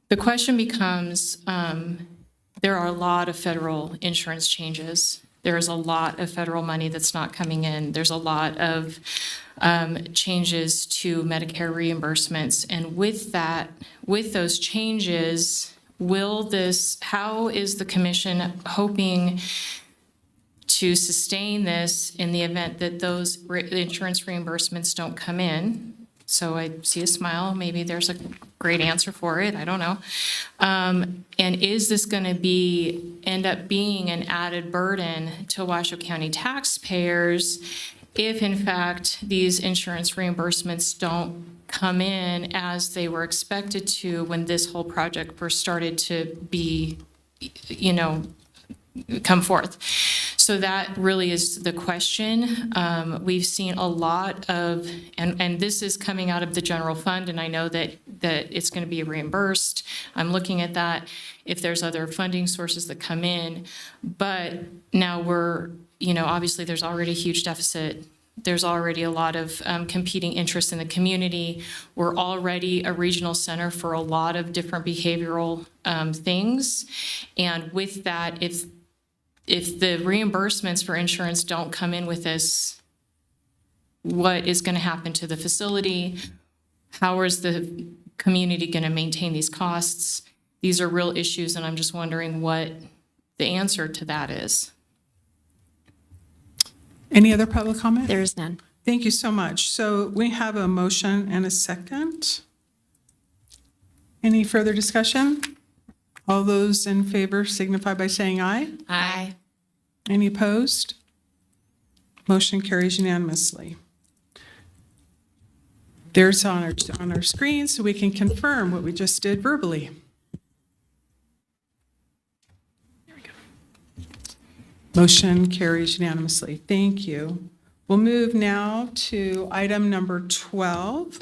The question becomes, there are a lot of federal insurance changes There's a lot of federal money that's not coming in. There's a lot of changes to Medicare reimbursements. And with that, with those changes, how is the commission hoping to sustain this in the event that those insurance reimbursements don't come in? So I see a smile. Maybe there's a great answer for it. I don't know. And is this going to end up being an added burden to Washoe County taxpayers if, in fact, these insurance reimbursements don't come in as they were expected to when this whole project first started to be, come forth? So that really is the question. We've seen a lot of, and this is coming out of the general fund, and I know that it's going to be reimbursed. I'm looking at that if there's other funding sources that come in. But now obviously there's already a huge deficit. There's already a lot of competing interests in the community. We're already a regional center for a lot of different behavioral things. And with that, if the reimbursements for insurance don't come in with this, what is going to happen to the facility? How is the community going to maintain these costs? These are real issues, and I'm just wondering what the answer to that is. Any other public comment? There is none. Thank you so much. So we have a motion and a second. Any further discussion? All those in favor signify by saying aye. Aye. Any opposed? Motion carries unanimously. There's on our screen, so we can confirm what we just did verbally. Motion carries unanimously. Thank you. We'll move now to item number 12.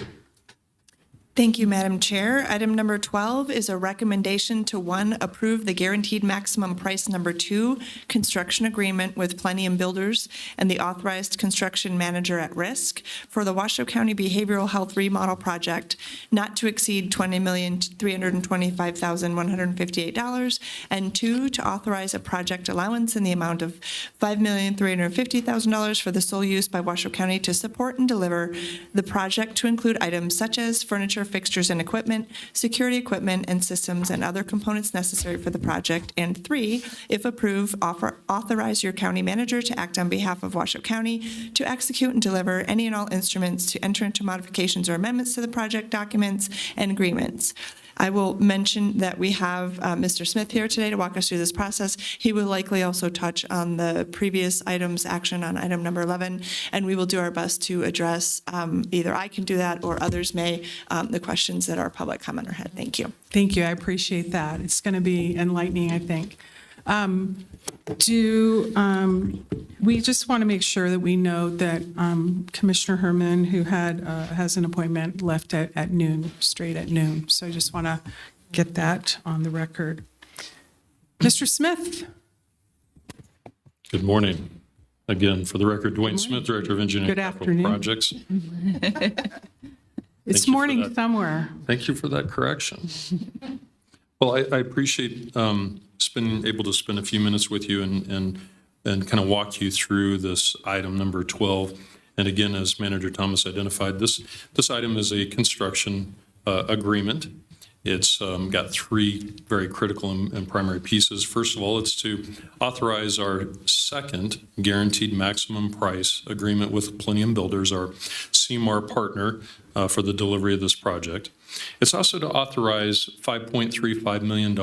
Thank you, Madam Chair. Item number 12 is a recommendation to, 1, approve the guaranteed maximum price number 2 construction agreement with Plenum Builders and the authorized construction manager at risk for the Washoe County Behavioral Health Remodel Project not to exceed $20,325,158, and 2, to authorize a project allowance in the amount of $5,350,000 for the sole use by Washoe County to support and deliver the project to include items such as furniture, fixtures and equipment, security equipment and systems, and other components necessary for the project. And 3, if approved, authorize your county manager to act on behalf of Washoe County to execute and deliver any and all instruments to enter into modifications or amendments to the project documents and agreements. I will mention that we have Mr. Smith here today to walk us through this process. He will likely also touch on the previous items action on item number 11, and we will do our best to address, either I can do that or others may, the questions that our public commenter had. Thank you. Thank you. I appreciate that. It's going to be enlightening, I think. We just want to make sure that we know that Commissioner Herman, who has an appointment, left at noon, straight at noon. So I just want to get that on the record. Mr. Smith. Good morning. Again, for the record, Dwayne Smith, Director of Engineering and Capital Projects. It's morning somewhere. Thank you for that correction. Well, I appreciate able to spend a few minutes with you and kind of walk you through this item number 12. And again, as Manager Thomas identified, this item is a construction agreement. It's got 3 very critical and primary pieces. First of all, it's to authorize our second guaranteed maximum price agreement with Plenum Builders, our CMAR partner for the delivery of this project. It's also to authorize $5.35 million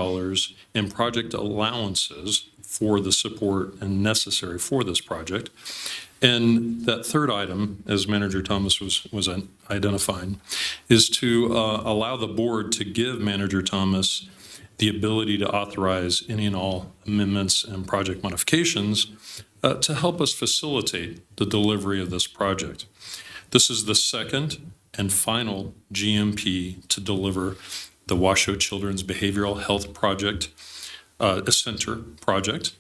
in project allowances for the support and necessary for this project. And that third item, as Manager Thomas was identifying, is to allow the board to give Manager Thomas the ability to authorize any and all amendments and project modifications to help us facilitate the delivery of this project. This is the second and final GMP to deliver the Washoe Children's Behavioral Health Project, Center project.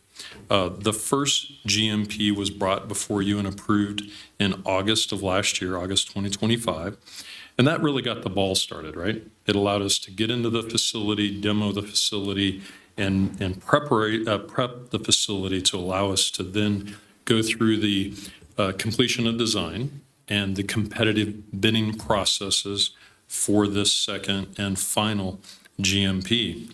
The first GMP was brought before you and approved in August of last year, August 2025. And that really got the ball started, right? It allowed us to get into the facility, demo the facility, and prep the facility to allow us to then go through the completion of design and the competitive bidding processes for this second and final GMP.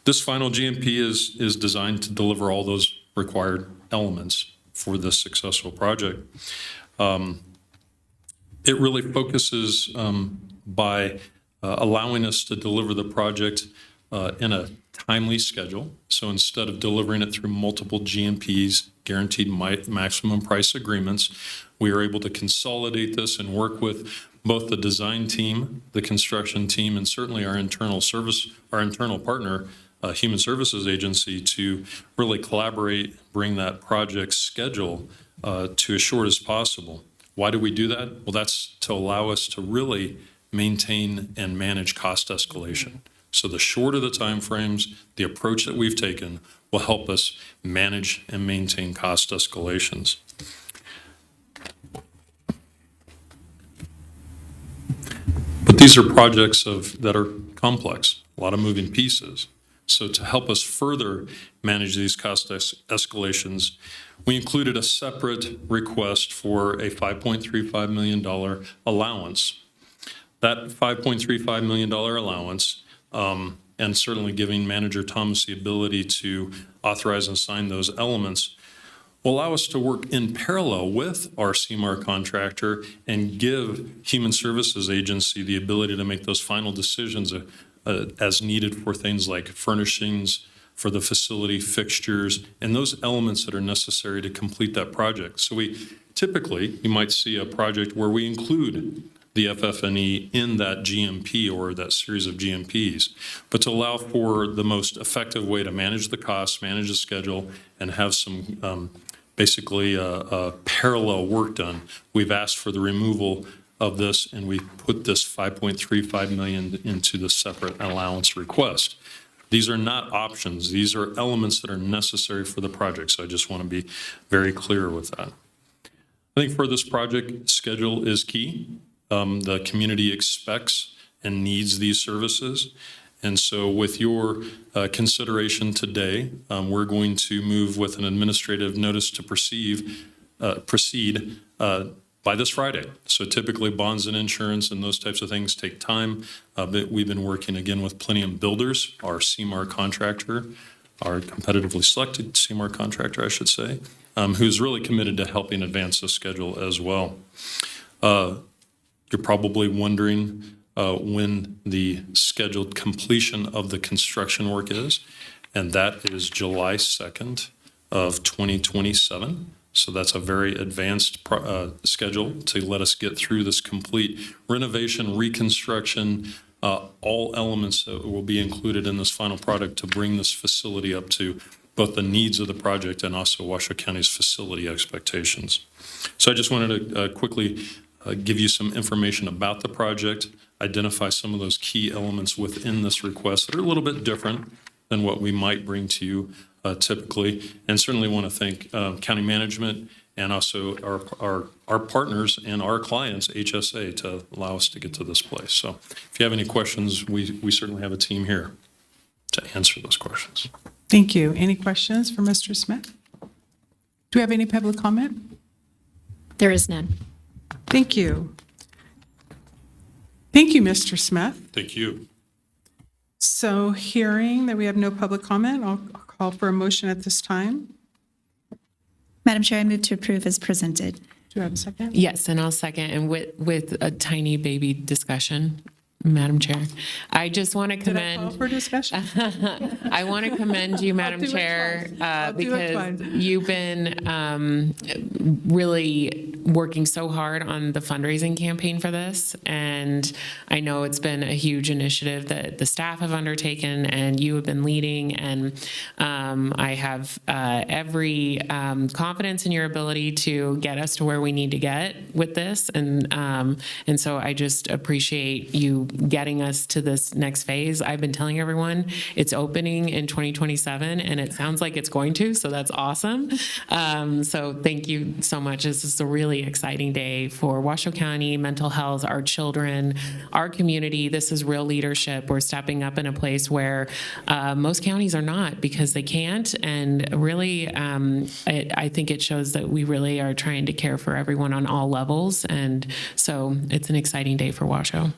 This final GMP is designed to deliver all those required elements for this successful project. It really focuses by allowing us to deliver the project in a timely schedule. So instead of delivering it through multiple GMPs, guaranteed maximum price agreements, we are able to consolidate this and work with both the design team, the construction team, and certainly our internal partner, Human Services Agency, to really collaborate, bring that project schedule to as short as possible. Why do we do that? Well, that's to allow us to really maintain and manage cost escalation. So the shorter the timeframes, the approach that we've taken will help us manage and maintain cost escalations. But these are projects that are complex, a lot of moving pieces. So to help us further manage these cost escalations, we included a separate request for a $5.35 million allowance. That $5.35 million allowance, and certainly giving Manager Thomas the ability to authorize and sign those elements, will allow us to work in parallel with our CMAR contractor and give Human Services Agency the ability to make those final decisions as needed for things like furnishings for the facility, fixtures, and those elements that are necessary to complete that project. So you might see a project where we include the FF&E in that GMP or that series of GMPs, but to allow for the most effective way to manage the costs, manage the schedule, and have some parallel work done. We've asked for the removal of this, and we put this $5.35 million into the separate allowance request. These are not options. These are elements that are necessary for the project, so I just want to be very clear with that. I think for this project, schedule is key. The community expects and needs these services. And so with your consideration today, we're going to move with an administrative notice to proceed by this Friday. So typically bonds and insurance and those types of things take time. But we've been working again with Plenium Builders, our CMAR contractor, our competitively selected CMAR contractor, I should say, who's really committed to helping advance the schedule as well. You're probably wondering when the scheduled completion of the construction work is, and that is July 2nd of 2027. So that's a very advanced schedule to let us get through this complete renovation, reconstruction, all elements that will be included in this final product to bring this facility up to both the needs of the project and also Washoe County's facility expectations. So I just wanted to quickly give you some information about the project, identify some of those key elements within this request that are a little bit different than what we might bring to you typically, and certainly want to thank county management and also our partners and our clients, HSA, to allow us to get to this place. So if you have any questions, we certainly have a team here to answer those questions. Thank you. Any questions for Mr. Smith? Do we have any public comment? There is none. Thank you. Thank you, Mr. Smith. Thank you. So hearing that we have no public comment, I'll call for a motion at this time. Madam Chair, I move to approve as presented. Do I have a second? Yes, and I'll second, and with a tiny baby discussion, Madam Chair. I just want to commend. Did I call for discussion? I want to commend you, Madam Chair, because you've been really working so hard on the fundraising campaign for this. And I know it's been a huge initiative that the staff have undertaken and you have been leading. And I have every confidence in your ability to get us to where we need to get with this. And so I just appreciate you getting us to this next phase. I've been telling everyone it's opening in 2027, and it sounds like it's going to, so that's awesome. So thank you so much. This is a really exciting day for Washoe County, mental health, our children, our community. This is real leadership. We're stepping up in a place where most counties are not, because they can't. And really, I think it shows that we really are trying to care for everyone on all levels. And so it's an exciting day for Washoe.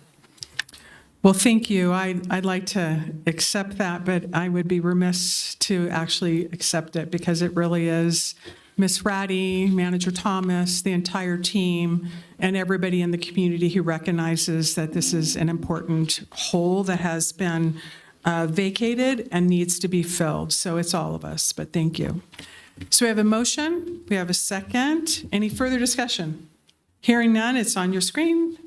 Well, thank you. I'd like to accept that, but I would be remiss to actually accept it, because it really is Ms. Ratty, Manager Thomas, the entire team, and everybody in the community who recognizes that this is an important hole that has been vacated and needs to be filled. So it's all of us, but thank you. So we have a motion, we have a second. Any further discussion? Hearing none, it's on your screen.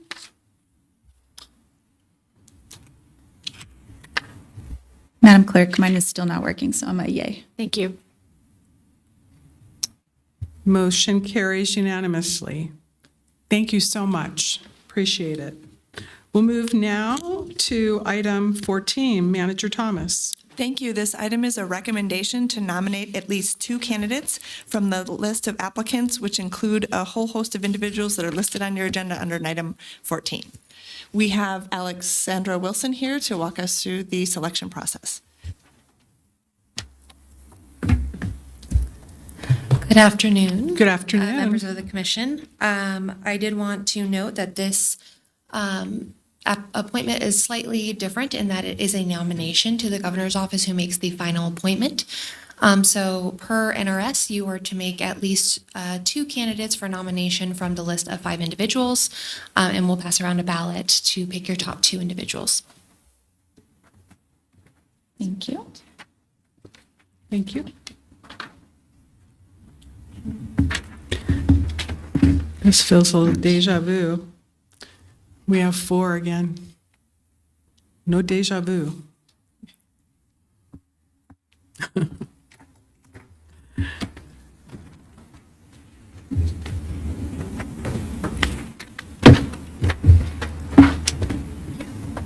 Madam Clerk, mine is still not working, so I'm a yay. Thank you. Motion carries unanimously. Thank you so much. Appreciate it. We'll move now to item 14, Manager Thomas. Thank you. This item is a recommendation to nominate at least 2 candidates from the list of applicants, which include a whole host of individuals that are listed on your agenda under item 14. We have Alexandra Wilson here to walk us through the selection process. Good afternoon. Good afternoon. Members of the commission. I did want to note that this appointment is slightly different in that it is a nomination to the governor's office, who makes the final appointment. So per NRS, you are to make at least 2 candidates for nomination from the list of 5 individuals, and we'll pass around a ballot to pick your top 2 individuals. Thank you. Thank you. This feels a little deja vu. We have 4 again. No deja vu.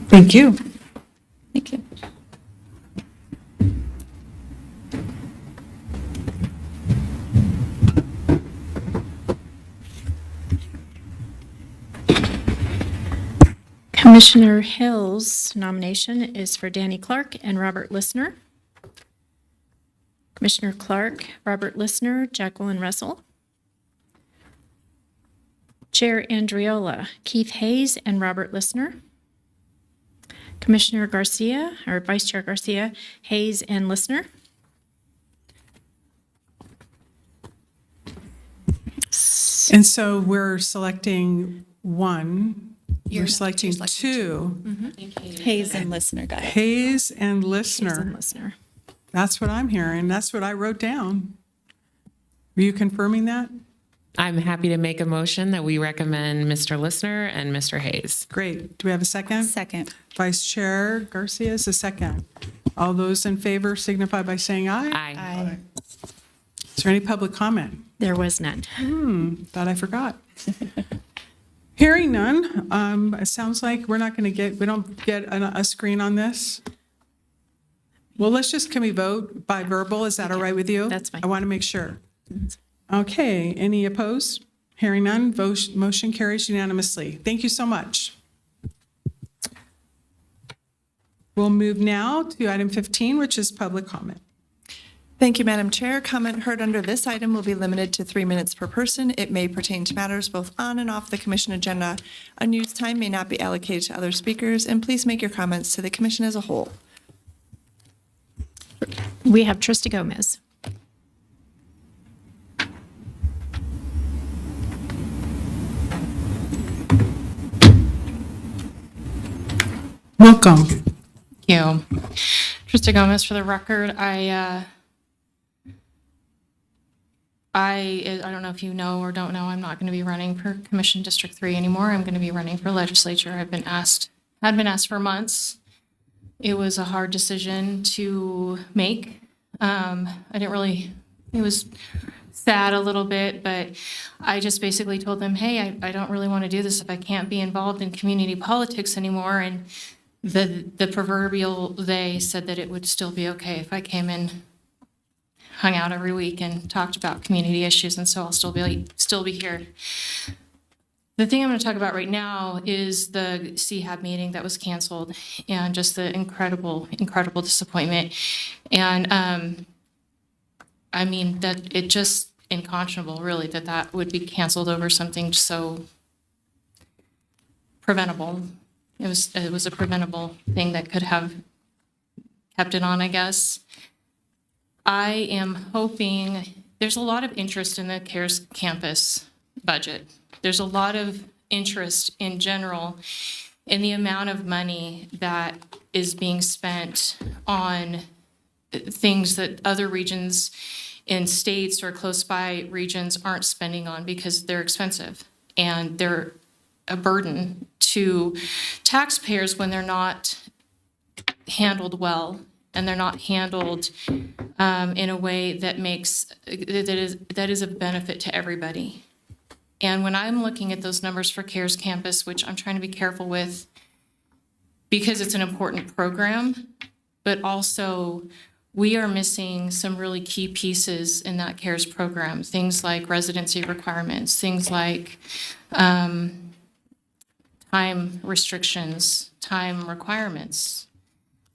Thank you. Thank you. Commissioner Hill's nomination is for Danny Clark and Robert Lissner. Commissioner Clark, Robert Lissner, Jacqueline Russell. Chair Andriola, Keith Hayes and Robert Lissner. Commissioner Garcia, or Vice Chair Garcia, Hayes and Lissner. And so we're selecting 1. We're selecting 2. Hayes and Listener, got it. Hayes and Lissner. Hayes and Lissner. That's what I'm hearing. That's what I wrote down. Were you confirming that? I'm happy to make a motion that we recommend Mr. Lissner and Mr. Hayes. Great. Do we have a second? Second. Vice Chair Garcia is a second. All those in favor signify by saying aye. Aye. Is there any public comment? There was none. Thought I forgot. Hearing none, it sounds like we don't get a screen on this. Well, can we vote by verbal? Is that all right with you? That's fine. I want to make sure. Okay, any opposed? Hearing none, motion carries unanimously. Thank you so much. We'll move now to item 15, which is public comment. Thank you, Madam Chair. Comment heard under this item will be limited to 3 minutes per person. It may pertain to matters both on and off the commission agenda. Unused time may not be allocated to other speakers, and please make your comments to the commission as a whole. We have Trista Gomez. Welcome. Thank you. Trista Gomez for the record. I don't know if you know or don't know, I'm not going to be running for Commission District 3 anymore. I'm going to be running for legislature. Had been asked for months. It was a hard decision to make. It was sad a little bit, but I just basically told them, hey, I don't really want to do this if I can't be involved in community politics anymore. And the proverbial they said that it would still be okay if I came in, hung out every week and talked about community issues, and so I'll still be here. The thing I'm going to talk about right now is the CHAB meeting that was canceled and just the incredible disappointment. And I mean, that it just unconscionable, really, that would be canceled over something so preventable. It was a preventable thing that could have kept it on, I guess. I am hoping, there's a lot of interest in the CARES campus budget. There's a lot of interest in general in the amount of money that is being spent on things that other regions in states or close by regions aren't spending on because they're expensive and they're a burden to taxpayers when they're not handled well and they're not handled in a way that is of benefit to everybody. And when I'm looking at those numbers for CARES Campus, which I'm trying to be careful with because it's an important program, but also we are missing some really key pieces in that CARES program, things like residency requirements, things like time restrictions, time requirements,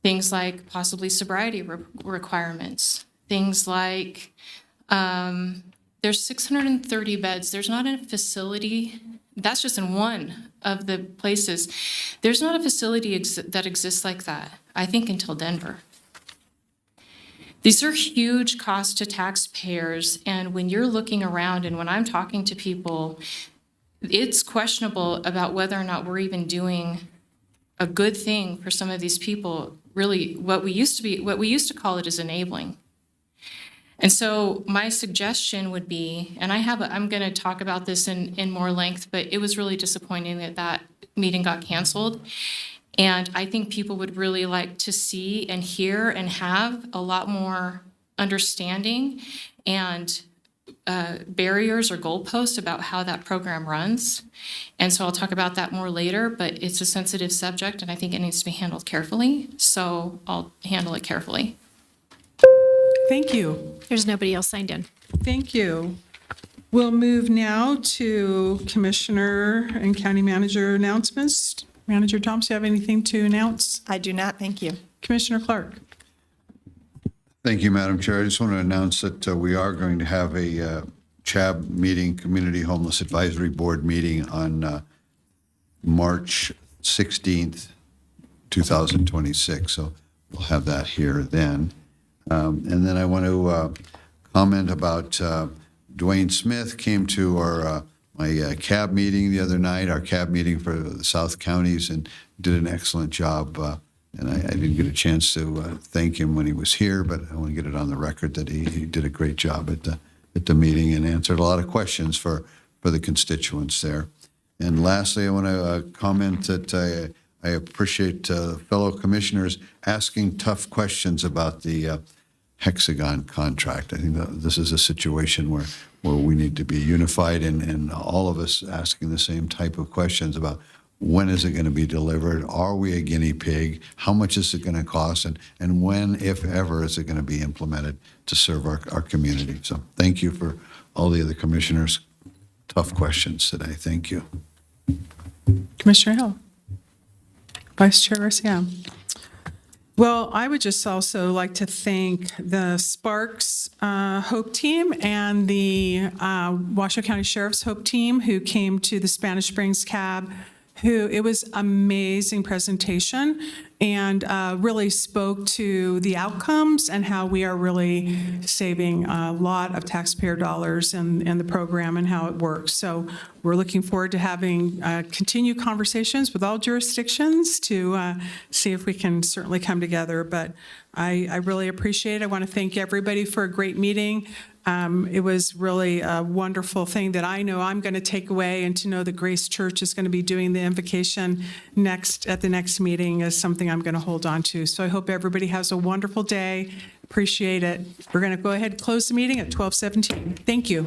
things like possibly sobriety requirements, things like there's 630 beds. There's not a facility, that's just in one of the places. There's not a facility that exists like that, I think, until Denver. These are huge costs to taxpayers, and when you're looking around and when I'm talking to people, it's questionable about whether or not we're even doing a good thing for some of these people. Really, what we used to call it is enabling. And so my suggestion would be, and I'm going to talk about this in more length, but it was really disappointing that meeting got canceled. And I think people would really like to see and hear and have a lot more understanding and barriers or goalposts about how that program runs. And so I'll talk about that more later, but it's a sensitive subject and I think it needs to be handled carefully. So I'll handle it carefully. Thank you. There's nobody else signed in. Thank you. We'll move now to Commissioner and County Manager announcements. Manager Thomas, do you have anything to announce? I do not, thank you. Commissioner Clark. Thank you, Madam Chair. I just want to announce that we are going to have a CHAB meeting, Community Homeless Advisory Board meeting on March 16th, 2026. So we'll have that here then. And then I want to comment about Dwayne Smith came to our my CAB meeting the other night, our CAB meeting for the South Counties, and did an excellent job. And I didn't get a chance to thank him when he was here, but I want to get it on the record that he did a great job at the meeting and answered a lot of questions for the constituents there. And lastly, I want to comment that I appreciate fellow commissioners asking tough questions about the Hexagon contract. I think that this is a situation where we need to be unified and all of us asking the same type of questions about when is it going to be delivered? Are we a guinea pig? How much is it going to cost? And when, if ever, is it going to be implemented to serve our community? So thank you for all the other commissioners. Tough questions today. Thank you. Commissioner Hill. Vice Chair Garcia. Well, I would just also like to thank the Sparks Hope Team and the Washoe County Sheriff's Hope Team who came to the Spanish Springs CAB. It was amazing presentation and really spoke to the outcomes and how we are really saving a lot of taxpayer dollars in the program and how it works. So we're looking forward to having continued conversations with all jurisdictions to see if we can certainly come together. But I really appreciate it. I want to thank everybody for a great meeting. It was really a wonderful thing that I know I'm going to take away, and to know that Grace Church is going to be doing the invocation at the next meeting is something I'm going to hold on to. So I hope everybody has a wonderful day. Appreciate it. We're going to go ahead and close the meeting at 12:17. Thank you.